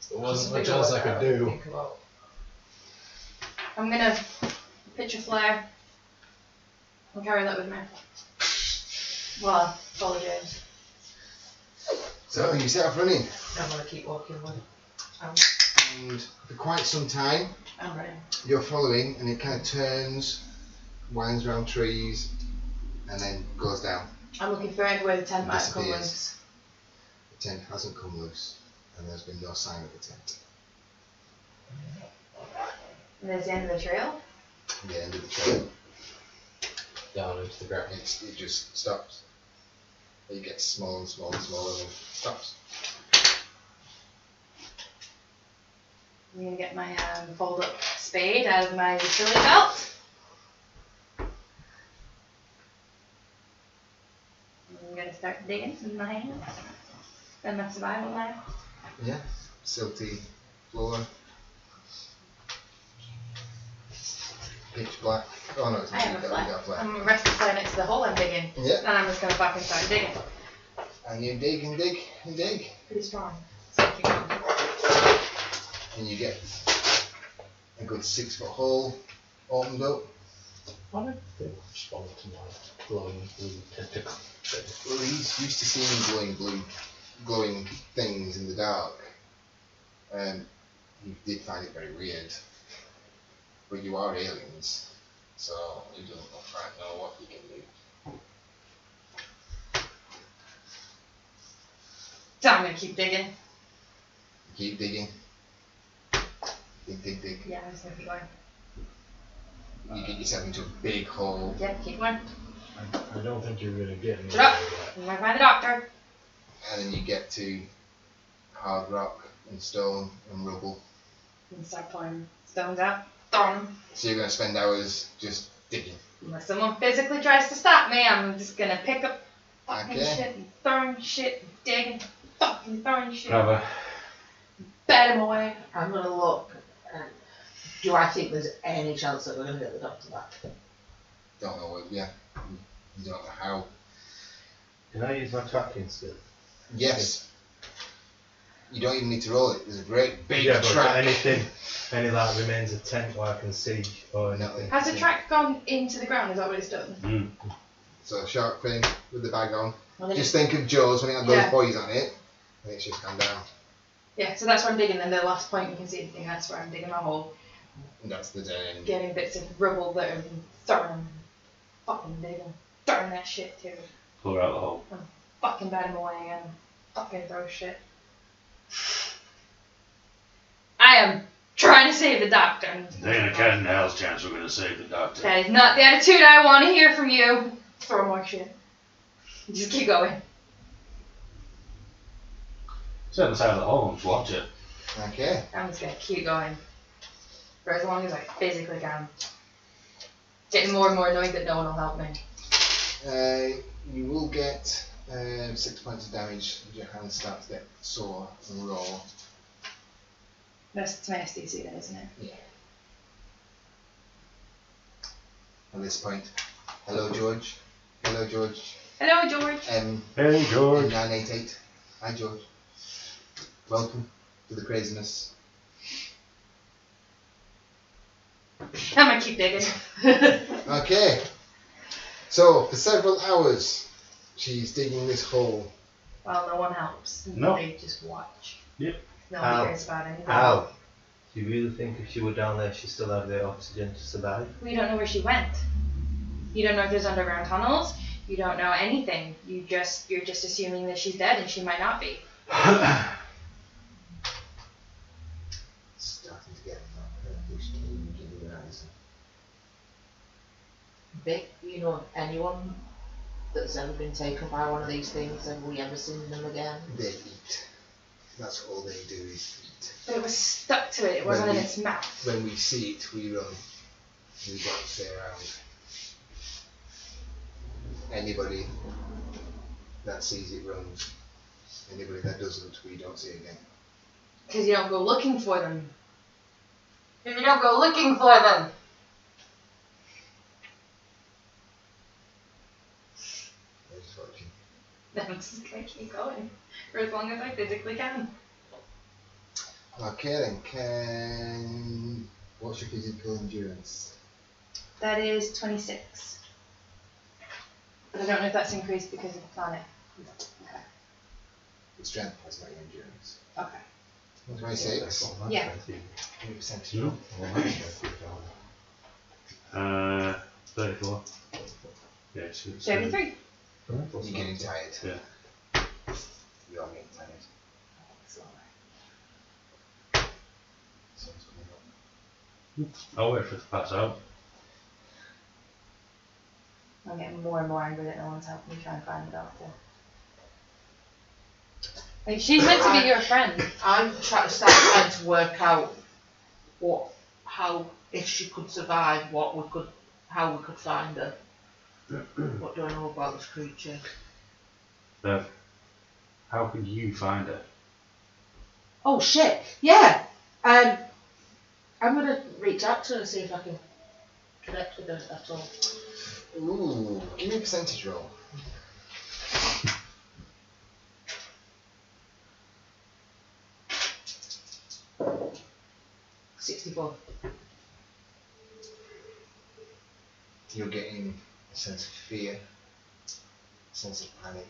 there wasn't much else I could do. I'm gonna pitch a flare and carry that with me. Well, follow James. So you set off running. I'm gonna keep walking. And for quite some time, I'm ready. you're following, and it kind of turns, winds around trees, and then goes down. I'm looking for anywhere the tent might have come Disappears. loose. The tent hasn't come loose, and there's been no sign of the tent. And there's the end of the trail. The end of the trail. Down into the ground. It just stops. It gets smaller and smaller and smaller, and then stops. I'm gonna get my fold up spade out of my utility belt. I'm gonna start digging with my hands. Then my survival knife. Yeah. Silty floor. Pitch black. Oh no, it's I have a you got flare. flare. I'm resting flare next to the hole I'm digging. Yeah. And I'm just gonna fucking start digging. And you dig and dig and dig, Pretty strong. So keep going. and you get a good 6 foot hole opened up. How did they respond to my glowing blue tentacle? Well, he's used to seeing glowing things in the dark. He did find it very weird. But you are aliens, so you don't quite know what you can do. So I'm gonna keep digging. Keep digging. Dig, dig, dig. Yeah, I'm just gonna keep going. You get yourself into a big hole. Yep, keep going. I don't think you're gonna get me. Shut up. I'm gonna find the doctor. And then you get to hard rock and stone and rubble. And start pulling stones out. Throw 'em. So you're going to spend hours just digging. Unless someone physically tries to stop me, I'm just gonna pick up fucking Okay. shit and throwing shit and digging, fucking throwing shit. Bravo. Bet him away. I'm gonna look. Do I think there's any chance that we're gonna get the doctor back? Don't know what, yeah. You don't know how. Can I use my tracking skill? Yes. You don't even need to roll it. There's a great big Yeah, but track. any that remains a tent where I can see or anything. Has the track gone into the ground? Is that what it's done? So shark fin with the bag on. Well, then Just think of Jaws when it had those Yeah. buoys on it. And it's just gone down. yeah, so that's where I'm digging. Then the last point you can see anything. That's where I'm digging my hole, And that's the dead end. getting bits of rubble that have been thrown, fucking digging, throwing that shit too. Pull her out the hole. Fucking bat him away and fucking throw shit. I am trying to save the doctor. There ain't a cat in hell's chance we're gonna save the doctor. That is not the attitude I want to hear from you. Throw more shit. Just keep going. Sit on the side of the hole and just watch it. Okay. I'm just gonna keep going for as long as I physically can. Getting more and more annoyed that no one will help me. You will get 6 points of damage as your hands start to get sore and raw. That's my SDC then, isn't it? Yeah. At this point, hello George. Hello George. Hello, George. Hey, George. 988. Hi George. Welcome to the craziness. I'm gonna keep digging. Okay. So for several hours, she's digging this hole. Well, no one helps. No. They just watch. Yep. No one cares about anything. Ow. Do you really think if she were down there, she still had the oxygen to survive? We don't know where she went. You don't know if there's underground tunnels. You don't know anything. You're just assuming that she's dead and she might not be. Starting to get purplish tinge in the eyes. Vic, you know anyone that's ever been taken by one of these things? Have we ever seen them again? They eat. That's all they do is eat. But it was stuck to it. It wasn't in its mouth. When we see it, we run. We don't stay around. Anybody that sees it runs. Anybody that doesn't, we don't see again. Because you don't go looking for them. If you don't go looking for them. I'm just watching. I'm just gonna keep going for as long as I physically can. Okay then, what's your physical endurance? That is 26. But I don't know if that's increased because of the planet. Okay. Your strength has not your endurance. Okay. 26. Yeah. 8% You? strong. 34. Yeah, it's 33. You're getting tired. Yeah. You are getting tired. Sun's coming up. I'll wait for it to pass out. I'm getting more and more angry that no one's helping me try and find the doctor. Like, she's meant to be your friend. I'm trying to work out if she could survive, how we could find her. What do I know about this creature? Bev, how could you find her? Oh shit! Yeah. I'm gonna reach out to her and see if I can connect with her at all. Ooh, give me a percentage roll. 64. You're getting a sense of fear, a sense of panic,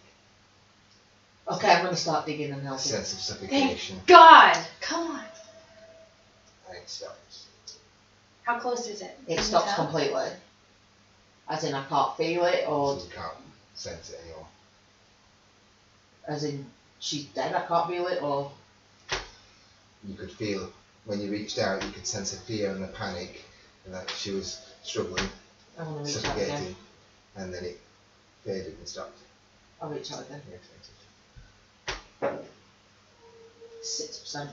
Okay, I'm gonna start digging and a helping. sense of suffocation, God! Come on! and it stops. How close is it? It Can you stops tell? completely. As in I can't feel it, or So you can't sense it anymore. as in she's dead, I can't feel it, or You could feel, when you reached out, you could sense a fear and a panic, and that she was struggling, I wanna reach out again. suffocating, and then it faded and stopped. I'll reach out again. 6%.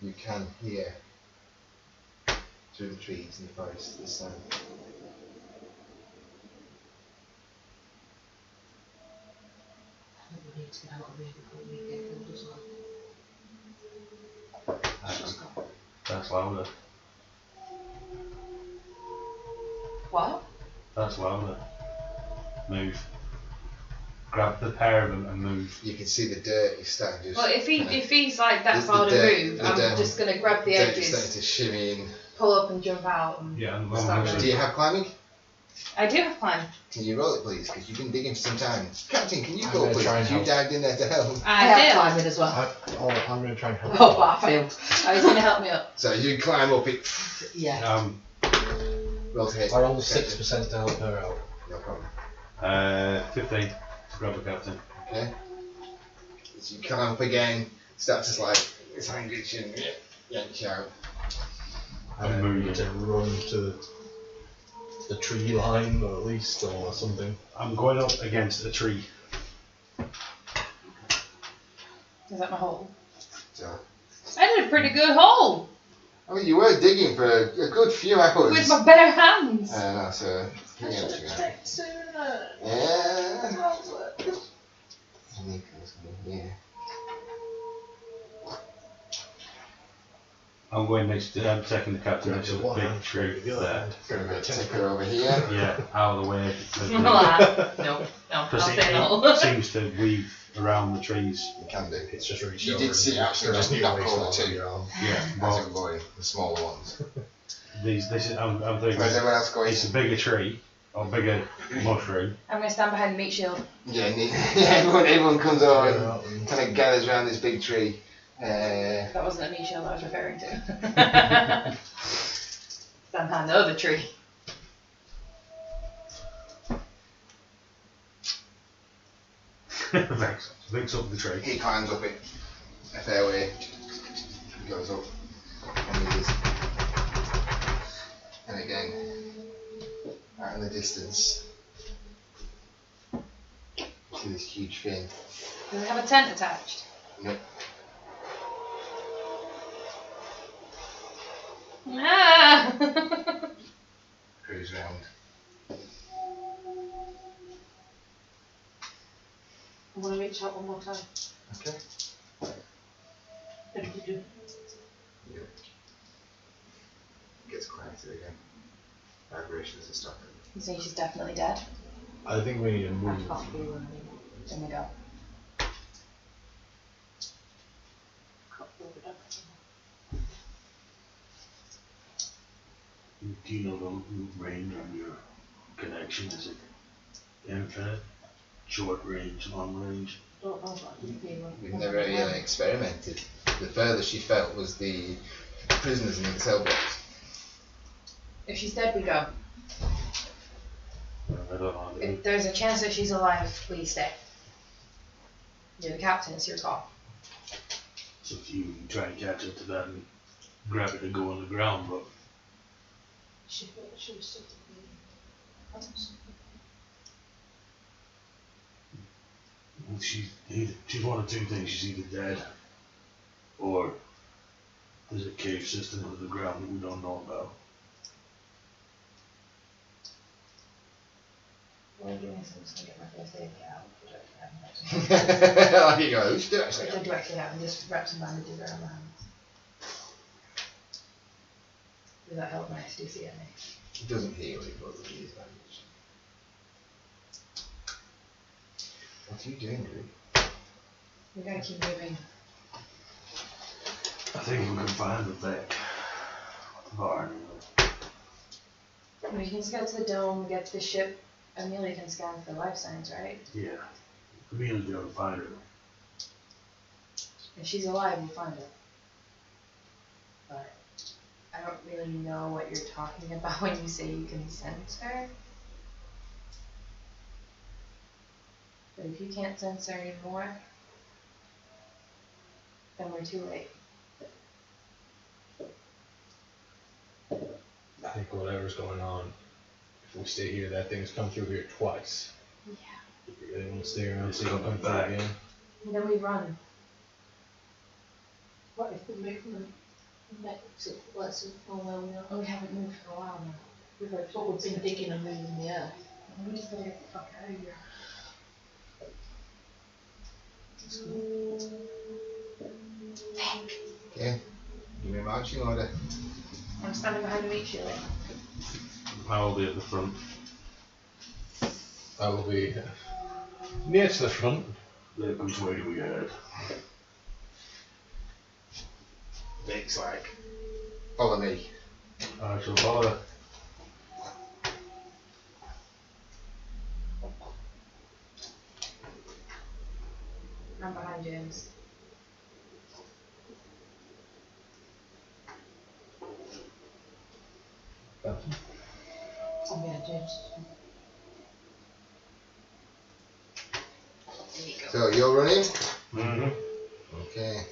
You can hear through the trees in the forest the sound. I think we need to get out of here before we get killed as well. That's louder. What? That's louder. Move. Grab the pair of them and move. You can see the dirt is starting to just Well, if kinda- he's like that The far to dirt- move, the I'm dirt- just gonna grab the dirt is starting edges, to shimmy in. pull up and jump out. And Yeah, I'm start going Do you have climbing? I do have climb. Can you roll it please? Because you've been digging for some time. Captain, can you I'm go gonna please? try and You help. dived in there to help. I have I climbing as well. I'm going to try and help. Oh, but I failed. I was gonna help me up. So you climb up it. Yeah. Roll to hit. I rolled 6% to help her out. No problem. 15 to grab the captain. Okay. As you climb up again, start to slide. It's angry chin. Yank you out. And I'm then we moving. need to run to the tree line, or at least, or something. I'm going up against a tree. Is that my hole? So, I did a pretty good hole I mean, you were digging for a good few hours. with my bare hands. No, so give me a Should've minute. checked sooner. Yeah. Nico's here. I'm going next to, I'm taking the captain Grab next to your the one big hand, tree grab the other there. hand, grab your Take tentacle. her over here. Yeah, out of the way. No, I'll Because stay in the hole. it seems to weave around the trees. You can do. It's just reach You over did see and actually just grab knock your over waist two. on your arm. Yeah, As well, I'm going, the smaller ones. this is, I'm thinking Where's everyone else going? it's a bigger tree, or bigger mushroom. I'm gonna stand behind the meat shield. Yeah, everyone comes over Yeah, and out and- kind of gathers around this big tree. That wasn't a meat shield I was referring to. Stand behind the other tree. Thanks up the tree. He climbs up it a fair way. He goes up and he is. And again, out in the distance, you see this huge thing. Does it have a tent attached? Nope. Ah! Cruise round. reach out one more time. Okay. What did you do? Gets quieter again. Vibrations are stopping. You say she's definitely dead? I think we need to move. I can't be running. Then we go. Do you know the range of your connection? Is it infinite, short range, long range? Don't know about you. We've never really experimented. The furthest she felt was the prisoners in the cell blocks. If she's dead, we go. I don't know. If there's a chance that she's alive, please stay. You're the captain, it's your call. So if you try and catch up to that and grab it and go on the ground, but She was sitting she's one of two things. She's either dead or there's a cave system under the ground that we don't know about. What are you doing? So I'm just going to get my first aid kit out. Like you go, we should do it actually. I do actually have and just wrap some bandages around my hands. Does that help my SDC any? It doesn't heal it, but it is damage. What are you doing, Drew? We're going to keep moving. I think we can find the Vic. Varn. We can just get to the dome, get to the ship. Amelia can scan for life signs, right? Yeah. We'll be able to find her. If she's alive, we'll find her. But I don't really know what you're talking about when you say you can sense her. But if you can't sense her anymore, then we're too late. I think whatever's going on, if we stay here, that thing's come through here twice. Yeah. If we really want to stay around, It's see it come coming through back. again. And then we run. What if the movement makes it less from where we are? Oh, we haven't moved for a while now. That's what we've been digging and moving the earth. We just gotta get the fuck out of here. Okay. Give me a marching order. I'm standing behind the meat shielding. I will be at the front. I will be near to the front. Which way do we head? Vic's like, follow me. I shall follow. I'm behind James. I'm behind James. There you go. So you're running? Mm-hmm. Okay.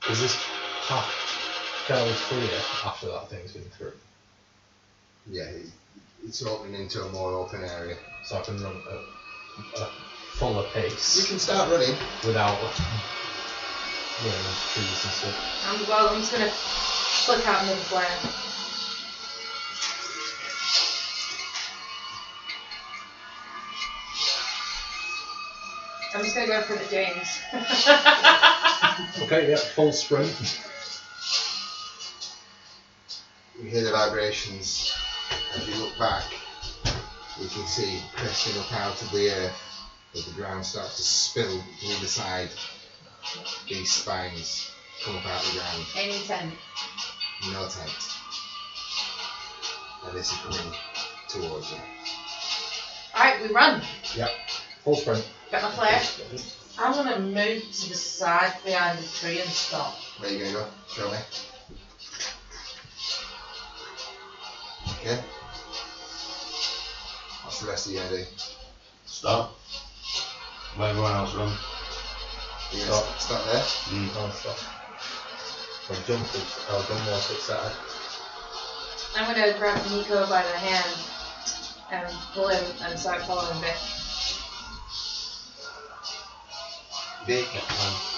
Is this path fairly clear after that thing's been through? Yeah, it's opening into a more open area. So I can run a fuller You pace can start running. without running into trees and stuff. I'm just gonna flick out another flare. I'm just gonna go for the James. Okay, yeah, full sprint. You hear the vibrations. As you look back, you can see cresting up out of the earth as the ground starts to spill through the side. These spines come up out of the ground. Any 10. No tent. And this is coming towards you. Alright, we run. Full sprint. Got my flare. I'm gonna move to the side behind the tree and stop. Where are you going to go? Show me. Okay. What's the rest of you going to do? Stop. Let everyone else run. You going to stop there? Oh, stop. I'll jump more to the side. I'm gonna grab Nico by the hand and pull him and start following Vic. Vic,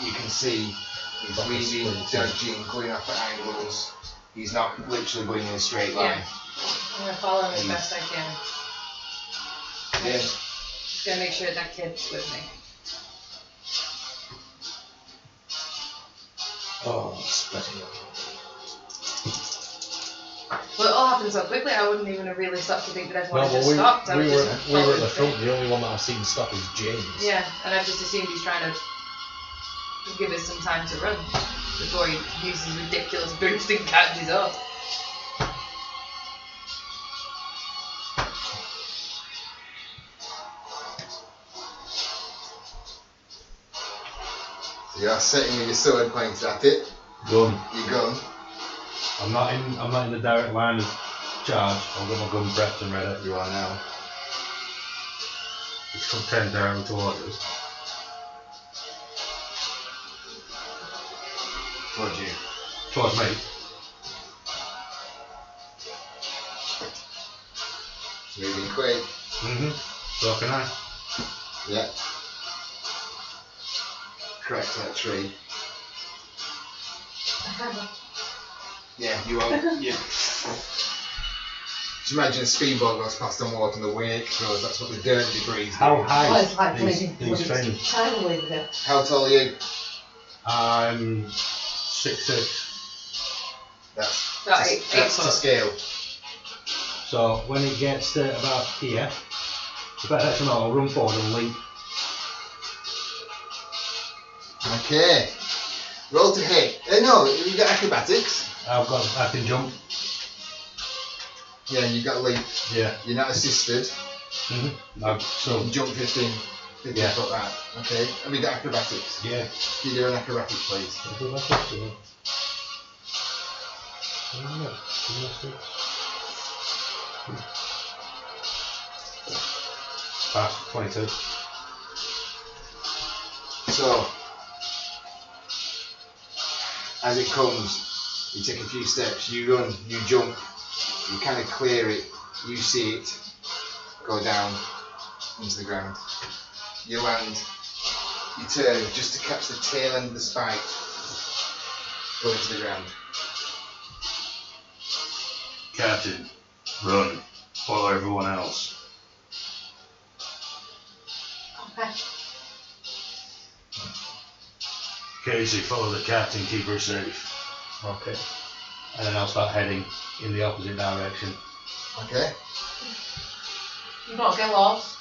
you can see he's Like a weaving, sprint. dodging, going up at angles. He's not literally going in a straight line. I'm gonna follow him as best I can. Yeah. Just gonna make sure that kid's with me. Oh, splitting. Well, it all happened so quickly, I wouldn't even have really stopped to think that everyone No, had well, just stopped. I we was were just we were at following the through. front. The only one that I've seen stop is James. Yeah, and I've just assumed he's trying to give us some time to run before he uses ridiculous boost and catches up. You're sitting with your sword pointed at it. Gun. Your gun. I'm not in the direct line of charge. I've got my gun prepped and ready. You are now. It's come 10 down towards us. Towards you. Towards me. Moving quick. So can I. Yeah. Correct that tree. Yeah, you are. Yeah. Just imagine a speedboat goes past the water and the wake goes. That's what the dirt debris is. How doing. high Well, it's like these maybe things? tiny bit. How tall are you? I'm 6'6". That's About eight that's to foot. scale. So when it gets to about here, if I actually I'll run forward and leap. Okay. Roll to hit. No, you got acrobatics. I can jump. Yeah, you got leap. Yeah. You're not assisted. So You can jump 15 Yeah. foot out. Okay. Have you got acrobatics? yeah. Can you do an acrobatics, please? Pass 22. So, as it comes, you take a few steps, you run, you jump, you kind of clear it, you see it go down into the ground. You land, you turn just to catch the tail end of the spike go into the ground. Captain, run. Follow everyone else. Okay. Casey, follow the captain, keep her safe. Okay. And then I'll start heading in the opposite direction. Okay? You not get lost.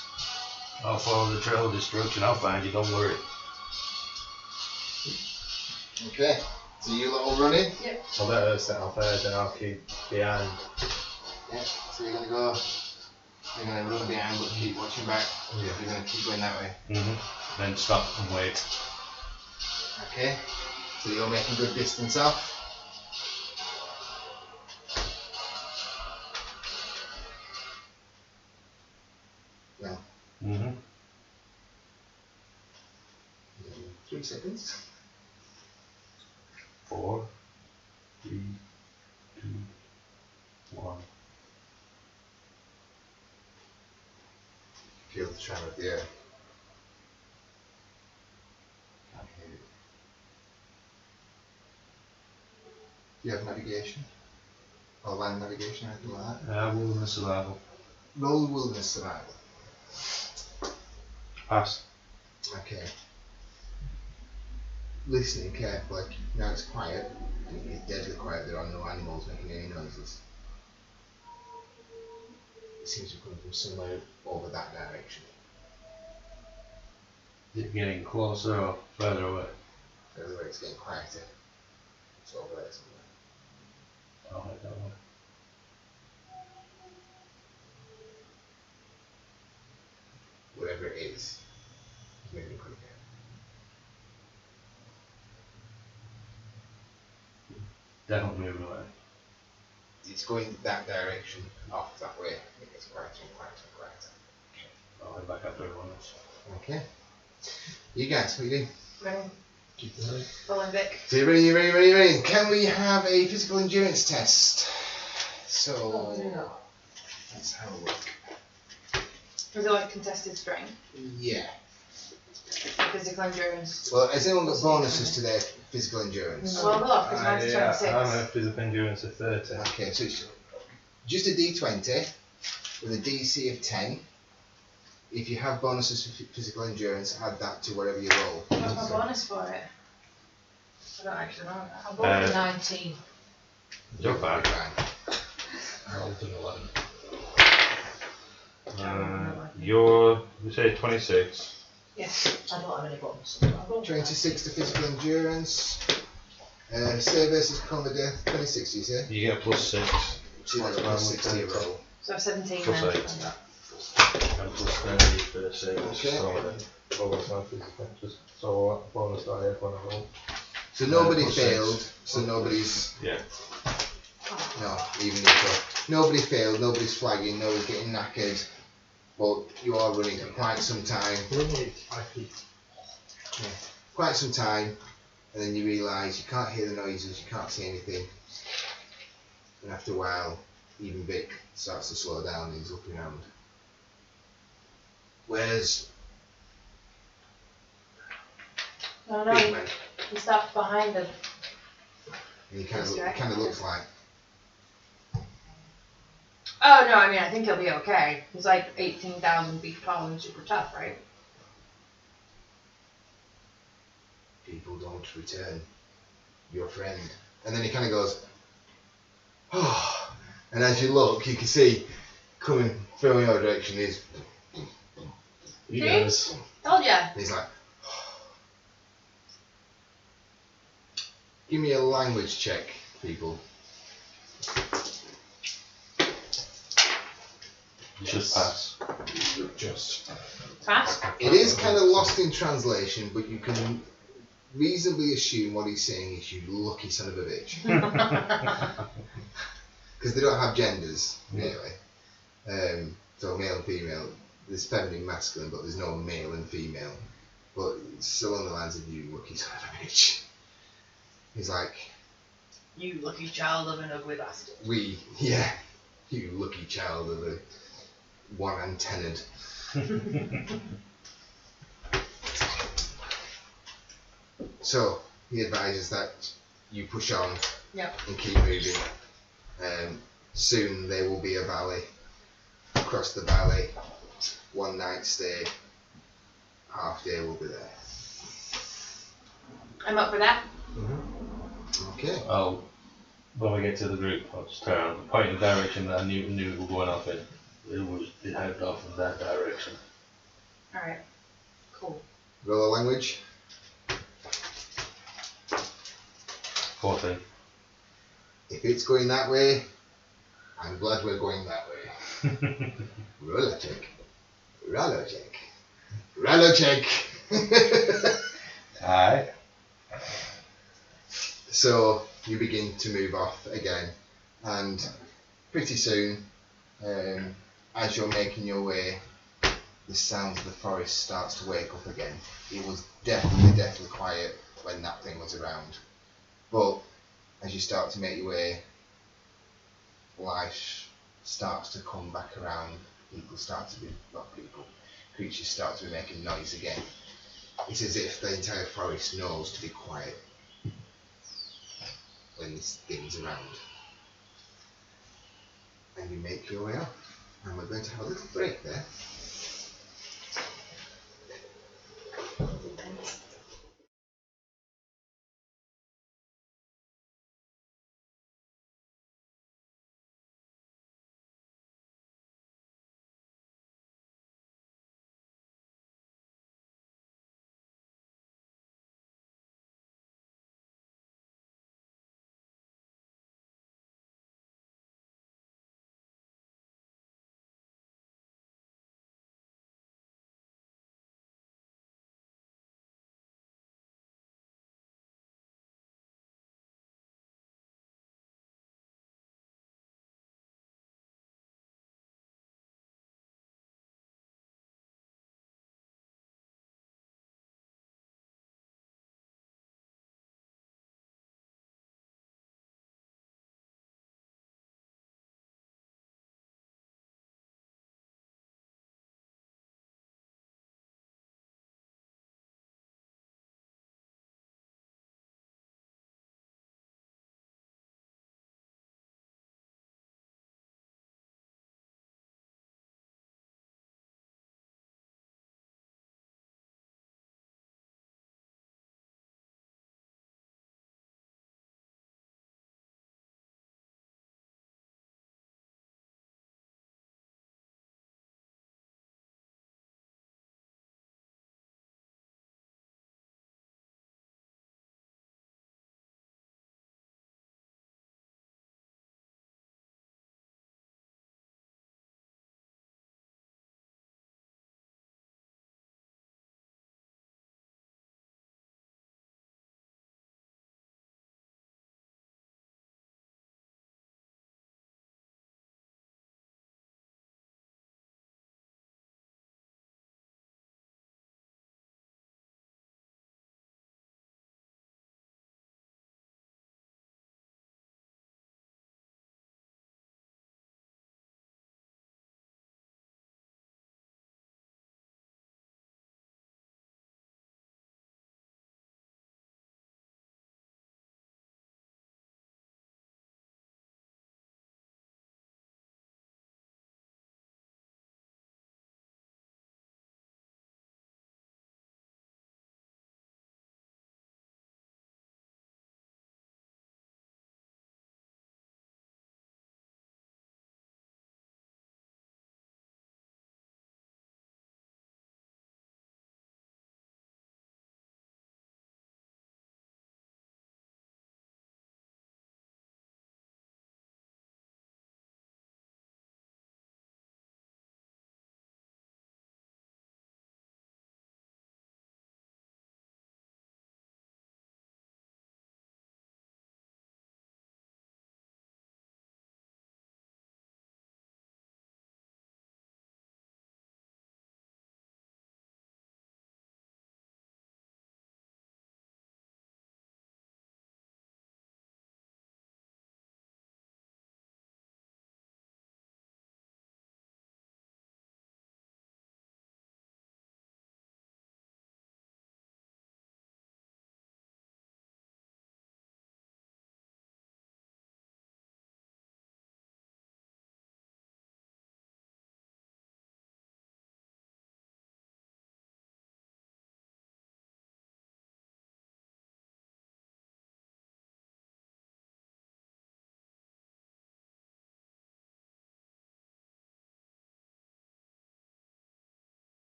I'll follow the trail of destruction. I'll find you, don't worry. Okay. So you lot all running? I'll let her set off ahead and I'll keep behind. Yeah. So you're gonna go. You're gonna run behind, but keep watching back. Yeah. You're gonna keep going that way. Then stop and wait. Okay. So you're making good distance off. Yeah. 3 seconds. 4, 3, 2, 1. Feel the tremor of the earth. Can't hear it. Do you have navigation? Or land navigation or anything like that? Wilderness survival. Roll wilderness survival. Pass. Okay. Listening carefully. Now it's quiet. It's deadly quiet. There are no animals making any noises. It seems to come from somewhere over that direction. Is it getting closer or further away? Further away, it's getting quieter. It's over there somewhere. I'll head that way. Whatever it is moving quicker. Definitely moving away. It's going that direction, off that way. It gets quieter and quieter and quieter. I'll head back after everyone else. Okay. You guys, what are you doing? Running. Keep the running. Following Vic. So you're ready. Can we have a physical endurance test? So, let's have a look. Was it like contested strength? Yeah. Physical endurance? Well, has anyone got bonuses to their physical endurance? Well, we'll have because mine's Yeah, 26. I'm a physical endurance of 30. Okay, so it's just a D20 with a DC of 10. If you have bonuses for physical endurance, add that to whatever you roll. What's my bonus for it? I don't actually know that. I rolled a 19. You're fine. I rolled an 11. You say 26. Yes. I don't have any bonuses. I rolled 26 to physical endurance. Save versus combat death, 26 you say? You get a +6. So that's plus 6 to your roll. So 17 Plus then. 8. And +30 for the save. Okay. Bonus on physical. Just so bonus die when I roll. So nobody plus failed, 6. so nobody's... Yeah. No, even Nico. Nobody failed, nobody's flagging, nobody's getting knackered. But you are running for quite some time. Quite some time. And then you realise you can't hear the noises, you can't see anything. And after a while, even Vic starts to slow down and he's looking around. Where's No, Big Man? he stopped behind them. And he kind of looks like, Oh no, I mean I think he'll be okay. He's like 18,000 feet tall and super tough, right? people don't return your friend. And then he kind of goes, oh. And as you look, you can see coming from your direction is. He does. Told ya. He's like, give me a language check, people. Just pass. Just. Pass. It is kind of lost in translation, but you can reasonably assume what he's saying is you lucky son of a bitch. Because they don't have genders, anyway. So male and female, there's feminine, masculine, but there's no male and female. But it's along the lines of you lucky son of a bitch. He's like, You lucky child of an ugly bastard. you lucky child of a one-antennaed. So he advises that you push on Yep. and keep moving. Soon there will be a valley. Across the valley, one night stay. Half day will be there. I'm up for that. Okay. When we get to the group, I'll just turn around, point in the direction that I knew we were going off in. It headed off in that direction. Alright. Cool. Roll a language. 14. If it's going that way, I'm glad we're going that way. Roll a check. Roll a check. Roll a check. Aye. So you begin to move off again, and pretty soon, as you're making your way, the sounds of the forest starts to wake up again. It was definitely quiet when that thing was around, but as you start to make your way, life starts to come back around. Creatures start to be making noise again. It's as if the entire forest knows to be quiet when this thing's around. And you make your way off. And we're going to have a little break there.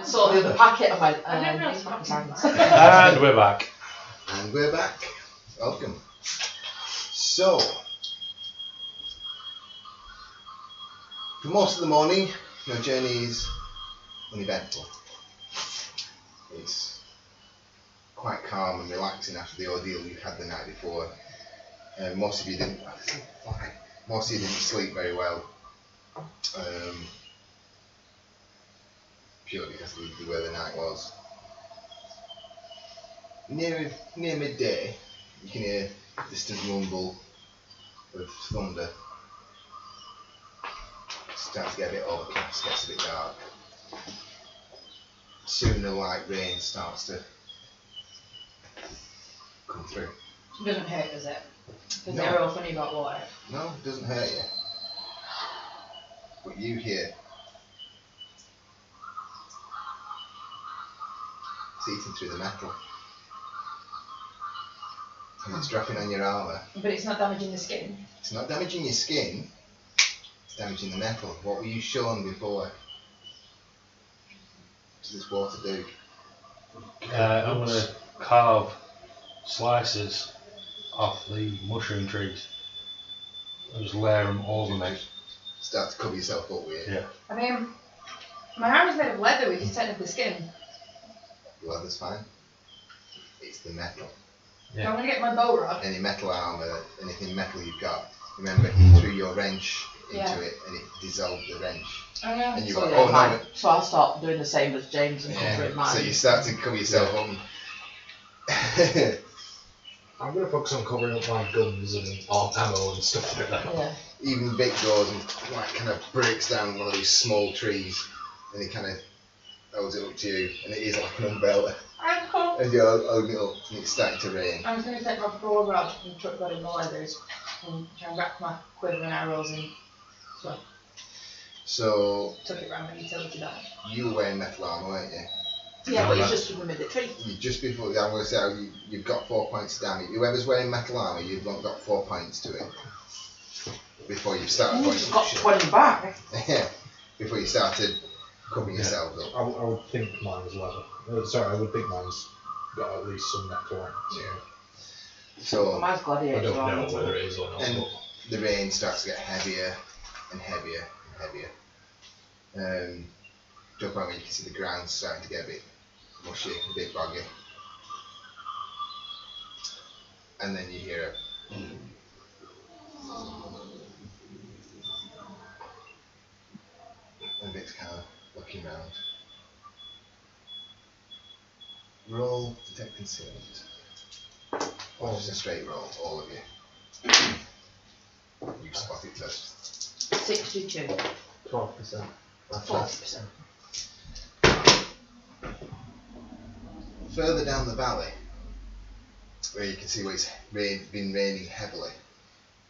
And saw the other packet of my. I don't know what's happening. And we're back. And we're back. Welcome. So, for most of the morning, your journey is uneventful. It's quite calm and relaxing after the ordeal you've had the night before. Most of you didn't sleep very well, purely because of the way the night was. Near midday, you can hear a distant rumble of thunder. It starts to get a bit overcast, gets a bit dark. Soon the light rain starts to come through. It doesn't hurt, does it? Because No. they're all funny about water. No, it doesn't hurt you. But you hear it's eating through the metal. And it's dropping on your armour. But it's not damaging the skin. It's not damaging your skin, it's damaging the metal. What were you shown before? What does this water do? I'm going to carve slices off the mushroom trees and just layer them over me. Start to cover yourself up with it. Yeah. I mean, my armor's made of leather, which is technically skin. The leather's fine. It's the metal. Yeah. I'm going to get my bow rod. Any metal armour, anything metal you've got, remember you threw your wrench into Yeah. it and it dissolved the wrench. Oh yeah. And you So, got, yeah, oh mine. no. So I start doing the same as James and covering mine. So you start to cover yourself up. I'm going to focus on covering up my guns and ammo and stuff like that. Yeah. Even Vic goes and like kind of breaks down one of these small trees and he kind of holds it up to you and it is like an umbrella I'm cool. and you're holding it up and it's starting to rain. I'm going to take my bow rod and chuck that in the leathers and try and wrap my quiver and arrows in. So So took it round my utility belt. you were wearing metal armour, weren't you? Yeah, but it's just giving me the tree. You just before I'm going to say you've got 4 points of damage. Whoever's wearing metal armour, you've not got 4 points to it before you start You going just got 20 back. Yeah, before you started covering yourselves up. I would think mine was leather. I would think mine's got at least some metal on it. Yeah. So Mine's I gladiator. don't know armor. whether it is or not. and but the rain starts to get heavier and heavier and heavier. To a point where you can see the ground starting to get a bit mushy, a bit boggy. And then you hear a bit kind of looking round. Roll detect concealment. Or just a straight roll, all of you. You spot it first. 62. 12%. 40%. Further down the valley, where you can see where it's been raining heavily,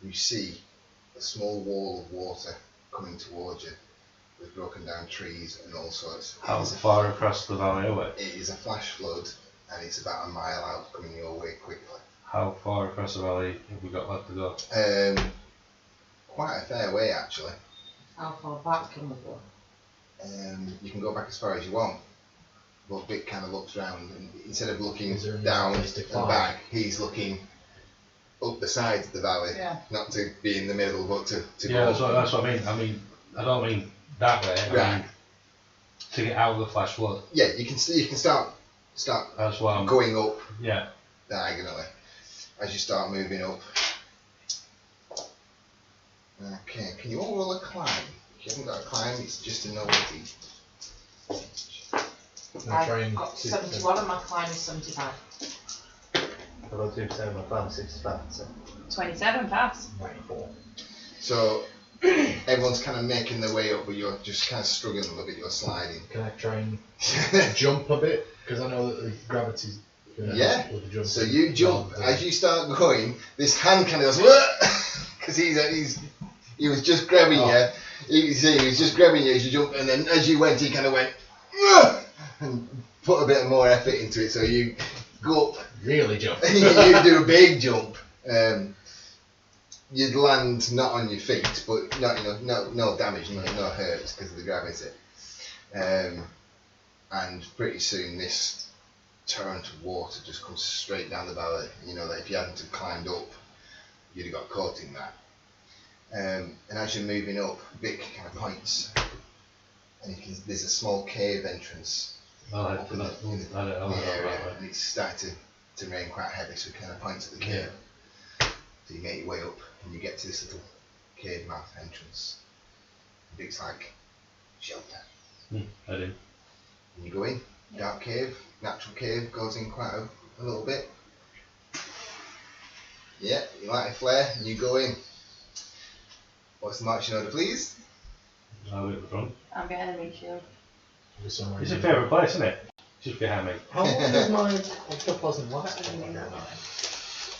you see a small wall of water coming towards you with broken down trees and all sorts. How far across the valley are we? It is a flash flood and it's about a mile out coming your way quickly. How far across the valley have we got left to go? Quite a fair way actually. How far back can we go? You can go back as far as you want. But Vic kind of looks round and instead of looking Is there any down place to and climb? back, he's looking up the sides of the valley. Yeah. Not to be in the middle, but to Yeah, go that's what I mean. I don't mean that way. I Right. mean to get out of the flash flood. Yeah, you can start That's what I'm. going up Yeah. diagonally as you start moving up. Okay, can you all roll a climb? If you haven't got a climb, it's just a novelty. I'll try I've and got see- 71 and my climb is 75. I've got 2% of my plan, 65%. 27 pass. 94. So everyone's kind of making their way up, but you're just kind of struggling a little bit. You're sliding. Can I try and jump a bit? Because I know that the gravity's going to Yeah. help with the jump. So you jump rather than- as you start going. This hand kind of goes because he was just grabbing you. You can see he was just grabbing you as you jump, and then as you went, he kind of went and put a bit more effort into it. So you go up. Really jump. You do a big jump. You'd land not on your feet, but not no damage, no hurt because of the gravity. and pretty soon this torrent of water just comes straight down the valley. You know that if you hadn't have climbed up, you'd have got caught in that. And as you're moving up, Vic kind of points, and there's a small cave entrance up in the area, and it's starting to rain quite heavy, so he kind of points at the cave. So you make your way up, and you get to this little cave mouth entrance. And Vic's like, shelter. I do. And you go in, dark cave, natural cave, goes in quite a little bit. Yeah, you light a flare, and you go in. What's the marching order, please? I'll be at the front. I'm behind the shield. It's your favourite place, isn't it? Just behind me. How long does my ectoplasm last?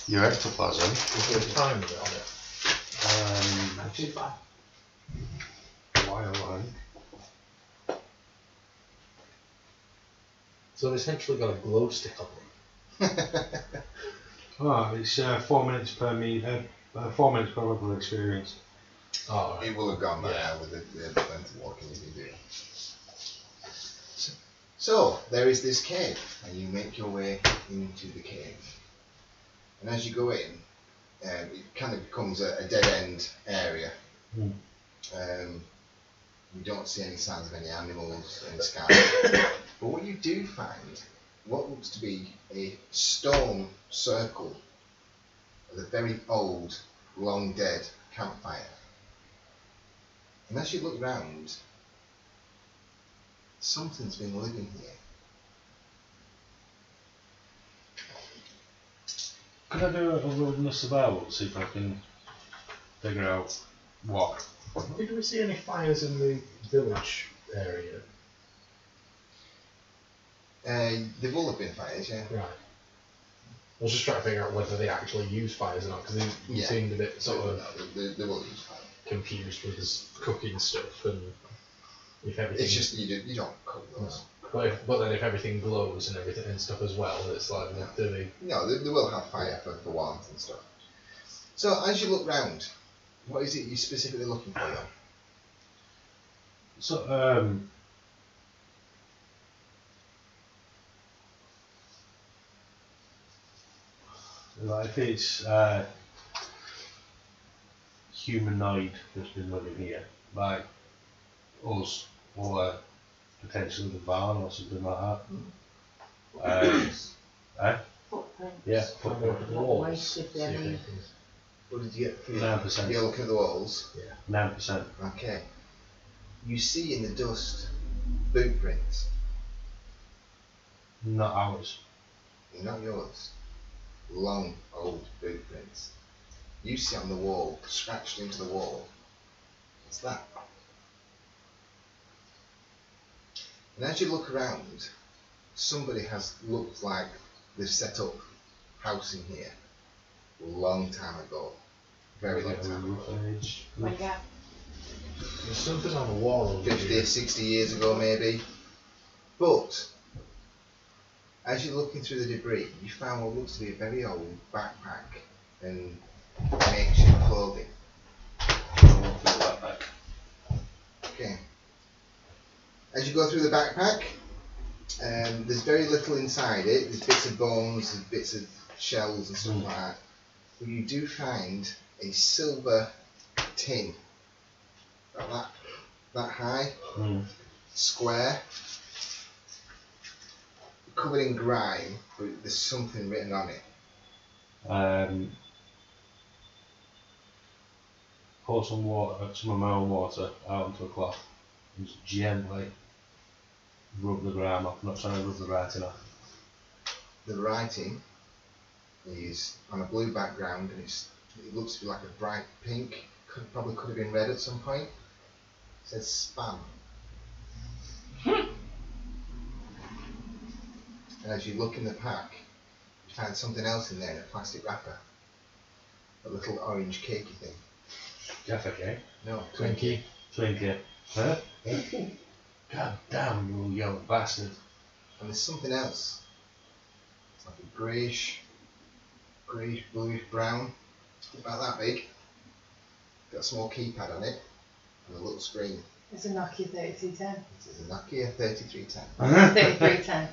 Your ectoplasm. Is there a time limit on it? Actually, bad. While on. So they've essentially got a glow stick on them. Oh, it's 4 minutes per 4 minutes per level of experience. Oh, right. It will have gone by now with the plenty of walking you can do. So, there is this cave, and you make your way into the cave. And as you go in, it kind of becomes a dead end area. You don't see any signs of any animals in the sky. But what you do find, what looks to be a stone circle of a very old, long dead campfire. And as you look round, something's been living here. Could I do a wilderness survival to see if I can figure out what? Did we see any fires in the village area? There will have been fires, yeah. Right. I was just trying to figure out whether they actually use fires or not, because they seemed a bit sort of They will use fire. confused with this cooking stuff, and if everything. It's just you don't cook those. But then if everything glows and everything and stuff as well, it's like do they? No, they will have fire for warmth and stuff. So as you look round, what is it you're specifically looking for? Jan? So, like if it's humanoid that's been living here, like us or potentially the Varn or something like that. Footprints. Yeah, Kind of footprint. walls. Wasted See if any- anything- What did you get for your 9%. You're looking at the walls. 9%. Okay. You see in the dust boot prints. Not ours. Not yours. Long old boot prints. You see on the wall, scratched into the wall. What's that? And as you look around, somebody has looked like they've set up house in here a long time ago. Very long time ago. When you There's something on the wall over 50, here. 60 years ago maybe. But as you're looking through the debris, you found what looks to be a very old backpack and makeshift clothing. Okay. As you go through the backpack, there's very little inside it. There's bits of bones, there's bits of shells and stuff like that. But you do find a silver tin, about that high, square, covered in grime, but there's something written on it. Pour some water, some of my own water out onto a cloth and just gently rub the grime off. I'm not trying to rub the writing off. The writing is on a blue background and it looks to be like a bright pink. Probably could have been red at some point. It says spam. And as you look in the pack, you find something else in there in a plastic wrapper. A little orange cakey thing. Jaffa cake. No, Twinkie. Twinkie. Huh? God damn, you little young bastard. And there's something else. It's like a greyish, bluish brown. About that big. Got a small keypad on it and a little screen. It's a Nokia 3310. This is a Nokia 3310. 3310.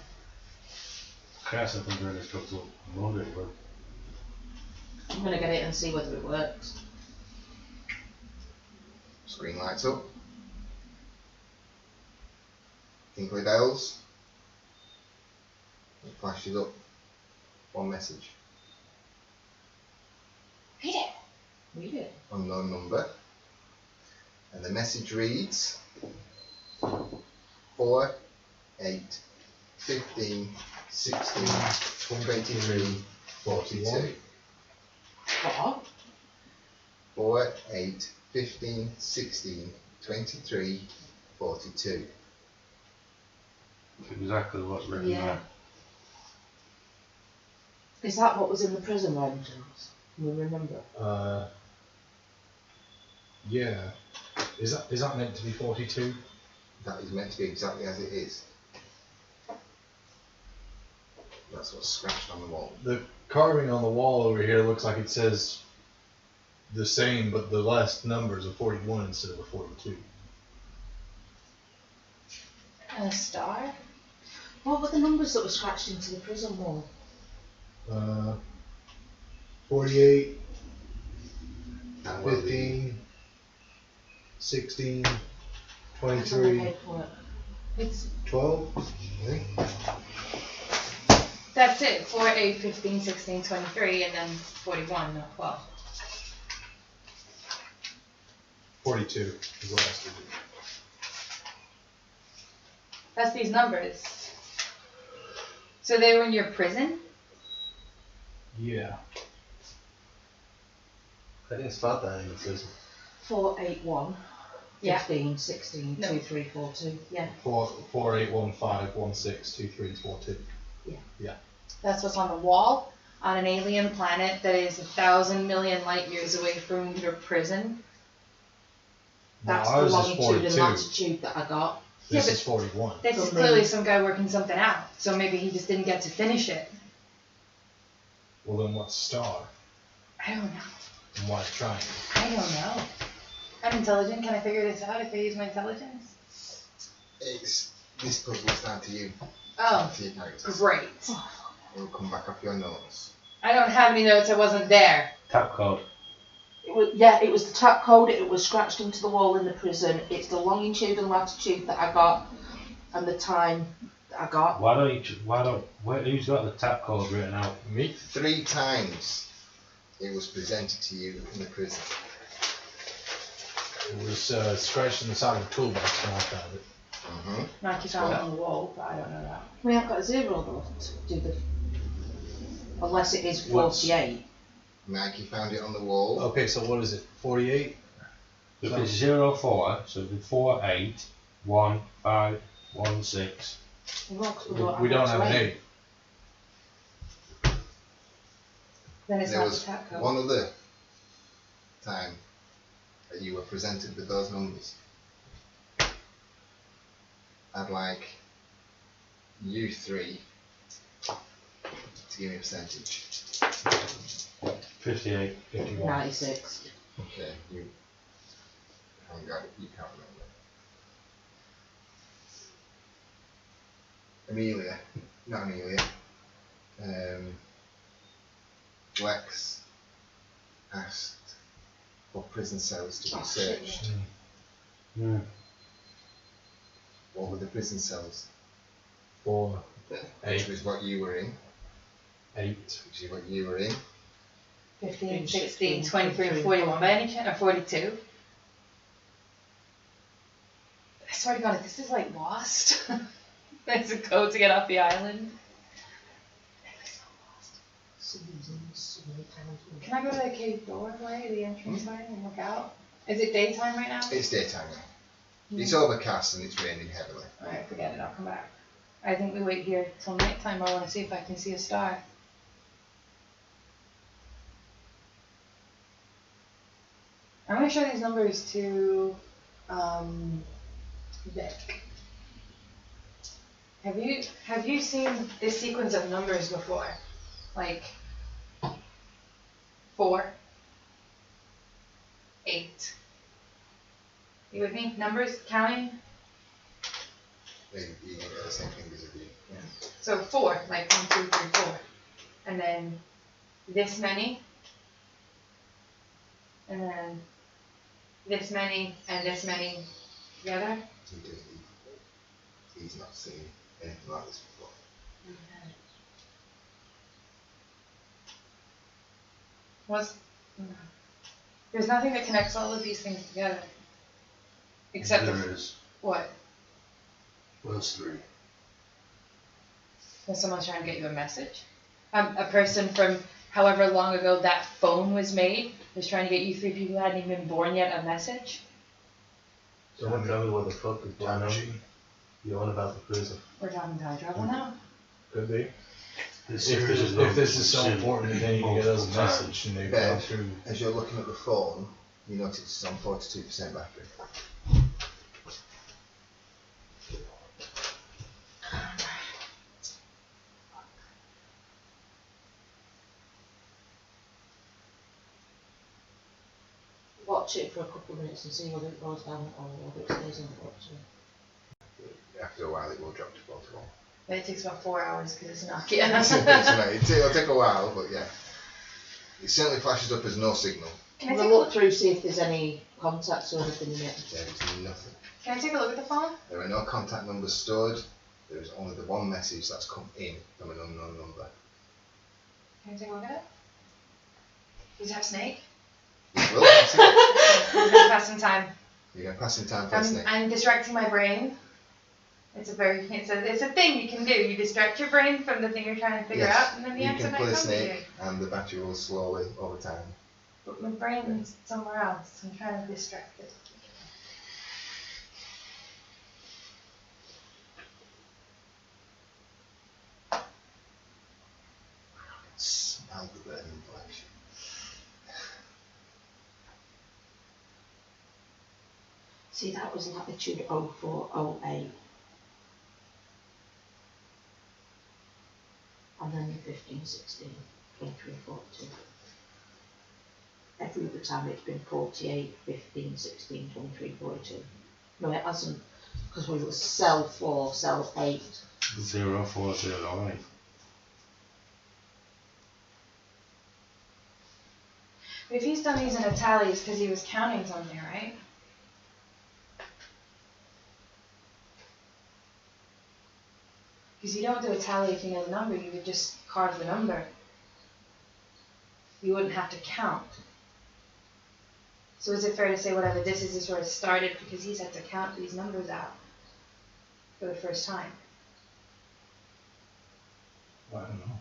Christ, I think we're in this to load it, but I'm gonna get it and see whether it works. Screen lights up. Tinkly bells. It flashes up. One message. Read it. Read it. Unknown number. And the message reads 4, 8, 15, 16, 23, 42. What? 4, 8, 15, 16, 23, 42. it's exactly what's written Yeah. there. Is that what was in the prison entrance? We remember. Yeah. Is that meant to be 42? That is meant to be exactly as it is. That's what's scratched on the wall. The carving on the wall over here looks like it says the same, but the last number is a 41 instead of a 42. And a star? What were the numbers that were scratched into the prison wall? 48, And will 15, 16, It's on the 23, paperwork. It's 12, I think. That's it. 4, 8, 15, 16, 23, and then 41, not 12. 42 is the last digit. That's these numbers. So they were in your prison? Yeah. I didn't start that in the prison. 481, Yeah. 15, 16, No. 2, 3, 4, 2. Yeah. 4, 8, 1, 5, 1, 6, 2, 3, 4, 2. That's what's on the wall on an alien planet that is 1,000 million light years away from your prison. That's Now, the ours is longitude and 42. latitude that I got. This Yeah, is 41. This is From clearly the- some guy working something out. So maybe he just didn't get to finish it. Well, then what's star? I don't know. And why triangle? I don't know. I'm intelligent. Can I figure this out if I use my intelligence? It's this puzzle's down to you. Oh, To your characters. great. We'll come back off your notes. I don't have any notes. I wasn't there. Tap code. It was the tap code, it was scratched into the wall in the prison. It's the longitude and latitude that I got and the time that I got. Who's got the tap code written out? Me? 3 times it was presented to you in the prison. It was scratched in the side of the toolbox when I found it. Mm-hmm. Like you found it on the wall, but I don't know that. We haven't got a 0 though to do the. Unless it is What's- 48. Nike found it on the wall. Okay, so what is it? 48? If it's 04, so it'd be 4, 8, 1, 5, 1, 6. Well, 'cause We don't have an 8. 8. Then it's There not was the tap code. one other time that you were presented with those numbers. I'd like you 3 to give me a percentage. 58. 51. 96. Okay, you haven't got it, you can't remember. Not Amelia. Lex asked for prison cells to be Oh, shit. searched. Yeah. What were the prison cells? 4, Which 8, was what you were in. 8. Which is what you were in. 15, 16, 23, and 41 by any chance? Or 42? I swear to God, if this is like Lost, there's a code to get off the island. Can I go to the cave doorway, the entrance way, and look out? Is it daytime right now? It's daytime now. It's overcast and it's raining heavily. Alright, forget it, I'll come back. I think we wait here till nighttime. I want to see if I can see a star. I'm going to show these numbers to Vic. Have you seen this sequence of numbers before? Like 4, 8, You with me? Numbers, counting. You can get the same fingers as you. Yeah. So 4, like 1, 2, 3, 4. And then this many. And then this many and this many together. He's not seen anything like this before. Okay. There's nothing that connects all of these things together. Except there is. What? Those 3. Was someone trying to get you a message? A person from however long ago that phone was made was trying to get you 3 people who hadn't even been born yet a message? Someone tell me what the fuck is going Time on. machine. You're on about the prison. We're talking time travel now? Could be. This If series this is so seen important, then they need to get us a multiple times. message and they've Ben, gone through. as you're looking at the phone, you notice it's on 42% battery. Watch it for a couple of minutes and see whether it goes down or whether it stays on 42. After a while, it will drop to 41. But it takes about 4 hours because it's not It'll take a while, but yeah. It certainly flashes up as no signal. Can I We'll take a look look? through, see if there's any contacts or anything in it. There is nothing. Can I take a look at the phone? There are no contact numbers stored. There is only the one message that's come in from an unknown number. Can I take a look at it? Does it have snake? You will pass it. I'm gonna pass some time. You're going to pass some time for a snake. I'm distracting my brain. It's a thing you can do. You distract your brain from the thing you're trying to figure Yes, out, and then the you answer can might play come to you. snake, and the battery will slowly, over time. But my brain's somewhere else. I'm trying to distract it. Smell the burning flesh. See, that was latitude 0408. And then the 15, 16, 23, 42. Every other time it's been 48, 15, 16, 23, 42. No, it hasn't, because we were cell 4, cell 8. 0408. But if he's done these in a tally, it's because he was counting something, right? Because you don't do a tally if you know the number, you would just carve the number. You wouldn't have to count. So is it fair to say whatever this is where it started because he's had to count these numbers out for the first time? I don't know.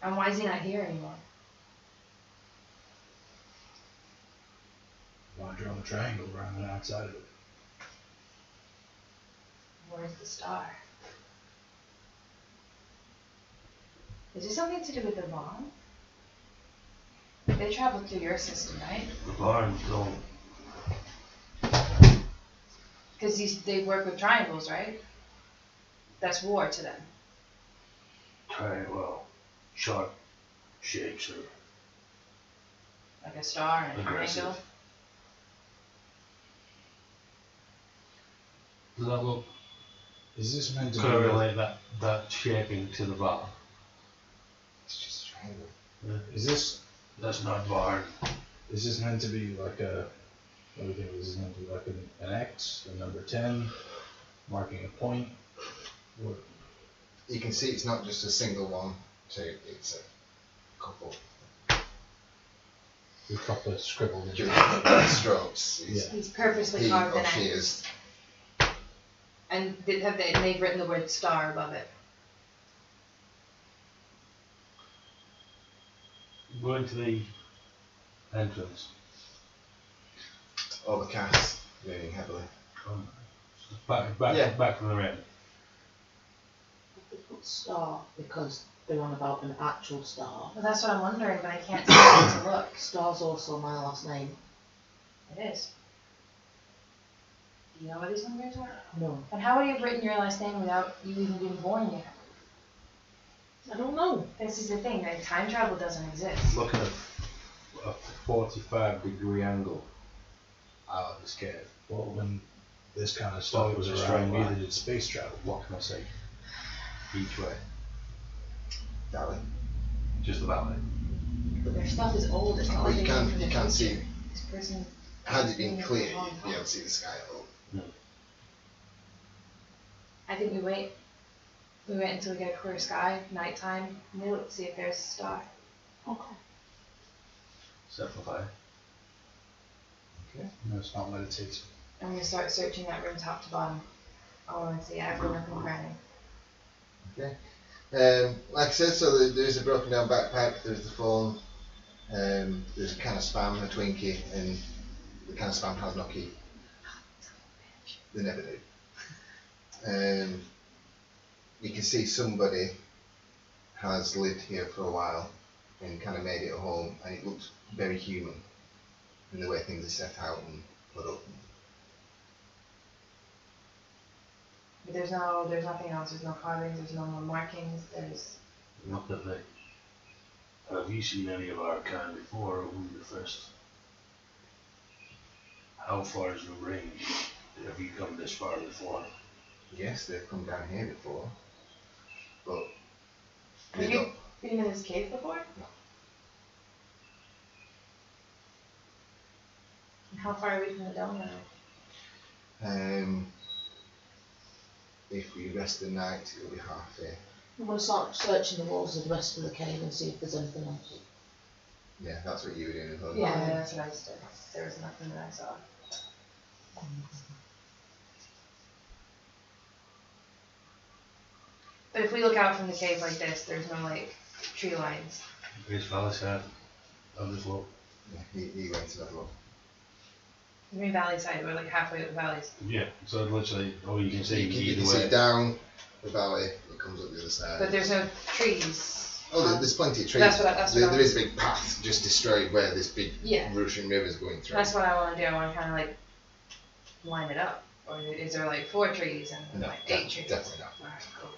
And why is he not here anymore? Why draw the triangle around the outside of it? Where's the star? Is there something to do with the Varn? They travel through your system, right? The Varns don't. Because they work with triangles, right? That's war to them. Sharp shapes or Like a star and a aggressive. triangle. Does that look Is this meant to be? correlate that shaping to the Varn? It's just a triangle. Is this That's not Varn. meant to be like a? What do you think? Is this meant to be like an X, a number 10, marking a point? What? You can see it's not just a single one, so it's a couple. A couple of scribbled in. Strokes. Yeah. He's purposely He carved or an she X. is. And they've written the word star above it. Go into the entrance. Overcast, raining heavily. Back from the end. They put star because they're on about an actual star. Well, that's what I'm wondering, but I can't see where to look. Star's also my last name. It is. Do you know what these numbers are? No. And how would you have written your last name without you even being born yet? I don't know. This is the thing, that time travel doesn't exist. Look at a 45-degree angle out of this cave. Well, when this kind of stuff it was was a around, straight neither line. did space travel. What can I say? Each way. Valley. Just the valley. But their stuff is old. It's not Well, like you they came can't from you the can't future. see. This person. Had it been been clear, here for a long you'd be able time. to see the sky at all. I think we wait. We wait until we get a clear sky, nighttime, and we look to see if there's a star. Okay. Set for fire. No, it's not meditative. I'm gonna start searching that room top to bottom. I want to see everyone up and crying. Like I said, so there's a broken down backpack, there's the phone, there's a can of Spam, a Twinkie, and the can of Spam has no key. They never do. You can see somebody has lived here for a while and kind of made it a home, and it looks very human in the way things are set out and put up. But there's nothing else. There's no carvings. There's no more markings. There's. Not that they. Have you seen any of our kind before, or were you the first? How far is the range? Have you come this far before? Yes, they've come down here before, but Have they you don't. been in this cave before? No. And how far are we from the dome now? If we rest the night, it'll be half here. I'm going to start searching the walls of the rest of the cave and see if there's anything else. Yeah, that's what you were doing as well. Yeah, that's what I just did. There was nothing that I saw. But if we look out from the cave like this, there's no like tree lines. Here's Valley side. I'll just look. Yeah, he went to have a look. I mean valley side, we're like halfway up the valleys. Yeah, so literally, all you can see You either can way. see down the valley, it comes up the other side. But there's no trees. There's plenty of trees. That's what There is a big path just destroyed where this big Yeah. Russian river is going through. That's what I want to do. I want to kind of like line it up. Or is there like 4 trees and No, like 8 trees? definitely not. Alright, cool.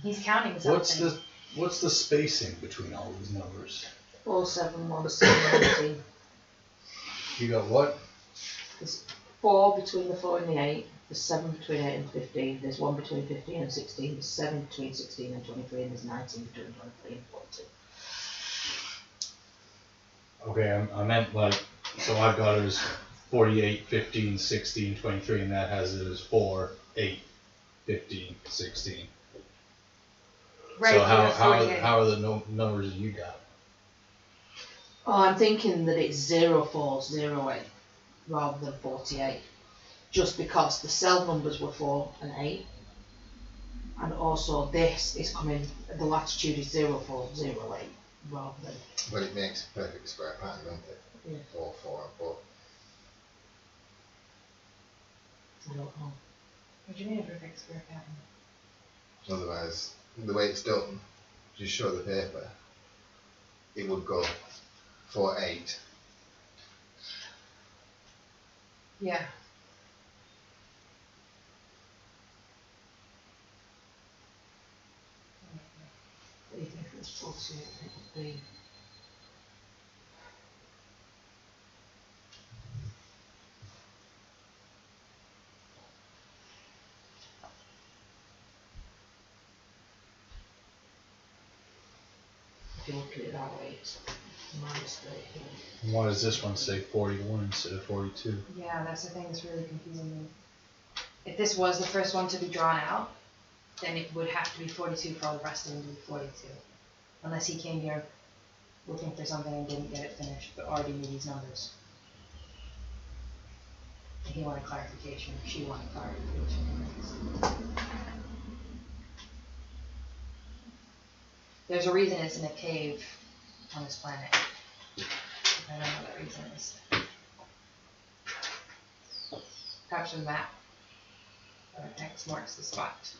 He's counting something. What's the spacing between all these numbers? 4, 7, 1, 7, 19. You got what? There's 4 between the 4 and the 8. There's 7 between 8 and 15. There's 1 between 15 and 16. There's 7 between 16 and 23. And there's 19 between 23 and 42. Okay, I meant like, so I've got it as 48, 15, 16, 23, and that has it as 4, 8, 15, 16. Right, So you how have 48. how are the numbers that you got? Oh, I'm thinking that it's 0408 rather than 48. Just because the cell numbers were 4 and 8. And also this is coming, the latitude is 0408 rather than. But it makes a perfect square pattern, doesn't it? Yeah. 4, 4, and 4. I don't know. What do you mean a perfect square pattern? Otherwise, the way it's done, just show the paper, it would go 4, 8. Yeah. Even if it was 48, it would be. If you look at it that way, it's minus 30. Why does this one say 41 instead of 42? Yeah, that's the thing that's really confusing me. If this was the first one to be drawn out, then it would have to be 42 for all the rest of them to be 42. Unless he came here looking for something and didn't get it finished, but already knew these numbers. And he wanted clarification, she wanted clarification. There's a reason it's in a cave on this planet. I don't know what that reason is. Perhaps a map. Or an X marks the spot.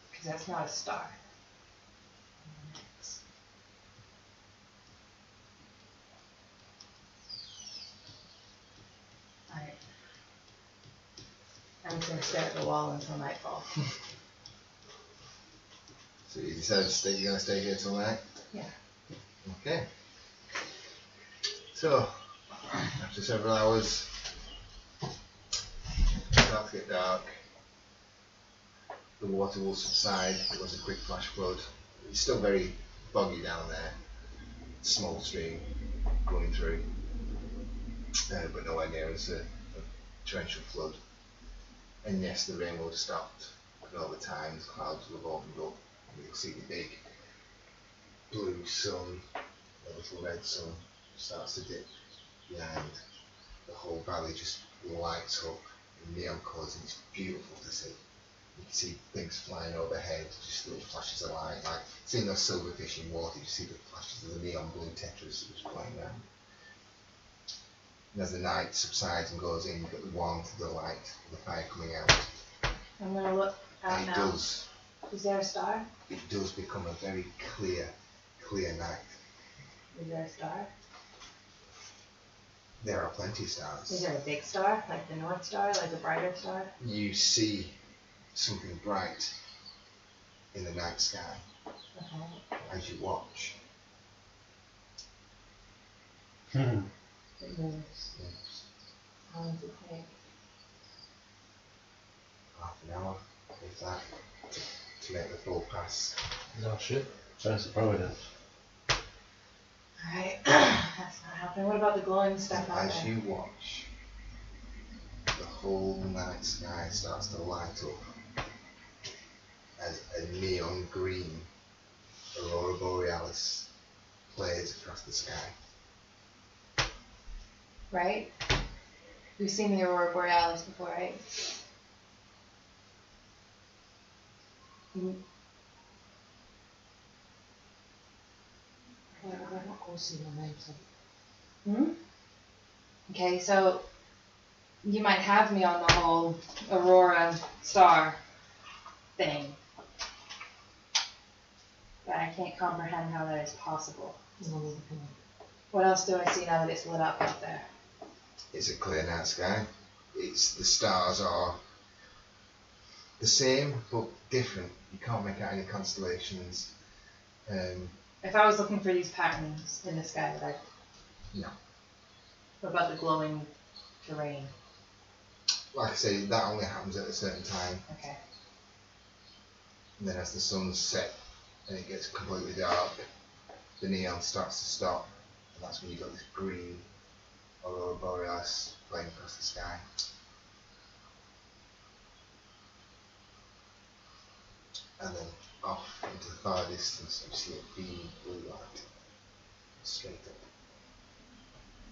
Because that's not a star. Alright. I'm just gonna stare at the wall until nightfall. So you decided you're going to stay here till night? Yeah. Okay. So, After several hours, it starts to get dark. The water will subside. There was a quick flash flood. It's still very boggy down there. Small stream going through, but nowhere near as a torrential flood. And yes, the rain will have stopped, and over time the clouds will have opened up, and you'll see the big blue sun, the little red sun starts to dip behind. The whole valley just lights up in neon colours, and it's beautiful to see. You can see things flying overhead, just little flashes of light, like seeing those silverfish in water. You see the flashes of the neon blue tetras just flying around. And as the night subsides and goes in, you get the warmth of the light of the fire coming out. I'm gonna look out And now. Is there a star? it does become a very clear night. Is there a star? There are plenty of stars. Is there a big star, like the North Star, like a brighter star? You see something bright in the night sky Okay. as you watch. Hmm. It moves. How long does it take? Half an hour, if that, to make the full pass. Oh shit. Sounds of Providence. Alright, that's not happening. What about the glowing stuff And out as there? you watch, the whole night sky starts to light up as a neon green aurora borealis plays across the sky. Right? We've seen the aurora borealis before, right? I've not quite seen my name, so. Okay, so you might have me on the whole aurora star thing, but I can't comprehend how that is possible. What else do I see now that it's lit up out there? It's a clear night sky. The stars are the same but different. You can't make out any constellations. If I was looking for these patterns in the sky, would I? No. What about the glowing terrain? Like I say, that only happens at a certain time. Okay. And then as the sun's set and it gets completely dark, the neon starts to stop, and that's when you got this green aurora borealis playing across the sky. And then off into the far distance, you see a beam blue light straight up,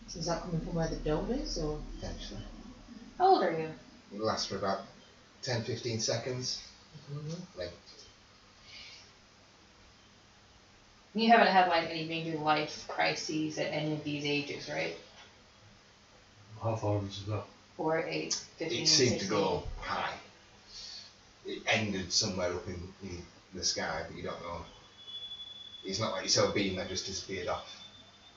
So is that coming from where the dome is, or? potentially. How old are you? It lasts for about 10-15 seconds. Like, You haven't had like any major life crises at any of these ages, right? How far has it got? 4, 8, 15, it seemed 16. to go high. It ended somewhere up in the sky, but you don't know. It's not like you saw a beam that just disappeared off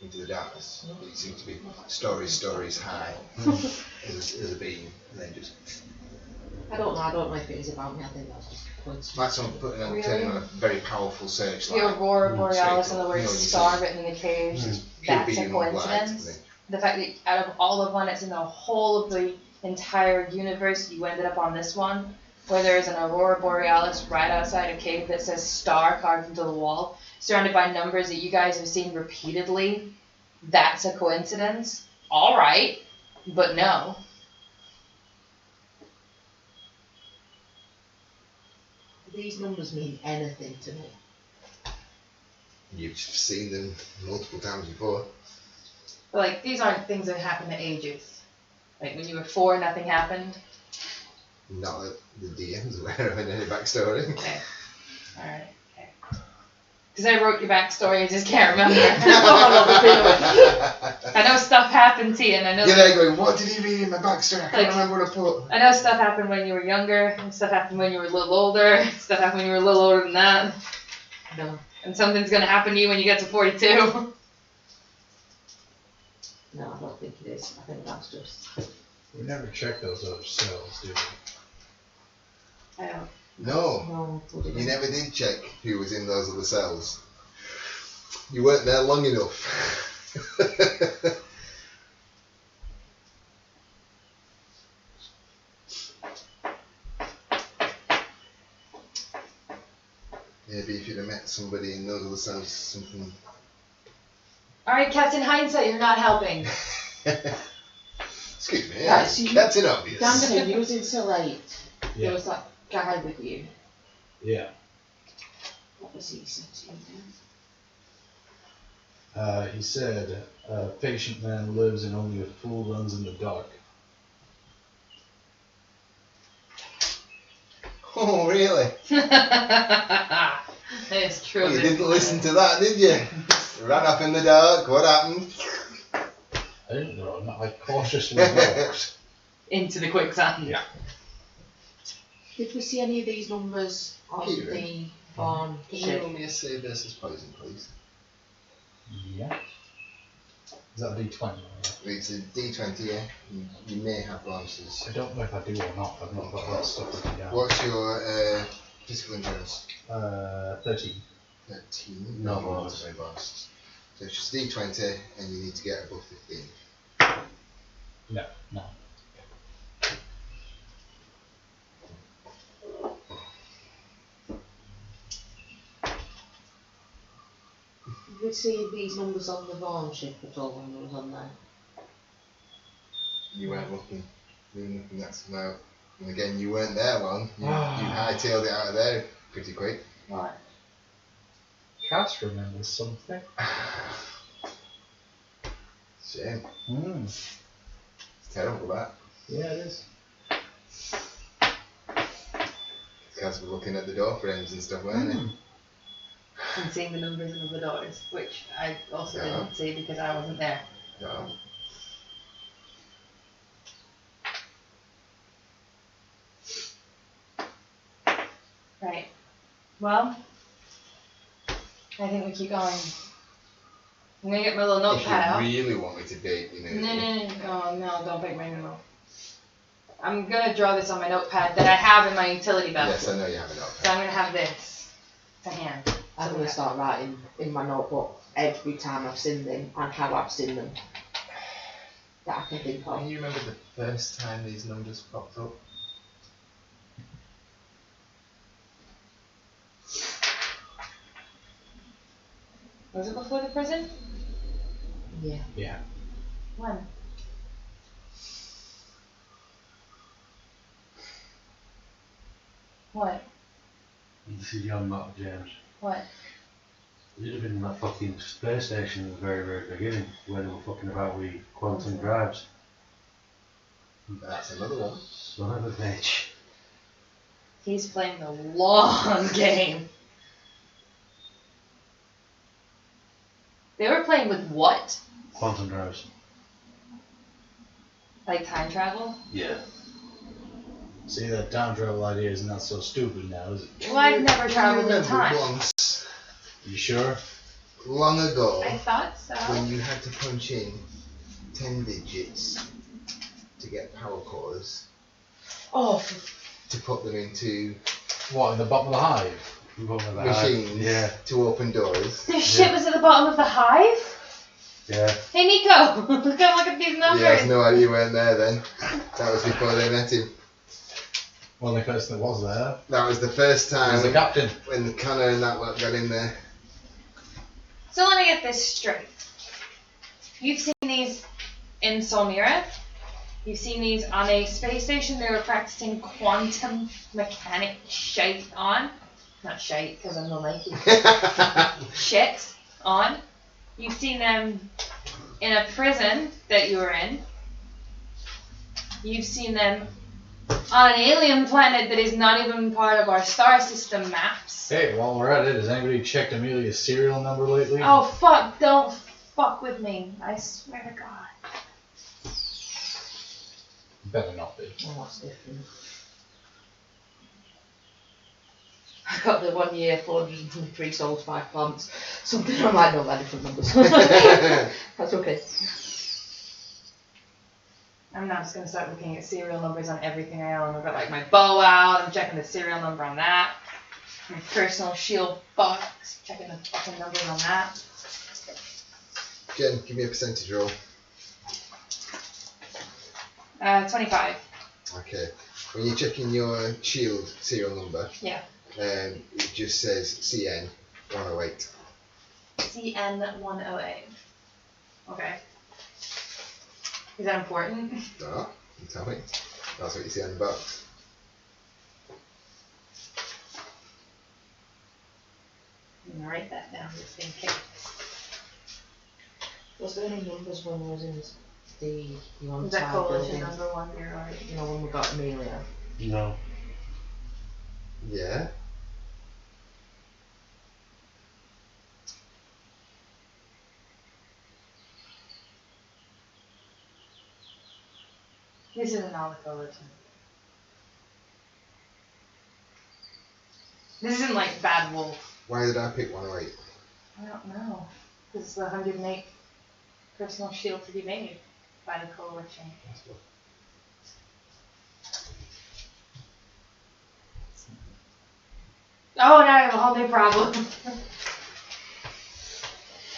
into the darkness. It seemed to be stories high as a beam, and then just I don't know if it is about me, I think that's just coincidence. like someone putting on Really? turning on a very powerful searchlight. The aurora borealis and the straight up. word You know, you star see written in the cage, pure that's a beam of light, coincidence. and then The fact that out of all the planets in the whole of the entire universe, you ended up on this one, where there is an aurora borealis right outside a cave that says star carved into the wall, surrounded by numbers that you guys have seen repeatedly. That's a coincidence? Alright, but no. These numbers mean anything to me. you've seen them multiple times before. But like, these aren't things that happen at ages. Like, when you were 4, nothing happened. Not that the DM's aware of any backstory. Okay. Alright, okay. Because I wrote your backstory, I just can't remember. I know stuff happened to you, and I know You're there going, what did he read in my backstory? I can't Like- remember what I put. I know stuff happened when you were younger, and stuff happened when you were a little older, stuff happened when you were a little older than that, No, and something's gonna happen to you when you get to 42. no, I don't think it is. I think that's just. We never checked those other cells, did we? I don't. No, No, you never did check who was in those other cells. You weren't there long enough. Maybe if you'd have met somebody in those other cells, something. Alright, Captain Hindsight, you're not helping. Excuse me, Right, so you- Captain Obvious. Dandelion, you was in cell 8. Yeah. There was that guy with you. Yeah. What was he said to you He said, a patient man lives and only a fool runs in the dark. Oh, really? It's true. Well, you didn't listen to that, did you? Ran off in the dark, what happened? I didn't know, I cautiously walked. Into the quicksand. Yeah. Did we see any of these numbers on Kieran. the Varn Can you ship? roll me a save versus poison, please? Yeah. Is that a D20? Or not? It's a D20, yeah. You may have bonuses. I don't know if I do or not. I've not got that stuff written down. What's your physical endurance? 13. 13. No You bonus. won't have bonuses. So it's just D20 and you need to get above 15. No. Did we see these numbers on the Varn ship at all when we was on there? You weren't looking. That's about. And again, you weren't there long. You hightailed it out of there pretty quick. Right. Cass remembers something. Shame. Mm. It's terrible that. Yeah, it is. Guys were looking at the door frames and stuff, weren't they? And seeing the numbers of the doors, which I also Yeah. didn't see because I wasn't there. No. Right. Well, I think we keep going. I'm gonna get my little If notepad out. you really want me to date, you know. No, no, don't break my note. I'm gonna draw this on my notepad that I have in my utility belt. Yes, I know you have it So up. I'm gonna have this to hand. I'm going to start writing in my notebook every time I've seen them and how I've seen them. That I can think of. Can you remember the first time these numbers popped up? Was it before the prison? Yeah. Yeah. When? What? This is your not James. What? You'd have been in that fucking space station at the very, very beginning where they were fucking about with quantum drives. That's another one. Son of a bitch. He's playing the long game. They were playing with what? Quantum drives. Like time travel? Yeah. See, that time travel idea is not so stupid now, is it? Well, I've never Can you traveled in remember time. once, You sure? long ago, I thought so. when you had to punch in 10 digits to get power cores Oh, to put them into What, in the bottom of the hive? machines Yeah. to open doors? This shit was at the bottom of the hive? Yeah. Hey Nico, look at these numbers. Yeah, there's no idea you weren't there then. That was before they met him. Well, the person that was there That was the first was time the captain. when Connor and that lot got in there. So let me get this straight. You've seen these in Solmira. You've seen these on a space station they were practicing quantum mechanic shite on. Not shite, because I'm no Nike. Shit on. You've seen them in a prison that you were in. You've seen them on an alien planet that is not even part of our star system maps. Hey, while we're at it, has anybody checked Amelia's serial number lately? Oh fuck, don't fuck with me. I swear to God. Better not be. oh, that's different. I got the 1 year, 423 souls, 5 plants. Something I might know about different numbers. That's okay. I'm now just gonna start looking at serial numbers on everything I own. I've got like my bow out, I'm checking the serial number on that. My personal shield box, checking the fucking numbers on that. Jen, give me a percentage roll. 25. Okay. When you're checking your shield serial number, Yeah. It just says CN 108. CN 108. Okay. Is that important? No, you tell me. That's what you see on the box. I'm gonna write that down just in case. Was there any numbers when we was in the Is that coalition number 108? You know, when we got Amelia? No. Yeah. This isn't all the coalition. This isn't like Bad Wolf. Why did I pick 108? I don't know. This is the 108 personal shield to be made by the coalition. Oh, now I have a whole new problem.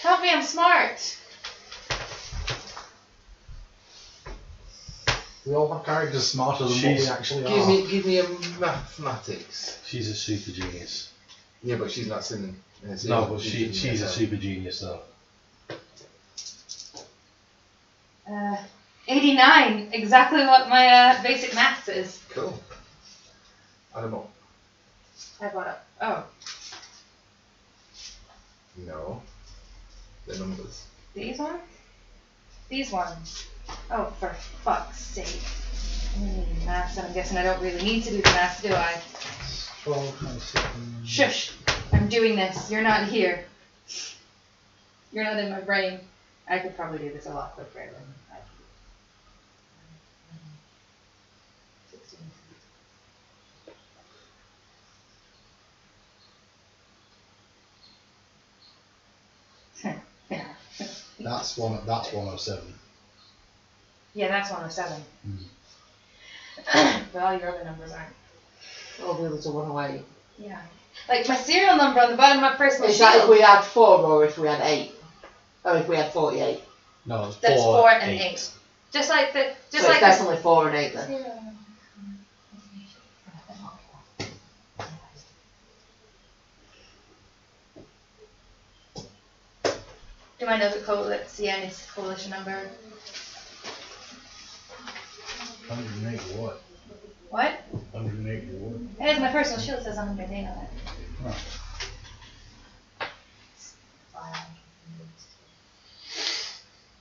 Help me, I'm smart. We all have characters smarter than what we actually are. Give me a mathematics. She's a super genius. Yeah, but she's not singing. No, but she's a super genius though. 89, exactly what my basic maths is. Cool. Add them up. I got up. Oh, No. The numbers. these ones? These ones. Oh, for fuck's sake. Maths, and I'm guessing I don't really need to do the maths, do I? 12, 26. Shush! I'm doing this. You're not here. You're not in my brain. I could probably do this a lot quicker than I can. 16. That's 107. Yeah, that's 107. But all your other numbers aren't. All the others are 108. Yeah. Like my serial number on the bottom of my personal Is that shield. if we had 4 or if we had 8? Or if we had 48? No, it's That's 4, 4 and 8. Just like the. Just So like it's definitely 4 and 8 then. Do I know that CN is coalition number? 108 what? What? 108 what? It is my personal shield says 108 on it. Huh.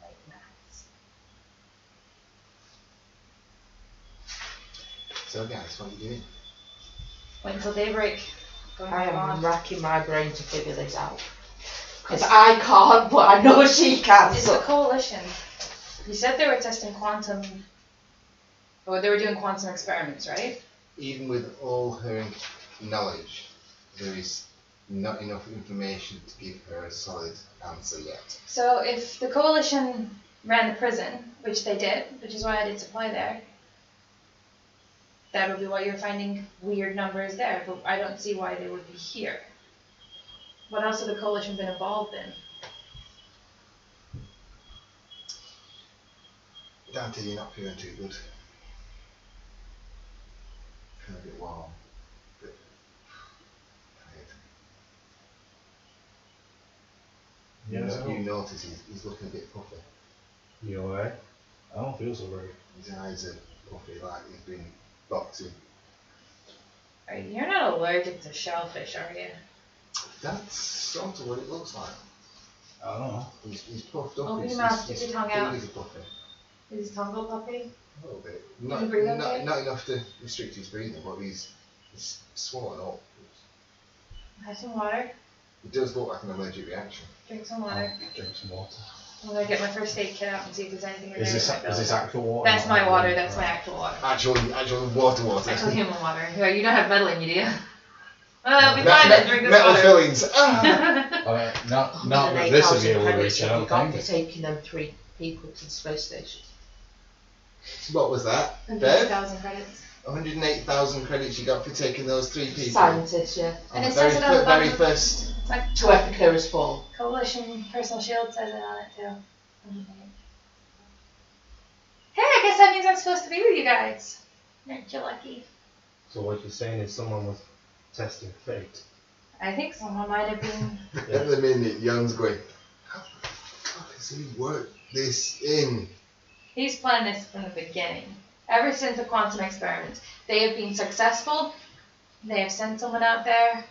Like maths. So guys, what are you doing? Wait until daybreak. Going I back am on. racking my brain to figure this out. Because I can't, but I know she can. It's So. the coalition. You said they were testing quantum. Or they were doing quantum experiments, right? Even with all her knowledge, there is not enough information to give her a solid answer yet. So if the coalition ran the prison, which they did, which is why I did supply there, that would be why you're finding weird numbers there, but I don't see why they would be here. What else have the coalition been involved in? Dante, you're not feeling too good. Feeling a bit warm. A bit tired. Yeah, You notice he's looking a bit puffy. You alright? I don't feel so very. His eyes are puffy, like he's been boxing. You're not allergic to shellfish, are you? That's sort of what it looks like. I don't know. He's puffed up. Open his your mouth, stick your tongue out. fingers are puffy. Is his tongue go puppy? A little bit. Can you breathe okay? Not enough to restrict his breathing, but he's swollen up. Have some water. It does look like an allergic reaction. Drink some water. Drink some water. I'm gonna get my first aid kit out and see if there's anything in there. Is this actual water? That's my water. That's my actual water. Actual water. Actual human water. You don't have metal in you, do you? Well, be fine then. Drink this metal water. fillings. Not that this will be able to reach, I You got don't for think. taking them 3 people to the space station. What was that, Bev? 100,000 credits. 108,000 credits you got for taking those 3 people. Scientists, yeah. And it very says it on the very bottom. first. It's like To Epicurus Fall. Coalition Personal Shield says it on it too. Hey, I guess that means I'm supposed to be with you guys. Aren't you lucky? So what you're saying is someone was testing fate. I think someone might have been. At the minute, Jan's going, how the fuck has he worked this in? He's planned this from the beginning. Ever since the quantum experiments, they have been successful. They have sent someone out there.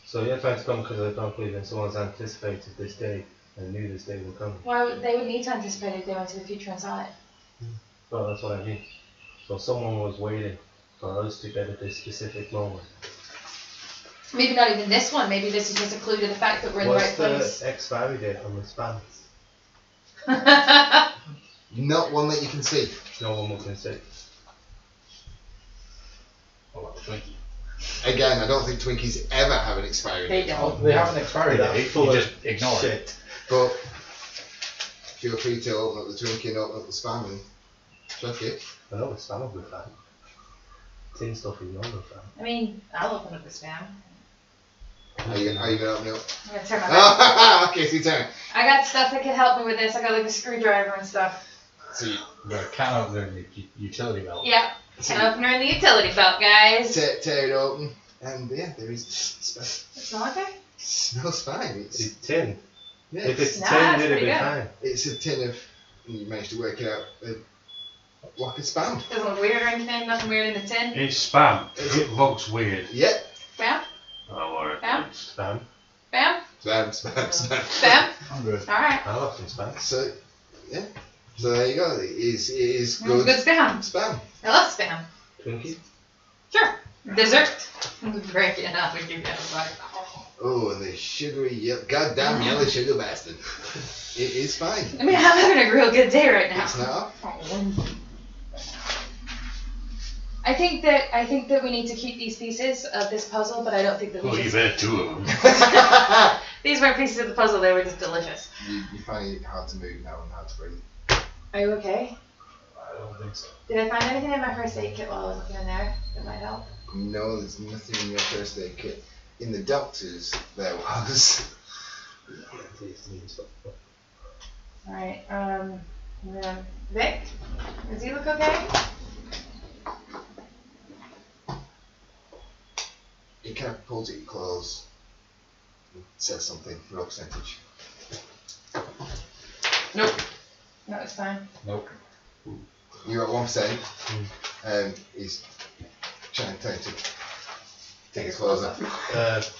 So you're trying to come because I don't believe in someone's anticipated this day and knew this day would come. Well, they would need to anticipate if they went to the future and saw it. Well, that's what I mean. So someone was waiting for us to get at this specific moment. Maybe not even this one. Maybe this is just a clue to the fact that we're in the right place. What's the expiry date on the spans? Not one that you can see. No one can say. What about the Twinkie? Again, I don't think Twinkies ever have an expiry They date. don't. They have an expiry That date. full You of just ignore it. shit. But feel free to open up the Twinkie and open up the spam and check it. I know the spam will be fine. Tin stuff is not fine. I mean, I'll open up the spam. Are you going to open it up? I'm gonna turn my back. Okay, so you turn. I got stuff that can help me with this. I got like a screwdriver and stuff. So you The can opener in the utility belt. Yeah. Can opener in the utility belt, guys. tear it open, and yeah, there is space. It's not okay. Smells fine. It's It's, tin. yeah, If it's Nah, tin, it's it'd be pretty good. fine. it's a tin of, you managed to work it out, a block of spam. Doesn't look weird or anything. Nothing weird in the tin. It's spam. Is It looks weird. Yep. Bam. Oh, alright. Bam. Spam. Bam. Spam. Bam. I'm good. All right. I'll have some spam. So, yeah. So there you go. It is It's good. good spam. Spam. I love spam. Twinkie? Sure. Dessert. Break it up and give you a bite. Oh, and the sugary, goddamn yellow sugar bastard. It is fine. I mean, I'm having a real good day right now. It's not. I think that we need to keep these pieces of this puzzle, but I don't think that we Well, you've should. had two of them. These weren't pieces of the puzzle; they were just delicious. You find it hard to move now and hard to breathe. Are you okay? I don't think so. Did I find anything in my first aid kit while I was looking in there that might help? No, there's nothing in your first aid kit. In the doctor's, there was. All right. Vic, does he look okay? He kind of pulls at your clothes and says something, roll percentage. Nope. No, it's fine. Nope. You're at 1%. He's trying to take his clothes off.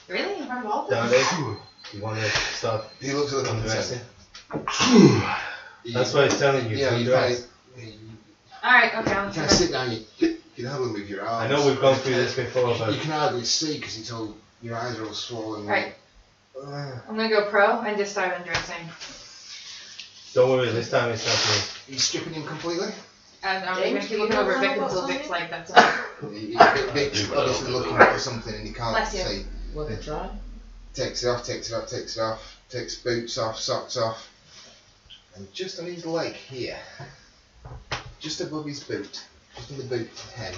Really? You remember all Down this? there. You want to start He looks at the undressing? percent. That's why he's telling you Yeah, to you undress. All right. Okay. I'll kind of sit down, you can hardly move your arms. I know we've gone through this before, but You can hardly see because it's all, your eyes are all swollen. Right. I'm gonna go pro and just start undressing. don't worry, this time it's not me. He's stripping him completely. And I'm James, gonna keep do you looking know over how Vic what's until on Vic's it? like, that's enough. Vic's obviously looking for something and he can't Bless you. see. Want to try? Takes it off, takes boots off, socks off. And just on his leg here, just above his boot, just on the boot head,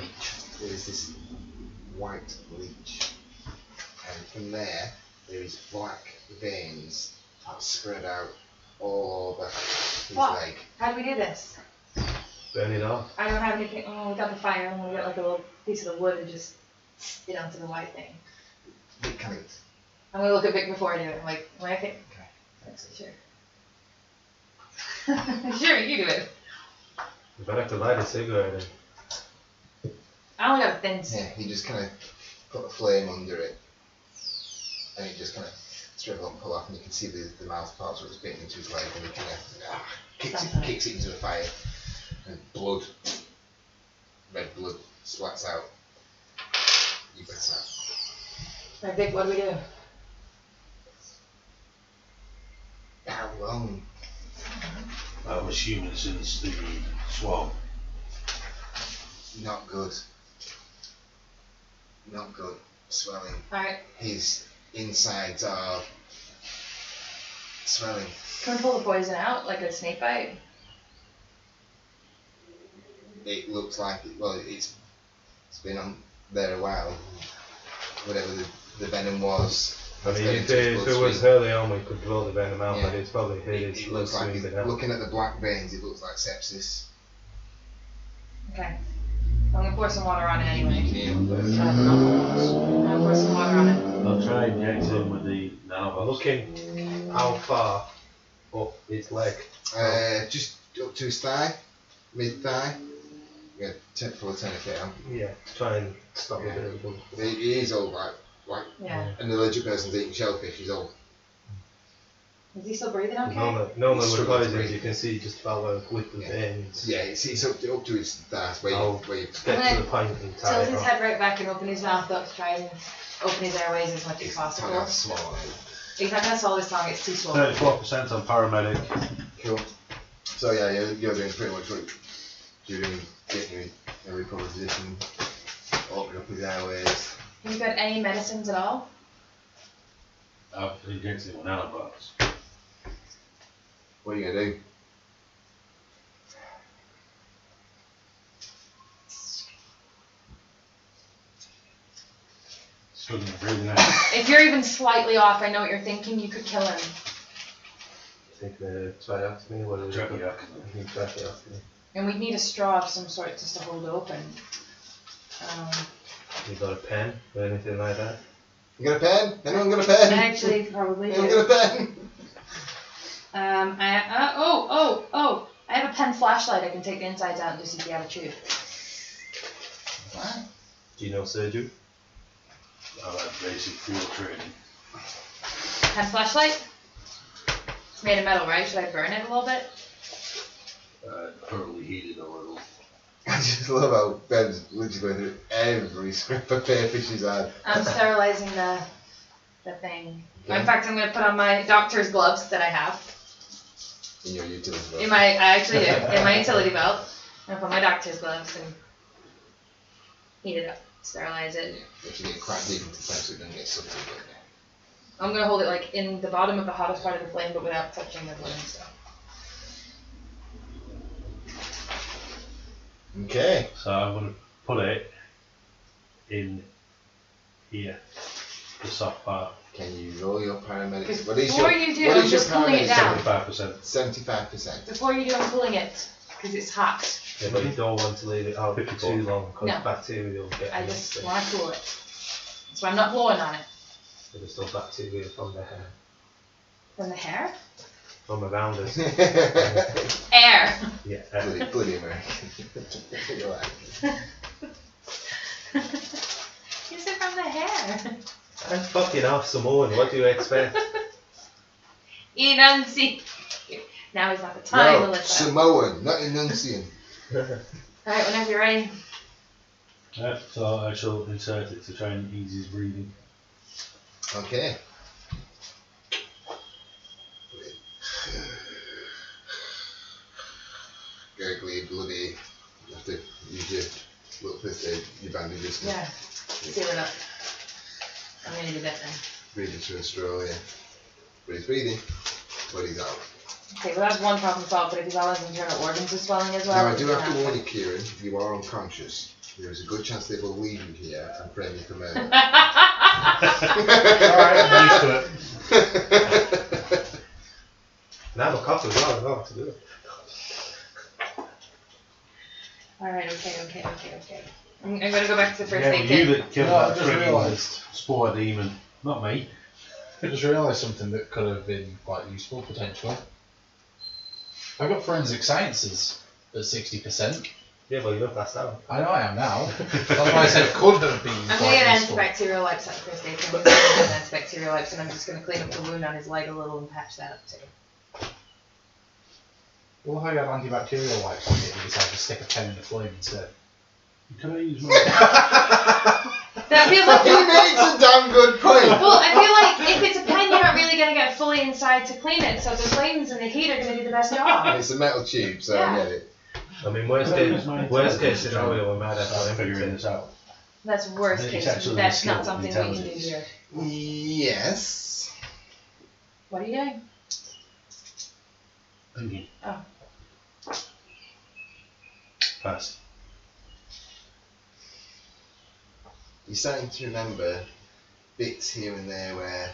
there is this white leech. And from there is black veins that spread out all over his What? leg. How do we do this? Burn it off. I don't have anything. Oh, we got the fire. I'm gonna get like a little piece of the wood and just spit onto the white thing. It kind of, I'm gonna look at Vic before I do it. I'm like, am I okay? Okay. Sure. Sure, you do it. You better have to light a cigarette in. I only got a thin stick. yeah, he just kind of put a flame under it. And he just kind of strip up and pull off and you can see the mouth parts where it's bitten into his leg and he kind of kicks it into the fire. And blood, red blood splats out. You pass out. Alright, Vic, what do we do? How long? I'm assuming since the swamp. Not good. Not good. Swelling. Alright, His insides are swelling. can we pull the poison out like a snake bite? It looks like it, well, it's been on there a while. Whatever the venom was. I mean, has if gone into his it was bloodstream. early on, we could draw the venom out, Yeah. but it's probably hit his It looks like bloodstream. looking at the black veins. It looks like sepsis. Okay. I'm gonna pour some water on it anyway. Medium. Try the nanobots. I'm gonna pour some water on it. I'll try and inject him with the I'm nanobots. looking how far up his leg. Just up to his thigh, mid thigh. Yeah, full of 10 down. Yeah, try and stop a bit of the blood. He is all right. Like Yeah. an allergic person's eating shellfish. He's all. Is he still breathing okay? Normally with Struggling to poisons breathe. you can see just about where with the veins. Yeah, it's up to his thigh. Where Oh. you Get to the point and tie Tilt it his off. head right back and open his mouth up to try and open his airways as much as it's possible. kind of small. He's not gonna swallow his tongue, it's too small. 34% on paramedic. Cool. So yeah, you're doing pretty much what you're doing, getting him in a recovered position, opening up his airways. Have you got any medicines at all? I've injected him with nanobots. What are you gonna do? Struggling to breathe out. If you're even slightly off, I know what you're thinking, you could kill him. Take the tracheotomy, what is it? Tracheotomy. Tracheotomy. And we'd need a straw of some sort just to hold it open. You got a pen or anything like that? You got a pen? Anyone got a pen? I actually probably Anyone do. got a pen? I have a pen flashlight. I can take the insides out and do CPR out a tube. What? Do you know surgery? I've had basic field training. Pen flashlight? It's made of metal, right? Should I burn it a little bit? Thoroughly heated a little. I just love how Ben's literally going through every scrap of paper she's had. I'm sterilizing the thing. Okay. In fact, I'm going to put on my doctor's gloves that I have. In your utility belt. I actually do. In my utility belt. I'm going to put my doctor's gloves and heat it up. Sterilize it. If you get quite deep into the flame so it doesn't get sucked in. I'm going to hold it like in the bottom of the hottest part of the flame, but without touching the wood and stuff. Okay. So I'm going to put it in here, the soft part. Can you roll your paramedics? Before you do, I'm just cooling it down. 75%. 75%. Before you do, I'm cooling it because it's hot. Yeah, but you don't want to leave it out for too long because No. bacteria will get I in just it. want to cool it. So I'm not blowing on it. There's still bacteria from the hair, From the hair? from around us. Air. Yeah. Bloody American. You're right. You said from the hair. I'm fucking off Samoan, what do you expect? Enunciate. Now is not the time, No, Melissa. Samoan, not enunciant. Alright, whenever you're ready. Yeah, so I shall insert it to try and ease his breathing. Okay. Gurgly, bloody. You have to use your little first aid, your bandages. to Yeah. Seal it up. I'm gonna do that then. Breathe it through a straw, yeah. But he's breathing, but he's out. Okay, well that's one problem solved, but if he's all his internal organs are swelling as well. Now, I do it's have to not warn you, Kieran, you are unconscious. There is a good chance they will leave you here and frame you for murder. Alright, I'm used to it. And I have a cough as well, I don't know what to do. Alright, okay. I'm gonna go back to the first Yeah, aid well, kit. you that killed No, I that just frigging realised. spore demon, not me. I just realised something that could have been quite useful potentially. I've got forensic sciences at 60%. Yeah, but you look passed out. I know I am now. That's why I said could have been I'm gonna quite get useful. antibacterial wipes at the first aid kit. I'm just gonna get antibacterial wipes and I'm just gonna clean up the wound on his leg a little and patch that up too. Well, how you have antibacterial wipes on it, you decide to stick a pen in the flame instead. Can I use my... That feels like He makes a damn good point! well, I feel like if it's a pen, you're not really gonna get fully inside to clean it, so the flames and the heat are gonna do the best job. It's a metal tube, so Yeah. I get it. I mean, worst case scenario, we might have to I'm figuring empty this out. That's worst It's case. actually That's the not skill, something we can do intelligence. here. Yes. What are you doing? Thinking. Oh. Pass. You're starting to remember bits here and there where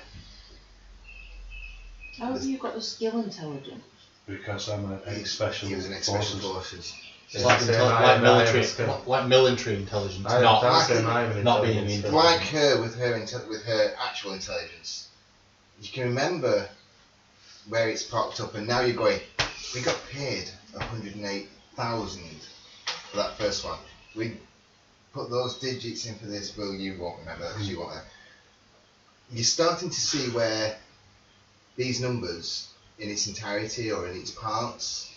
How have you got the skill intelligence? Because I'm an ex-special he was an ex-special forces. forces. It's like, Yeah, like military intelligence, I not don't say my even not being intelligence. in- Like her with her actual intelligence, you can remember where it's popped up, and now you're going. We got paid 108,000 for that first one. We put those digits in for this. Well, you won't remember because you won't. You're starting to see where these numbers, in its entirety or in its parts,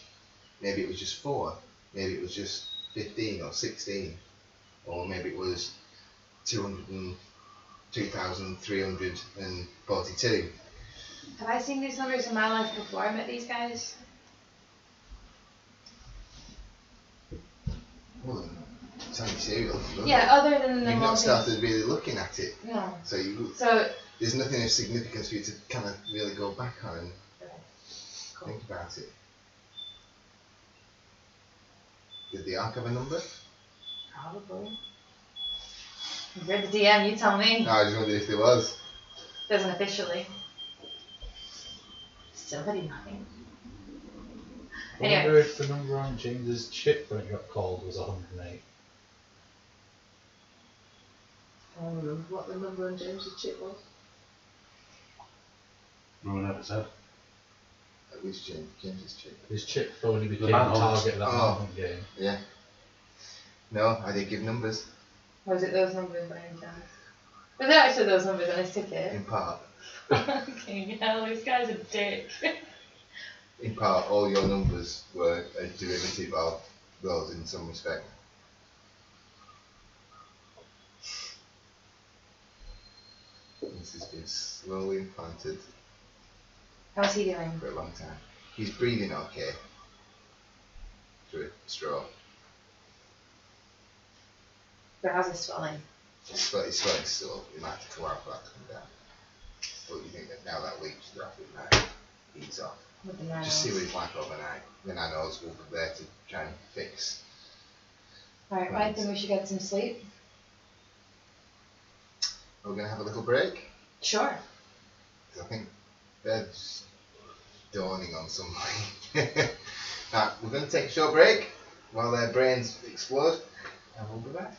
maybe it was just 4, maybe it was just 15 or 16, or maybe it was 202,342. Have I seen these numbers in my life before I met these guys? Well, it's only serial number. Yeah, other than the You've not multi- started really looking at it, No. so So there's nothing of significance for you to kind of really go back on and cool. think about it. Did the arc have a number? Probably. You're the DM, you tell me. No, I just wondered if there was. Doesn't officially. Somebody might. I Anyway. wonder if the number on James's chip when it got called was 108. I don't remember what the number on James's chip was. No one ever said. At least James's chip. His chip only became the manhunt. target of that Oh. manhunt game. Yeah. No, I didn't give numbers. Was it those numbers by any chance? Was it actually those numbers on his ticket? In part. Okay, hell, this guy's a dick. In part, all your numbers were a derivative of those in some respect. This has been slowly implanted How's he doing? for a long time. He's breathing okay through a straw. But how's his swelling? He's sweating still. It might take a while for that to come down. But you think that now that leak's dropped, it might ease off. With the Just see what he's like overnight. The nanos will be there to try and fix. Alright, well, I think we should get some sleep. We're going to have a little break. Sure. 'Cause I think they're just dawning on somebody. Right, we're going to take a short break while their brains explode, and we'll be back.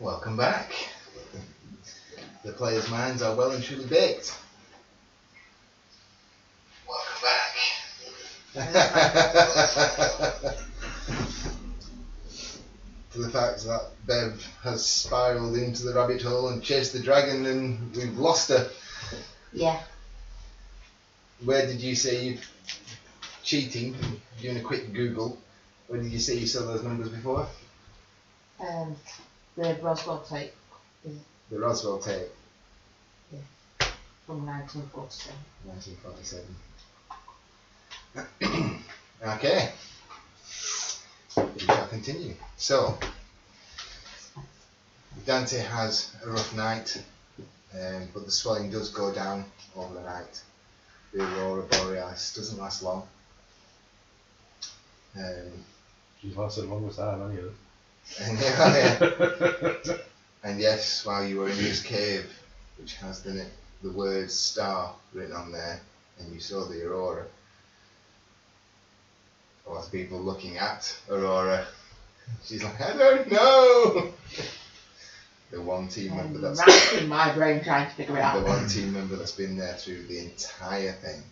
Welcome back. The players' minds are well and truly baked. Welcome back. To the fact that Bev has spiraled into the rabbit hole and chased the dragon and we've lost her. Yeah. Where did you say you cheating? Doing a quick Google. Where did you say you saw those numbers before? The Roswell tape The Roswell tape, from 1947. 1947. Okay. We shall continue. So, Dante has a rough night, but the swelling does go down over the night. The Aurora Borealis doesn't last long. She's lasted long as that, haven't you? And yes, while you were in this cave, which has the word star written on there, and you saw the Aurora, there was people looking at Aurora. She's like, I don't know. The one team member that's racking my brain trying to figure it out. the one team member that's been there through the entire thing.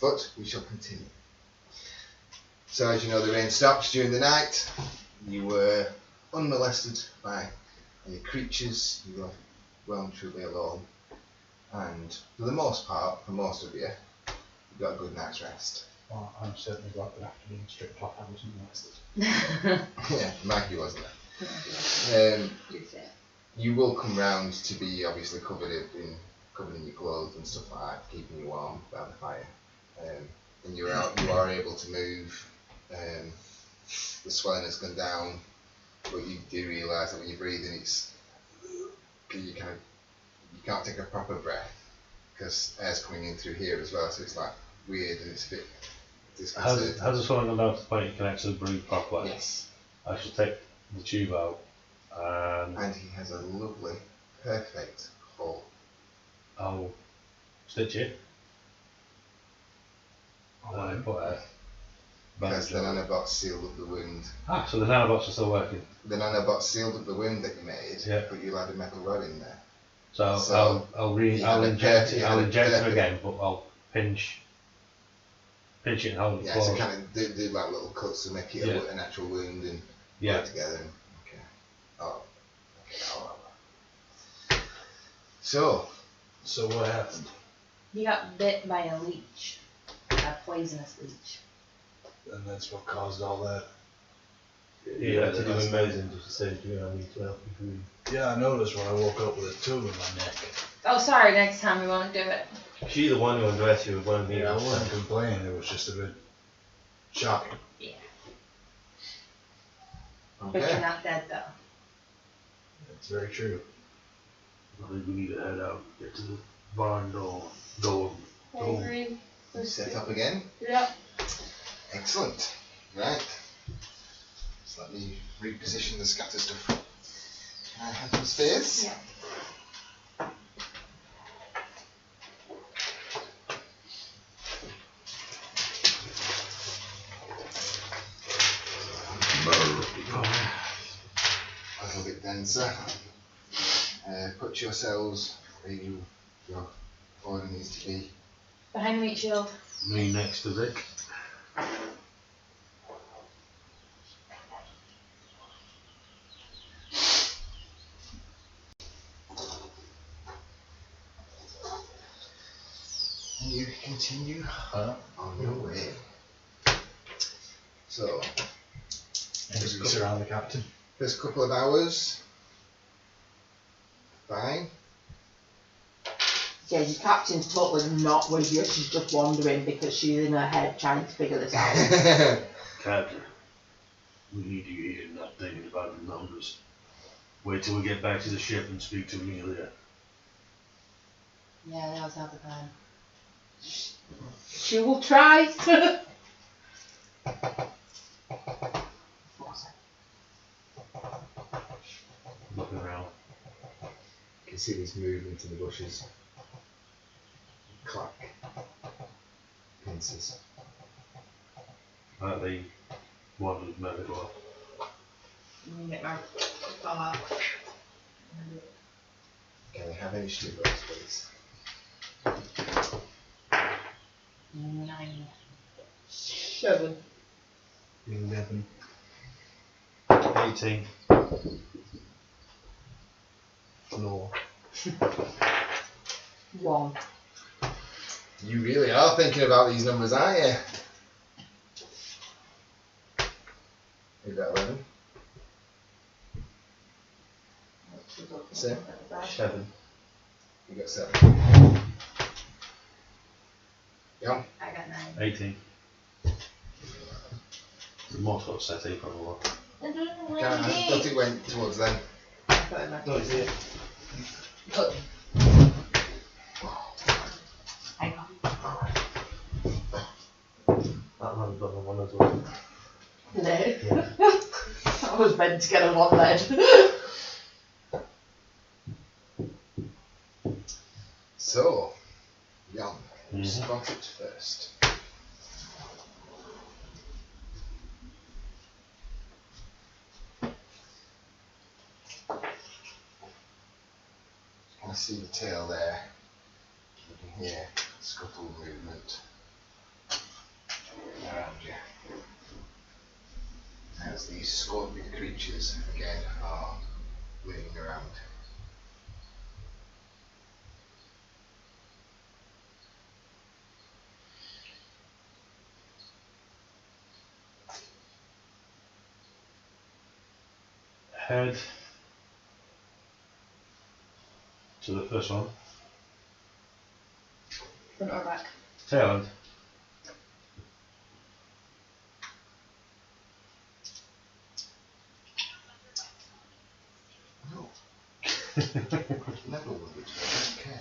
But we shall continue. So as you know, the rain stops during the night. You were unmolested by any creatures. You were well and truly alone. And for the most part, for most of you, you got a good night's rest. Well, I'm certainly glad that after being stripped off, I wasn't molested. Yeah, Mikey wasn't there. You will come round to be obviously covered in your clothes and stuff like that, keeping you warm by the fire. And you are able to move. The swelling has gone down, but you do realise that when you're breathing, you can't take a proper breath because air's coming in through here as well, so it's like weird and it's a bit disconcerting. Has the swelling gone down to the point you can actually breathe properly? Yes. I should take the tube out And he has a lovely, perfect hole. I'll stitch it. And then put a Because the bandage on. nanobots sealed up the wound. So the nanobots are still working. The nanobots sealed up the wound that you made, Yeah. but you had a metal rod in there. So So I'll you had a inject perfect- it. I'll you had a inject it perfect- again, but I'll pinch it and hold it Yeah, close. so kind of do like little cuts to make it Yeah. an actual wound and put Yeah. it together. Okay. Oh. Okay. So, So what happened? He got bit by a leech. A poisonous leech. And that's what caused all that. You had to do amazing just to say, I need to help you breathe. Yeah, I noticed when I woke up with a tube in my neck. Oh, sorry, next time we won't do it. She the one who undressed you with one of me. Yeah, I wasn't complaining, it was just a bit shocking. But you're okay. not dead though. That's very true. I think we need to head out, get to the barn door. I agree. Set up again. Yep. Excellent. Right. So let me reposition the scatter stuff. Can I have some space? Yeah. A little bit denser. Put yourselves where your order needs to be. Behind the meat shield. Me next to Vic. And you continue on your way. So, And we surround the captain. first couple of hours, fine. Yeah, your captain's totally not with you. She's just wandering because she's in her head trying to figure this out. Captain, we need to get here and not thinking about the numbers. Wait till we get back to the ship and speak to Amelia. Yeah, that was not the plan. She will try. Looking around. You can see this movement in the bushes. Clack. Pincers. Like the one who's medical. You mean it, Mark? come out. Can we have initiative rolls, please? 9. 7. 11. 18. Floor. 1. You really are thinking about these numbers, aren't you? You got 11. Same. 7. You got 7. Yeah. I got 9. 18. More sort of settee probably. I thought it went towards them. No, it's here. I got That man's got the one as well. No. I was meant to get a 1 then. So, Jan, Mhm. spot it first. I see the tail there. You can hear scuttle movement around you. As these scorpion creatures again are moving around. Head to the first one. front or back. Tail end. No. Level with it. Okay.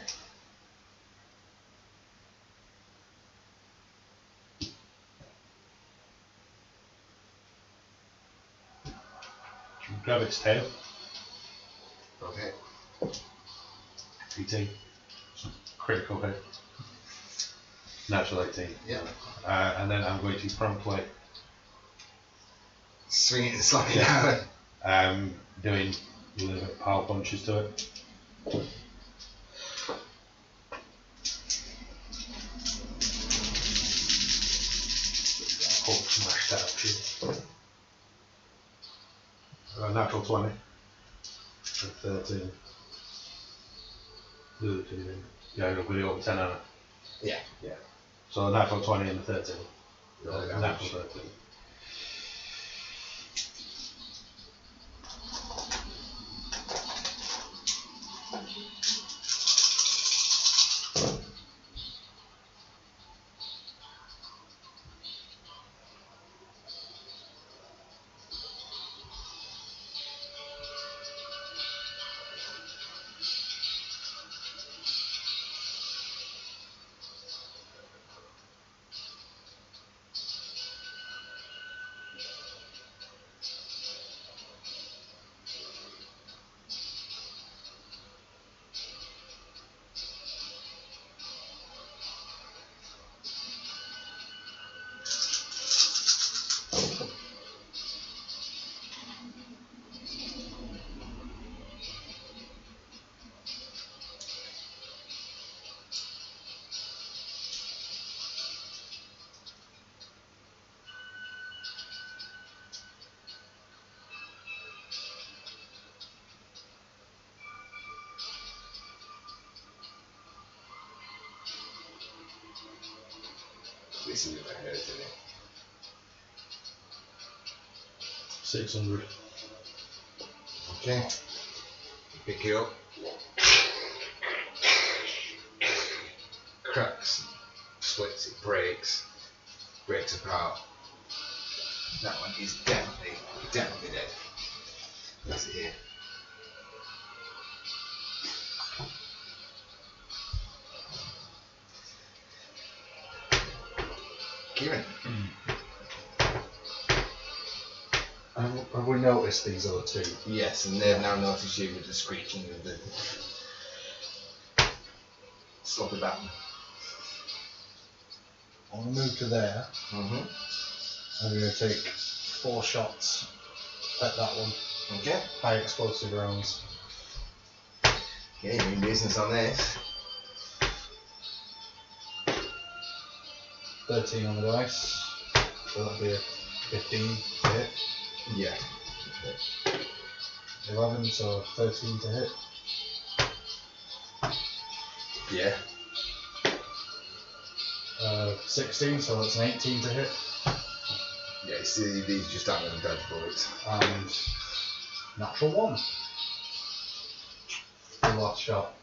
Grab its tail. Okay. 18. Critical hit. Natural 18. Yeah. And then I'm going to promptly Swing it and slap it down. doing a little bit of power punches to it. Hulk smashed out shit. Natural 20. And 13. The other two then. Yeah, you'll be over 10 on it. Yeah. So a natural 20 and a 13. Roll Natural damage. 13. This is never heard, isn't it? 600. Okay. Pick it up. Cracks, splits, it breaks apart. That one is definitely dead. That's it here. Kieran. Have we noticed these other two? Yes, and they've now noticed you with the screeching of the sloppy baton. I'm going to move to there. Mm-hmm. I'm going to take 4 shots at that one. Okay. High explosive rounds. Okay, you mean business on this. 13 on the dice. So that'll be a 15 to hit. Yeah. 11, so 13 to hit. Yeah. 16, so that's an 18 to hit. Yeah, see, these just aren't going to dodge bullets. And natural 1. The last shot.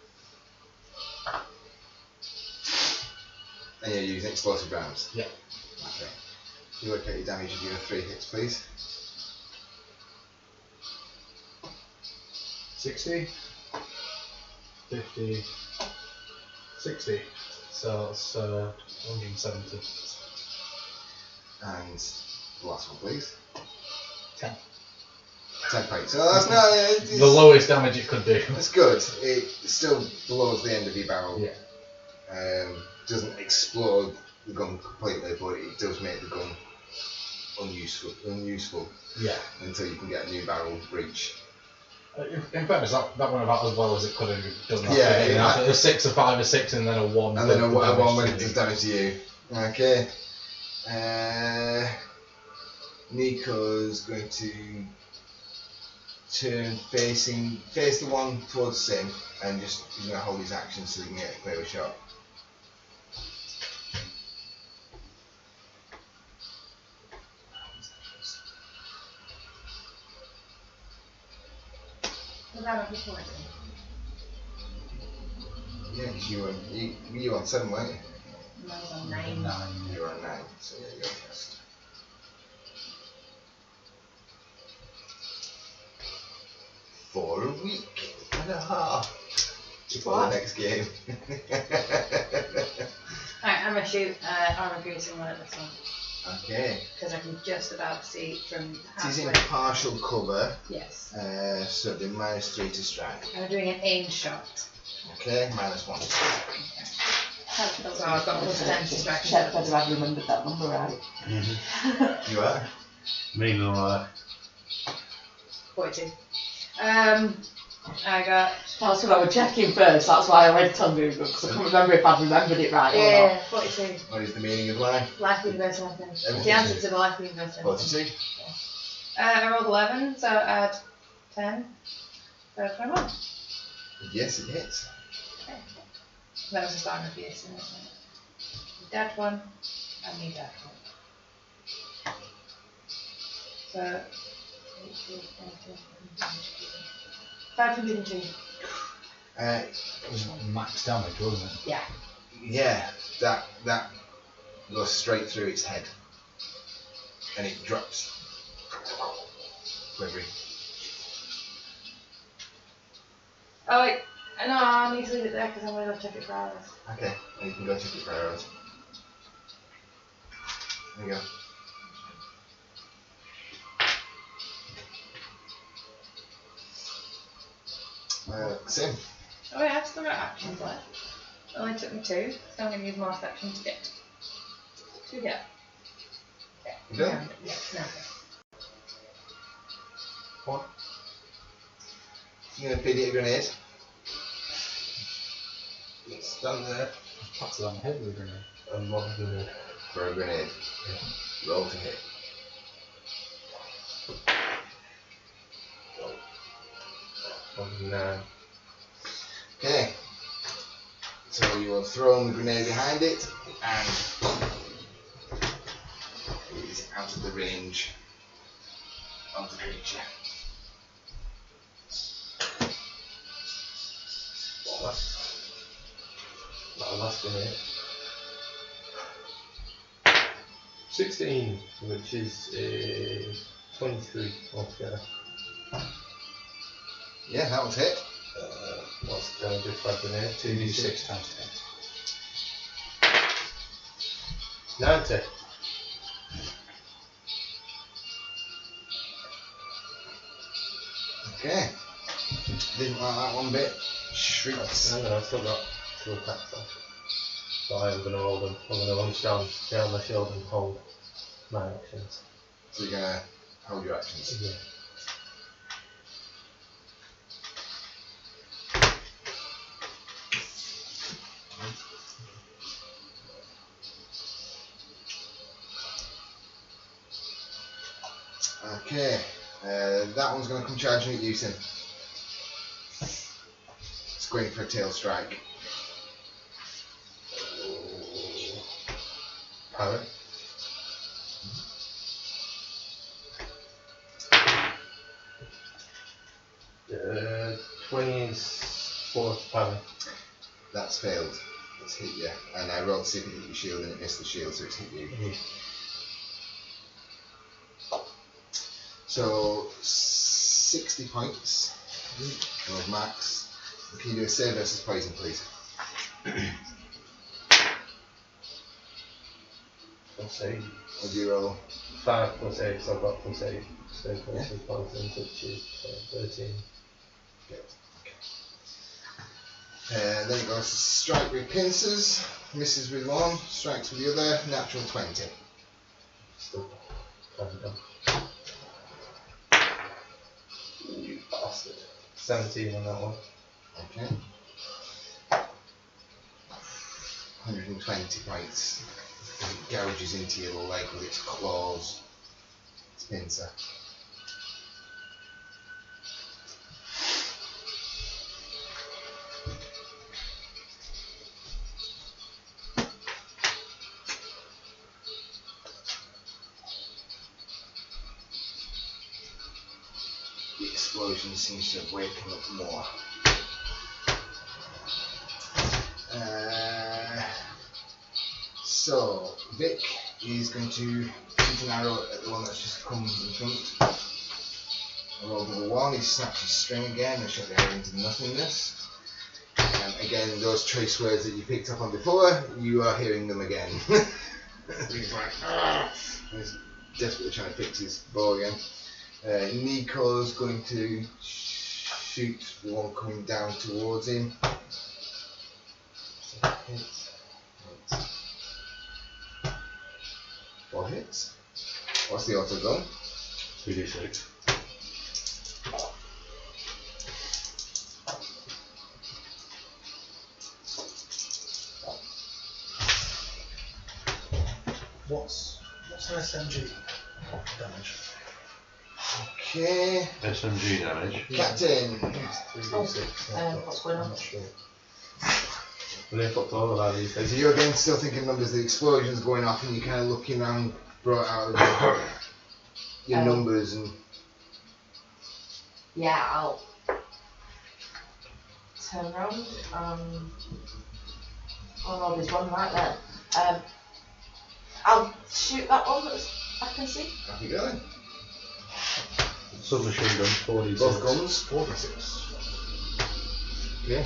And you're using explosive rounds? Yeah. Okay. You work out your damage if you have 3 hits, please. 60, 50, 60. So it's 170. And the last one, please. 10. 10 points. So that's not. It's, The lowest damage it could do. It's good. It still blows the end of your barrel. Yeah. Doesn't explode the gun completely, but it does make the gun unuseful Yeah. until you can get a new barrel breach. In fairness, that went about as well as it could have done. Yeah, a 6, a 5, a 6, and then a 1. And then a 1 when it does damage to you. Okay. Nico's going to turn face the one towards Sim, and he's going to hold his action so he can get a clearer shot. Was that a 14? Yeah, because you were on 7, weren't you? And I was on 9. 9. You were on 9, so yeah, you're first. For a week and a half before the next game. Alright, I'm gonna shoot armor piercing one at this one. Okay. Because I can just about see from It is in halfway. partial cover, Yes. so it'll be -3 to strike. I'm doing an aim shot. Okay, -1 to strike. So I've got plus 10 to strike. Check whether I've remembered that number right. You are? Me no. 42. I got. That's what I was checking first, that's why I went on Google, because I couldn't remember if I'd remembered it right or not. Yeah, 42. What is the meaning of life? Life universal, I think. Everything. The answer to the life universal. 42. I rolled 11, so I add 10. So 21. Yes, it hits. That was a starting with yes, isn't it? That one, I need that one. So, 502. It was max damage, wasn't it? Yeah. Yeah, that goes straight through its head. And it drops. Quivering. Oh wait, no, I need to leave it there because I'm going to go check it for hours. Okay, and you can go check it for arrows. There you go. Sim. Oh yeah, I've still got actions left. It only took me 2, so I'm going to use more action to get 2 here. Okay. You done? Yeah, no. What? You're going to pity a grenade. It's done there. Pats it on the head with a grenade. And one grenade. For a grenade. Roll to hit. On 9. Okay. So you have thrown the grenade behind it, and it is out of the range of the creature. That last grenade. 16, which is 23 altogether. Yeah, that was hit. What's the damage for a grenade? 2d6 times 90. Okay. Didn't like that one bit. Shrieks. Hang on, I've still got 2 attacks left. So I am going to roll them. I'm going to lunge down behind my shield and hold my actions. So you're going to hold your actions. Yeah. Okay, that one's going to come charging at you, Tim. It's going for a tail strike. Parry. 24 parry. That's failed. It's hit you. And I rolled to see if it hit your shield and it missed the shield, so it's hit you. So 60 points. Of max. Can you do a save versus poison, please? Plus 8. What do you roll? 5 plus 8, so I've got plus 8. So plus poison, which is 13. Then it goes to strike with pincers. Misses with one, strikes with the other. Natural 20. Still haven't done. You bastard. 17 on that one. Okay. 120 points. It gouges into your leg with its claws. Its pincer. The explosion seems to have waken up more. So, Vic is going to shoot an arrow at the one that's just come in front. I rolled a 1, he snaps his string again and shot the arrow into nothingness. Again, those choice words that you picked up on before, you are hearing them again. He's like, ah! He's desperately trying to fix his bow again. Nico's going to shoot the one coming down towards him. 4 hits. What's the auto gun? 2d6. What's an SMG damage? Okay. SMG damage. Captain. 3d6. What's going on? I'm not sure. They fucked all of that these days. So you're again still thinking numbers, the explosion's going off and you're kind of looking around, brought out of your numbers and... Yeah, I'll turn around. Oh no, there's one right there. I'll shoot that one that I can see. Off you go then. Submachine gun, 4d6. Both guns, 46. Okay.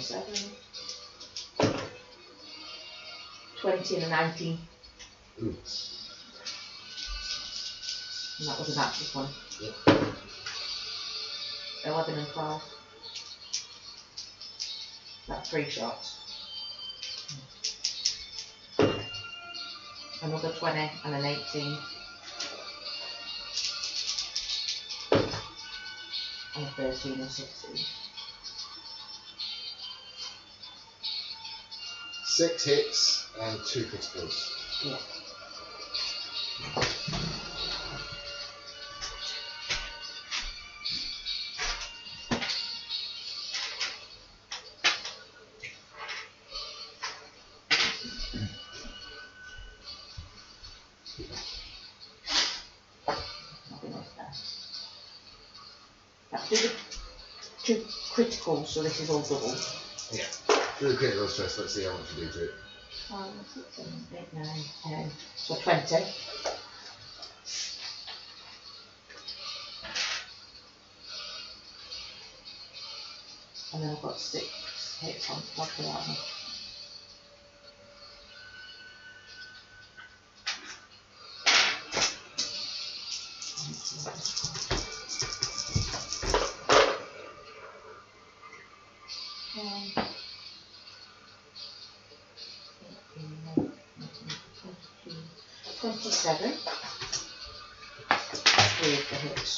Seven. 20 and a 19. Ooh. And that was an active one. Yep. 11 and 12. That's 3 shots. Another 20 and an 18. And a 13 and 16. 6 hits and 2 criticals. Yeah. That's 2 criticals, so this is all double. Yeah. Do the criticals first, let's see how much you do to it. 5, 6, 7, 8, 9, 10. So 20. And then I've got 6 hits on top of that one. Um, 27. 3 of the hits.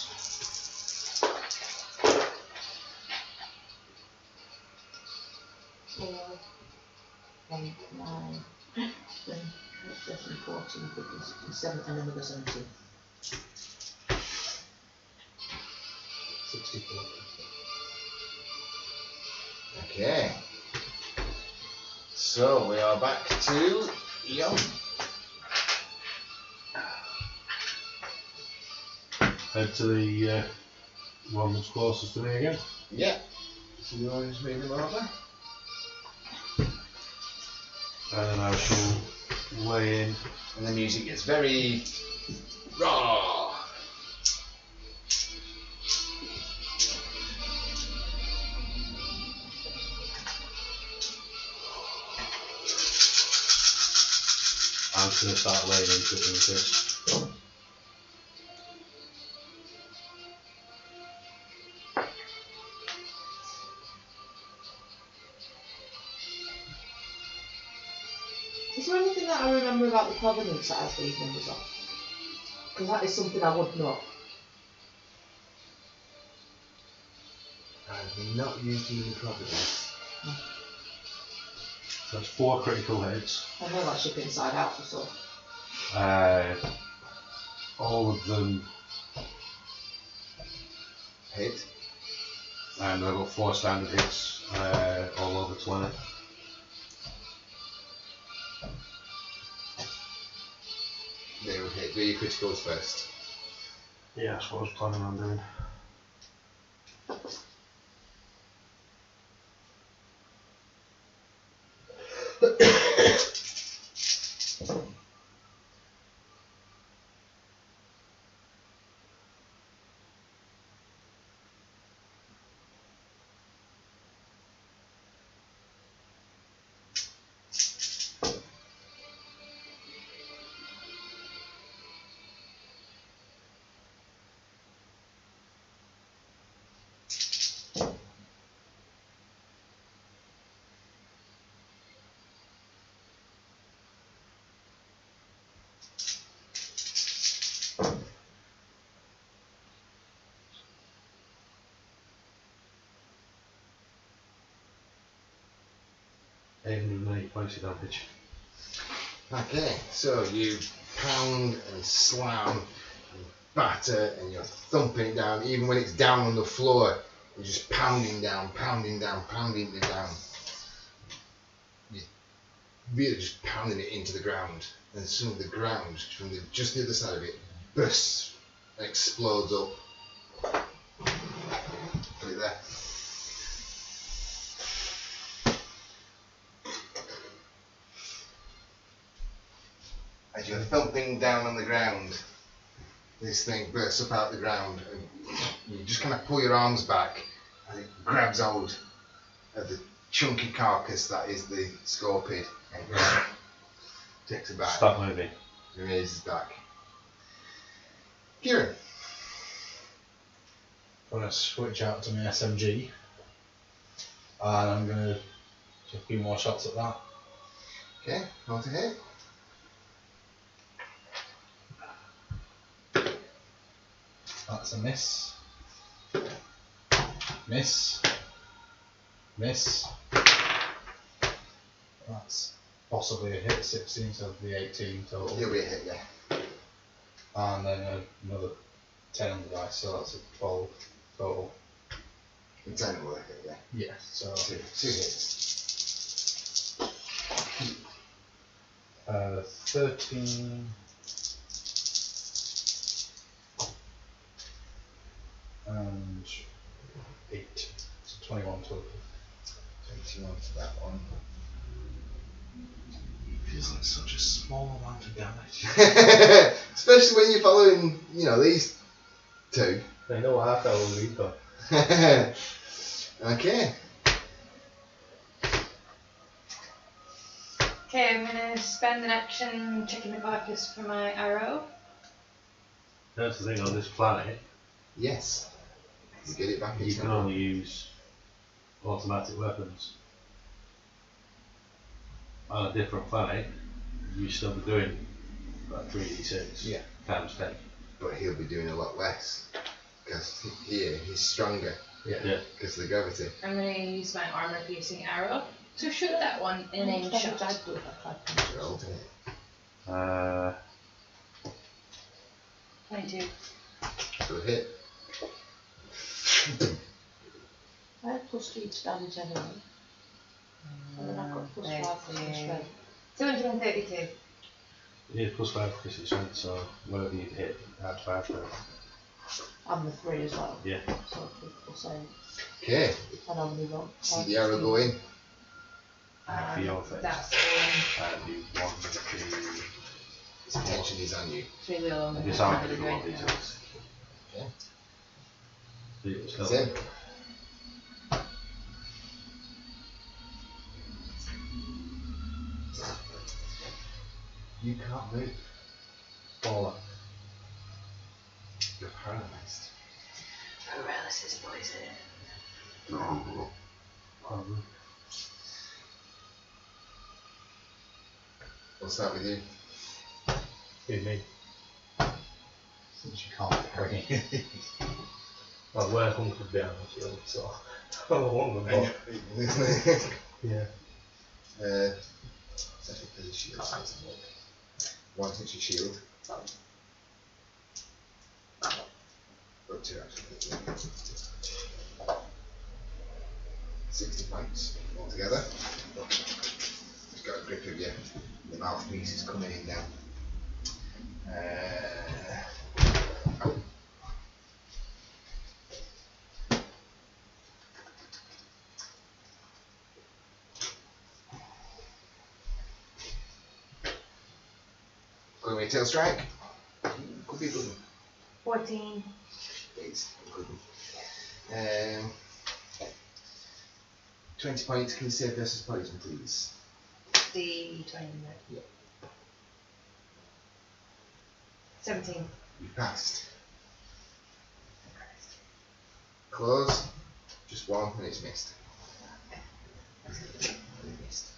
4, 8, 9, 10, 13, 14, 15, 16, 17, and another 17. 64. Okay. So we are back to Eon. Head to the one that's closest to me again. Yeah. So you want to just move him over? And then I shall lay in. And the music gets very raw. I'm just going to start laying into it with this. Is there anything that I remember about the Providence that has these numbers on? Because that is something I would know. I've not used you in Providence. So it's 4 critical hits. I know that ship inside out for so. All of them, Hit. and I've got 4 standard hits, all over 20. They would hit. Do your criticals first. Yeah, that's what I was planning on doing. Points of damage. Okay, so you pound and slam and batter and you're thumping it down, even when it's down on the floor, you're just pounding down, pounding down, pounding it down. You're really just pounding it into the ground, and some of the ground from just the other side of it bursts and explodes up. Put it there. As you're thumping down on the ground, this thing bursts up out the ground, and you just kind of pull your arms back, and it grabs hold of the chunky carcass that is the scorpion, and takes it back. Stop moving. And raises back. Kieran. I'm going to switch out to my SMG, and I'm going to take a few more shots at that. Okay, roll to hit. That's a miss. Miss. Miss. That's possibly a hit, 16, so the 18 total. You'll be a hit, yeah. And then another 10 on the dice, so that's a 12 total. And 10 will hit, yeah. Yeah, so Two hits. 13. And 8, so 21 total. 21 for that one. It feels like such a small amount of damage. Especially when you're following, these two. I know half that will leave though. Okay. Okay, I'm gonna spend an action checking the carcass for my arrow. That's the thing on this planet, Yes. You get it back in you can time. only use automatic weapons. On a different planet, you still be doing about 3d6 Yeah. times 10. But he'll be doing a lot less. Because here, he's stronger. Yeah. Because of the gravity. I'm gonna use my armor piercing arrow. So shoot that one in an aim shot. Roll to hit. 22. So hit. I have +3 to damage anyway. And then I've got +5 for strength. 232. You need +5 because it's strength, so whatever you hit, add 5 to it. And the 3 as well. Yeah. So +8. Okay. And I'll move on. See the arrow go in. For your face. That's And you want to His attention is on you. it's really long. disarm it if you want these. Okay. It's It's in. You can't move. Baller. You're paralysed. Paralysis poison. Probably. We'll start with you. Be me. Since you can't parry. Well, we're hunkered behind the shield, so I don't want them both. Yeah. Set up as a shield. So it's a look. One hits your shield. Up to actually. 60 points altogether. Just got a grip of you. The mouthpiece is coming in now. Oh. Going with a tail strike. Could be a good one. 14. It's a good one. 20 points, can you save versus poison, please? The 20. Yeah. 17. You passed. Close. Just one and it's missed. Missed.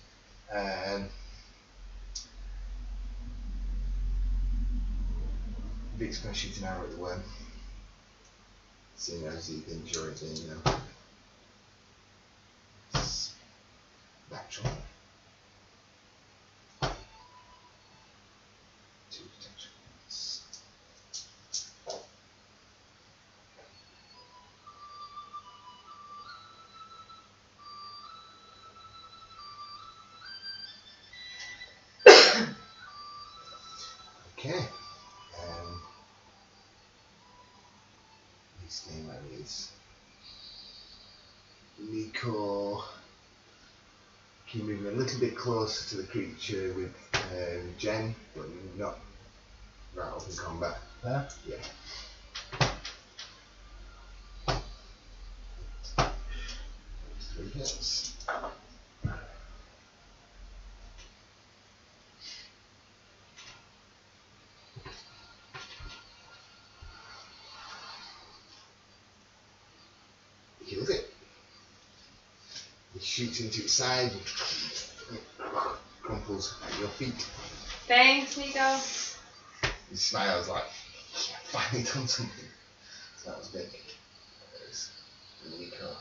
Vic's going to shoot an arrow at the worm. Seeing as he thinks you're in, you know. It's natural. 2 potential points. Okay. He's staying where he is. Nico, can you move a little bit closer to the creature with Jen, but not right up in combat? There? Yeah. 3 hits. Kills it. He shoots into its side, crumples at your feet. Thanks, Nico. He smiles like, finally done something. So that was big. There's Nico.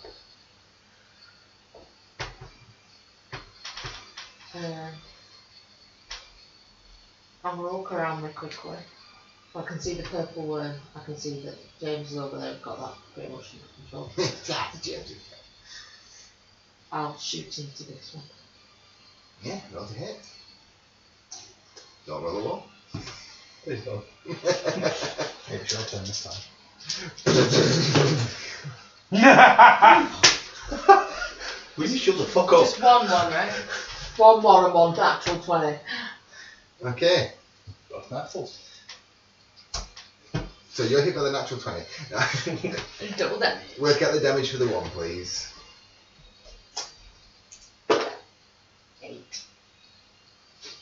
I'm going to look around me quickly. I can see the purple worm. I can see that James is over there. I've got that pretty much under control. James. I'll shoot into this one. Yeah, roll to hit. Don't roll a wall. Please don't. It's your turn this time. Will you shut the fuck up? Just 1-1, right? 1 more and 1 natural 20. Okay, Both naturals. so you're hit by the natural 20. Double damage. Work out the damage for the 1, please. 8.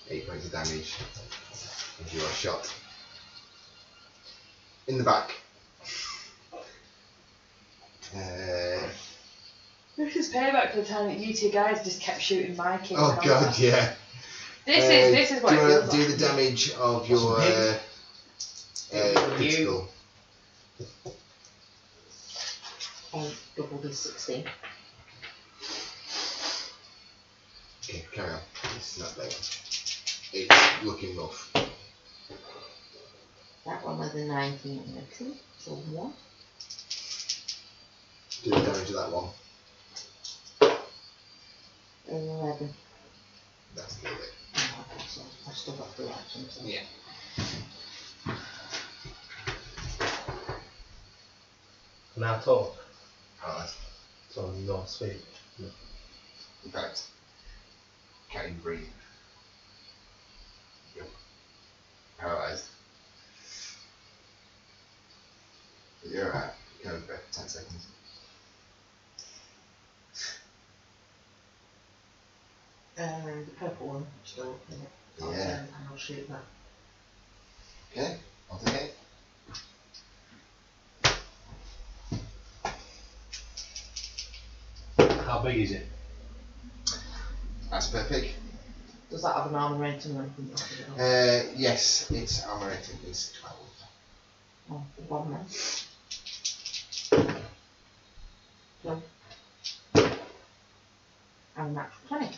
8 points of damage. And you are shot. In the back. This is payback for the time that you two guys just kept shooting my king. Oh god, yeah. This is what do it you feels want to do like. the damage of your critical? On double D16. Okay, carry on. It's not there. It's looking rough. That one was a 19 and a 2, so 1. Do the damage to that one. 11. That's killed it. Oh, okay, so I've still got 3 actions. So. Yeah. Can I talk? Alright. So no speak. In fact, can't even breathe. You're paralysed. But you're alright. You can only go for 10 seconds. The purple one, still in it. I'll Yeah. turn and I'll shoot that. Okay, on to hit. How big is it? That's perfect. Does that have an armor rating or anything? Yes, its armor rating is 12. Oh, the bottom then. So. And natural 20.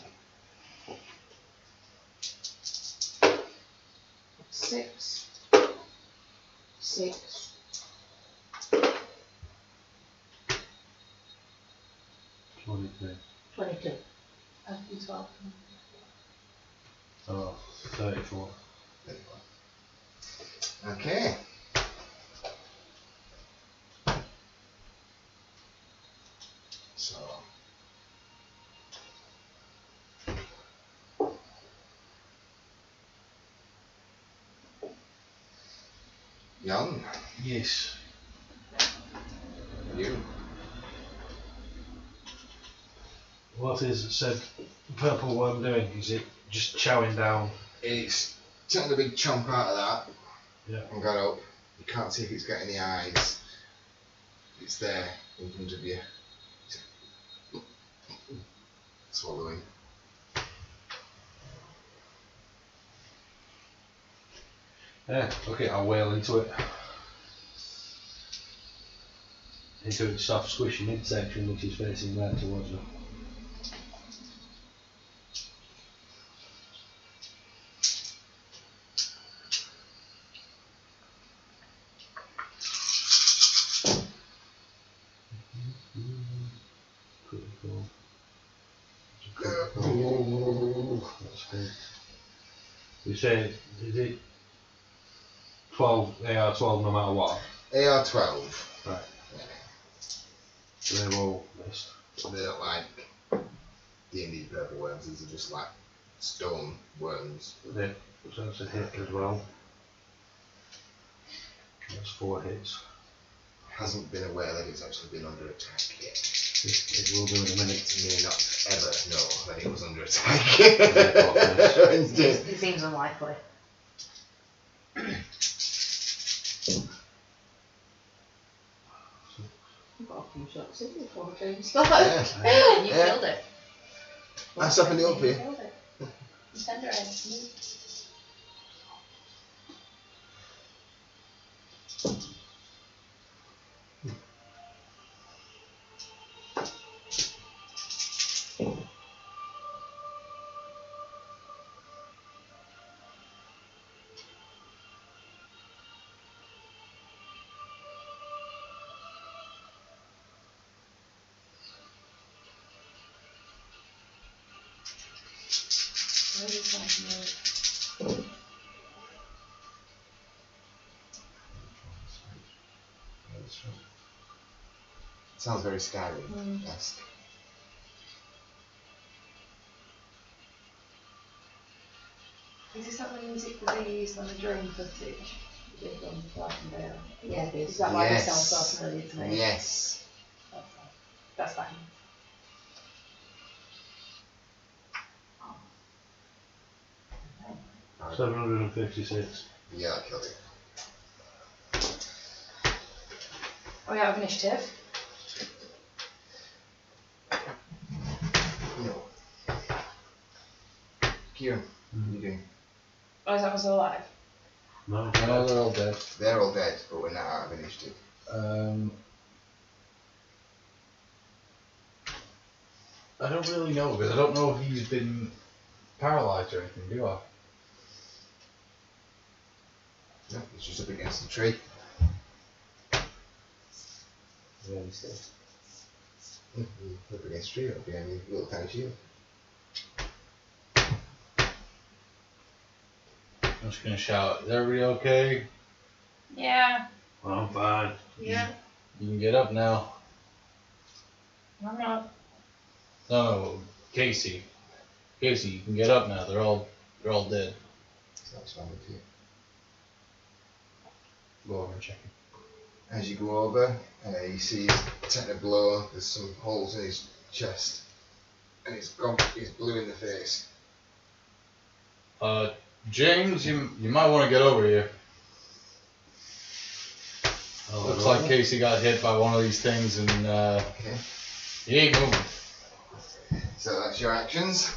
6. 6. 22. 22. I'd be 12. Oh, 34. Okay. So. Jan, Yes. you. What is it said? Purple worm doing? Is it just chowing down? It's taken a big chunk out of that. Yeah. And got up. You can't see if it's got any eyes. It's there in front of you. Swallowing. Yeah. Okay, I'll wail into it. Into its soft, squishy midsection, which is facing there towards me. Critical. That's good. You say, is it 12, AR-12 no matter what? AR-12. Right. Yeah. So they've all missed. They're not like D&D purple worms, these are just like stone worms. Yeah, so that's a hit as well. That's 4 hits. Hasn't been aware that it's actually been under attack yet. It will do in a minute. It may not ever know that it was under attack. It seems unlikely. I've got a few shots in before the game starts. Yeah. You Yeah. killed it. I'm stopping it up You here. killed it. You tenderized me. Sounds very Skyrim-esque. Is this not the music that they used on the drone footage? They've done the Black and Veil. Yeah, it Is is. that why Yes. it sounds so familiar to me? Yes. That's fine. Right. 756. Yeah, I killed it. Are we out of initiative? No. Kieran, what are you doing? Or is that was alive? No, No, they're all dead. They're all dead, but we're not out of initiative. I don't really know because I don't know if he's been paralysed or anything, do I? No, it's just up against the tree. Yeah, you see. Up against the tree, it'll be only a little tiny shield. I'm just gonna shout, is everybody okay? Yeah. Well, I'm fine. Yeah. You can get up now. I'm not. No, Casey. Casey, you can get up now. They're all dead. So that's fine with you. Go over and check it. As you go over, you see he's taken a blow. There's some holes in his chest, and he's blue in the face. James, you might want to get over here. Oh, Looks right. like Casey got hit by one of these things and Okay. he ain't moving. So that's your actions.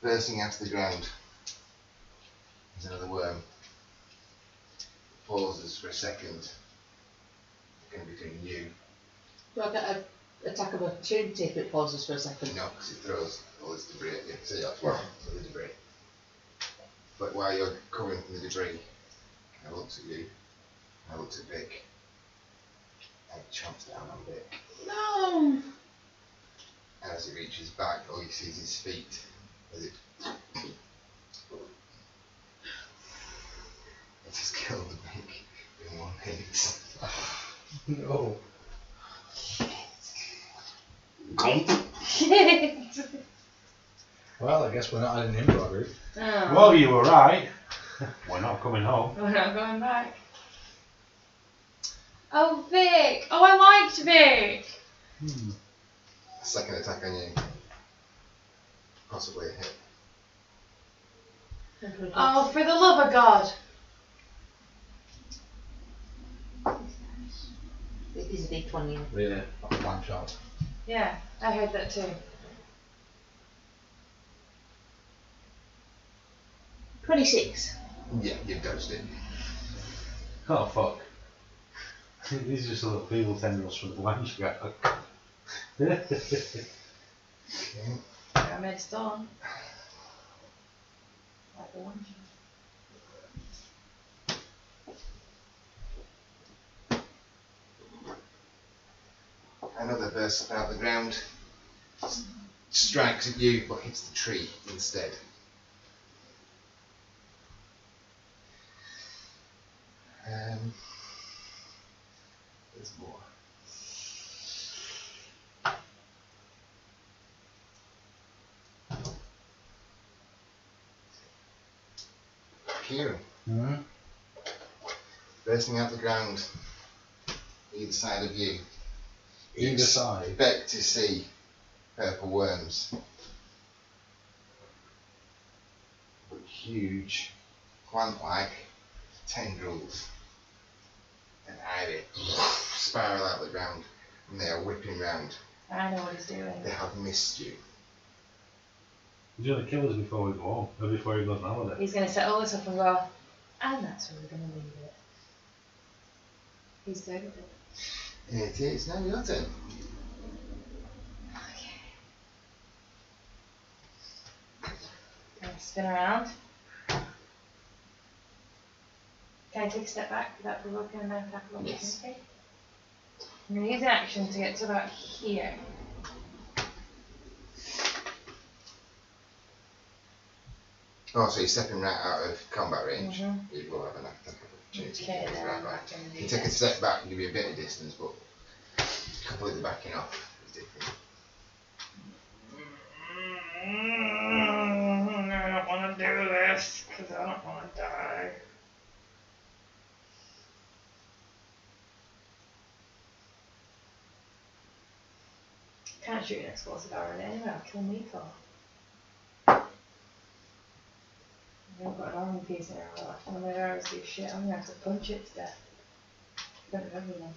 Bursting out of the ground is another worm. Pauses for a second. Going between you. Do I get an attack of opportunity if it pauses for a second? No, because it throws all this debris at you. So that's why. So the debris. But while you're covering from the debris, I looks at you. I looks at Vic. And chomps down on Vic. No! And as he reaches back, all you see is his feet. As it just killed Vic in 1 hit. No. Well, I guess we're not adding him to our group. Oh. Well, you were right. We're not coming home. We're not going back. Oh, Vic! Oh, I liked Vic! Second attack on you. Possibly a hit. Oh, for the love of God! It is a D20. Yeah, one shot. Yeah, I heard that too. 26. Yeah, you've dodged it. Oh, fuck. These are just little feeble tendrils from the one you got. Okay. I made a storm. Like the one. Another burst out of the ground. Strikes at you, but hits the tree instead. There's more. Kieran. Mm-hmm. Bursting out the ground, either side of you. You Either side. expect to see purple worms. But huge, plant-like tendrils and ivy spiral out the ground, and they are whipping round. I know what he's doing. They have missed you. He's going to kill us before we go home, or before he goes on holiday. He's going to set all this up and go, and that's where we're going to leave it. He's dead with it. It is now your turn. Can I spin around? Can I take a step back without provoking an attack of opportunity? Yes. I'm going to use an action to get to about here. Oh, so you're stepping right out of combat range. Mhm. You will have an opportunity. Okay, to then right I'm back. back in the You take a step back and give you a bit of distance, but completely backing off is different. I don't want to do this because I don't want to die. Can't shoot an explosive arrow in anyway, I'll kill Nico. I've got an armor piece in arrow left. One of my arrows do shit, I'm gonna have to punch it to death. Don't remember them.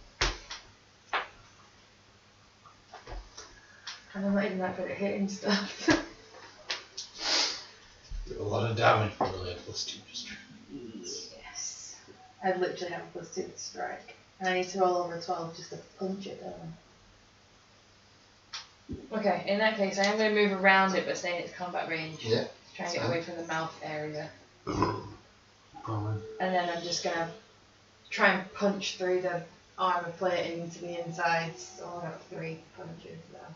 And I'm not even that good at hitting stuff. A lot of damage for the +2 strike. Yes. I literally have a +2 to strike. And I need to roll over 12 just to punch it down. Okay, in that case, I am going to move around it, but stay in its combat range. Yeah. Try and get away from the mouth area. Probably. And then I'm just gonna try and punch through the armor plating to the inside. So I got 3 punches now.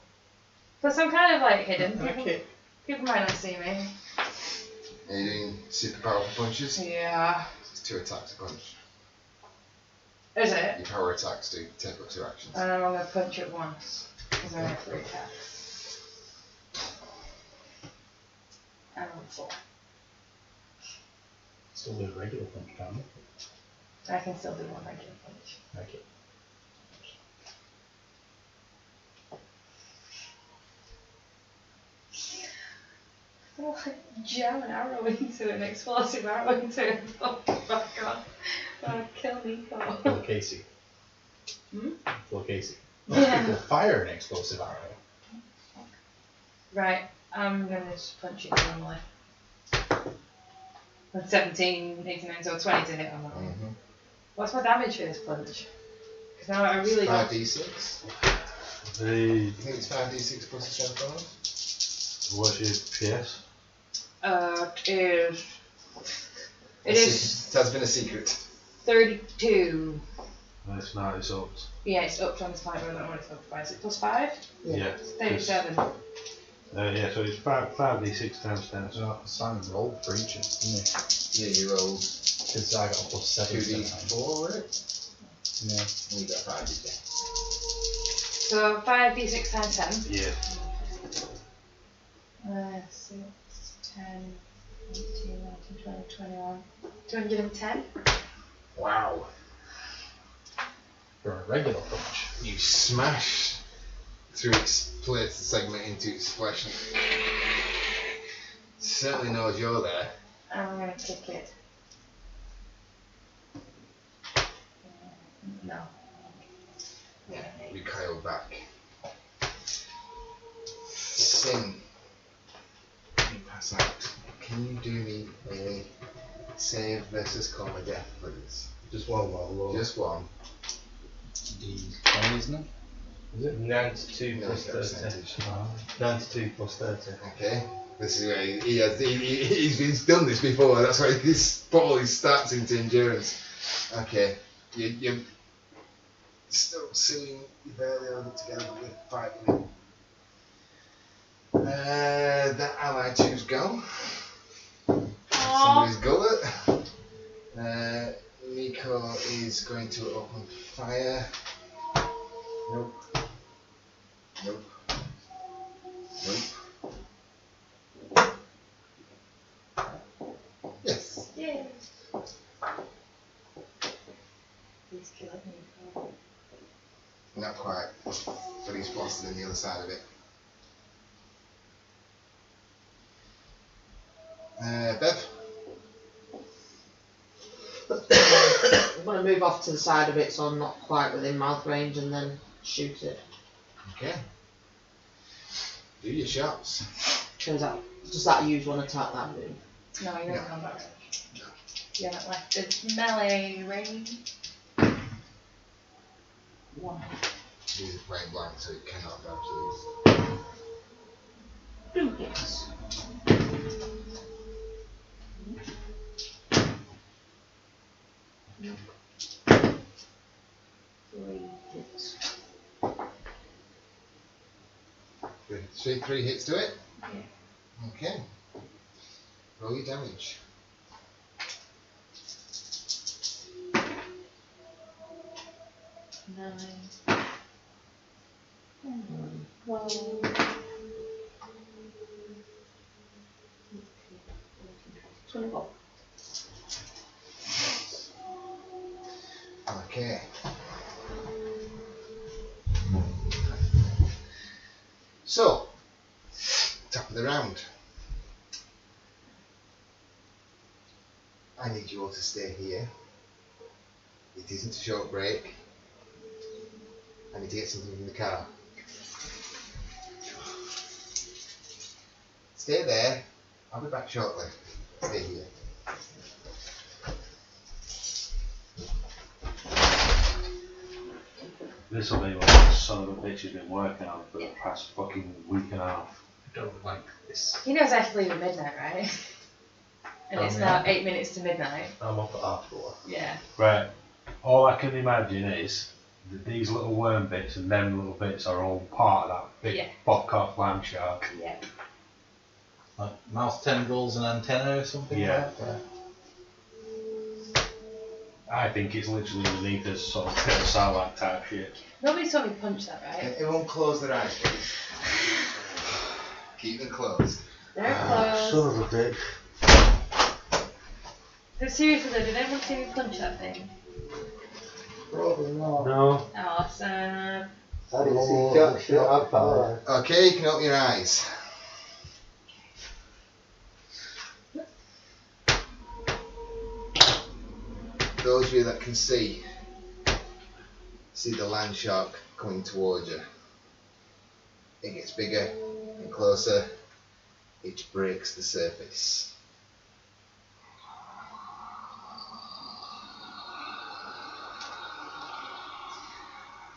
Plus, I'm kind of like hidden. Okay. People might not see me. Are you doing super powerful punches? Yeah. It's 2 attacks a punch. Is it? Your power attacks do take up 2 actions. And I'm gonna punch it once. Because I have 3 attacks. And I'm 4. Still do a regular punch, can't you? I can still do 1 regular punch. Okay. I feel like jam an arrow into an explosive arrow into it. Oh my god. Kill Nico. Full Casey. Hmm? Full Casey. Yeah. People fire an explosive arrow. Right, I'm gonna just punch it normally. 17, 89, so 20 to hit on that one. Mm-hmm. What's my damage for this punch? Because now I really got. 5d6. Hey, I think it's 5d6 plus a strength bonus. what's your PS? It is That's been a secret. 32. It's not, it's up. Yeah, it's up from this point, but I don't know what it's up by. Is it plus 5? Yeah. It's 37. Yeah, so it's 5d6 times 10. So So Simon rolled for each, didn't Yeah, you rolled he? Because I got a +7. 2d4 with it, Yeah. and you got 5d10. So 5d6 times 10. yeah. 6, 10, 18, 19, 20, 21. 210? Wow. For a regular punch. You smash through its plate segment into its flesh. Certainly knows you're there. I'm gonna kick it. No. Yeah, recoil back. Sin. You pass out. Can you do me a save versus coma death, please? Just one roll. Just one. D20, isn't it? Is it 92 No, plus it's got a 30? percentage. 92 plus 30. Okay. This is where he's done this before. That's why he's put all his stats into endurance. Okay. You're still seeing you barely hold it together, but you're fighting it. That ally choose go. Somebody's gullet. Nico is going to open fire. Nope. Nope. Nope. Yes. Yay! Please kill it, Nico. Not quite. But he's blasted in the other side of it. Bev? I'm going to move off to the side of it so I'm not quite within mouth range and then shoot it. Okay. Do your shots. Does that use 1 attack that move? No, you're No. in combat range. You haven't left its melee range. 1. He's playing blank, so it cannot grab these. Yes. Good. 3 hits to it? Yeah. Okay. Roll your damage. Okay. So, top of the round. I need you all to stay here. It isn't a short break. I need to get something from the car. Stay there. I'll be back shortly. Stay here. This will be what the son of a bitch has been working on for the past fucking week and a half. I don't like this. He knows I have to leave at midnight, right? And it's now 8 minutes to midnight. I'm up at half 4. Yeah. Right. All I can imagine is that these little worm bits and them little bits are all part of that big bobcat land shark. Yeah. Like mouth tendrils and antennae or something Yeah. like that? I think it's literally underneath us, sort of Sarlacc type shit. Nobody saw me punch that, Can right? everyone close their eyes, please? Keep them closed. They're closed. Son of a bitch. But seriously though, did anyone see me punch that thing? Probably not. No. Awesome. I didn't see jack shit out there. Okay, you can open your eyes. Those of you that can see the land shark coming towards you. It gets bigger and closer. It breaks the surface.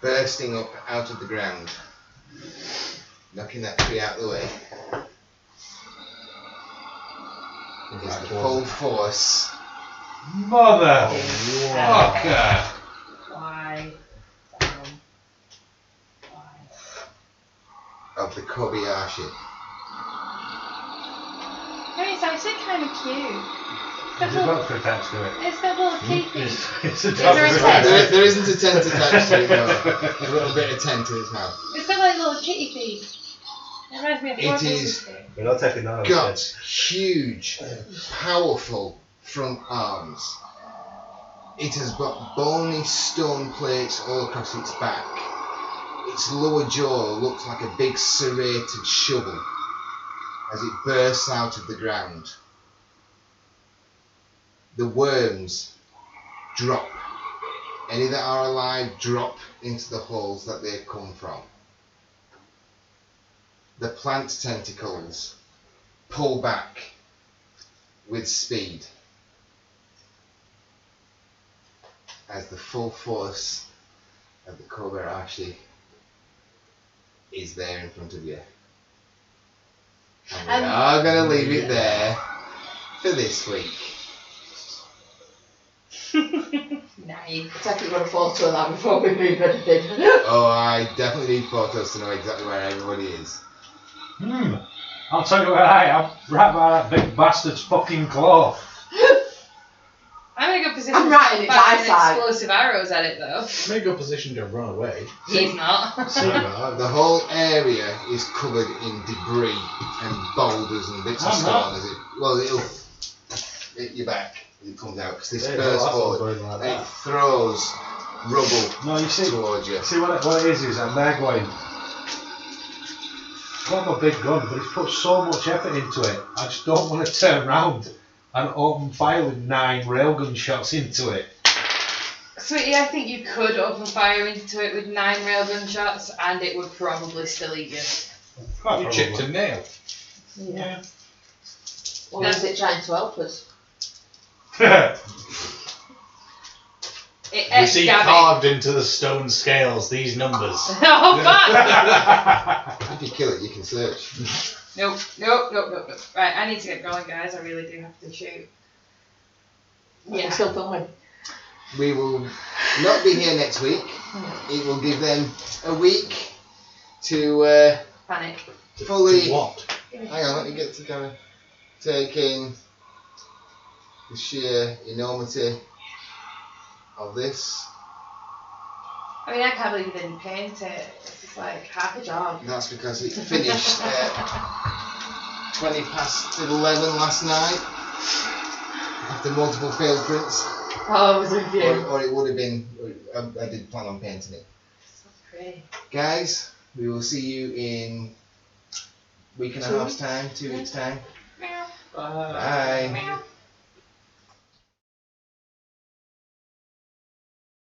Bursting up out of the ground, knocking that tree out of the way, is the full force Motherfucker! Why? of the Kobayashi. Hey, it's actually kind of cute. There's a doctor attached to it. It's got little teethy. It's a there doctor a attached tent? to it. There isn't a tent attached to it, no. A little bit of tent in its mouth. It's got like little kitty feet. It reminds me of It Four is Faces feet. We're not taking that. Got huge, powerful front arms. It has got bony stone plates all across its back. Its lower jaw looks like a big serrated shovel as it bursts out of the ground. The worms drop. Any that are alive drop into the holes that they've come from. The plant tentacles pull back with speed as the full force of the Kobayashi is there in front of you. And we are going to leave it there for this week. Nice. It's actually got a photo of that before we move anything. Oh, I definitely need photos to know exactly where everybody is. I'll tell you where I am. Right by that big bastard's fucking claw. I'm in a good position I'm right in to its fire eyesight. explosive arrows at it though. I'm in a good position to run away. He's not. The whole area is covered in debris and boulders and bits of I'm stone not. as it. Well, it'll hit your back as it comes out because this Yeah, bursts that's forward. going like It that. throws rubble No, you see, towards you. see what it is I'm there going, I've got my big gun, but it's put so much effort into it, I just don't want to turn around and open fire with 9 railgun shots into it. Sweetie, I think you could open fire into it with 9 railgun shots and it would probably still eat you. Quite You chipped a nail. Yeah. Or is it trying to help us? It We see Gabby. carved into the stone scales these numbers. Oh fuck! If you kill it, you can search. Nope. Right, I need to get going, guys. I really do have to shoot. I'm Yeah. still filming. We will not be here next week. It will give them a week to Panic. fully. What? Hang on, let me get to kind of take in the sheer enormity of this. I mean, I can't believe you didn't paint it. This is like half a job. That's because it finished at 20 past 11 last night after multiple failed prints. Oh, it was with you. Or it would have been, I did plan on painting it. So pretty. Guys, we will see you in week and a half's time, 2 weeks' time. Meow. Bye.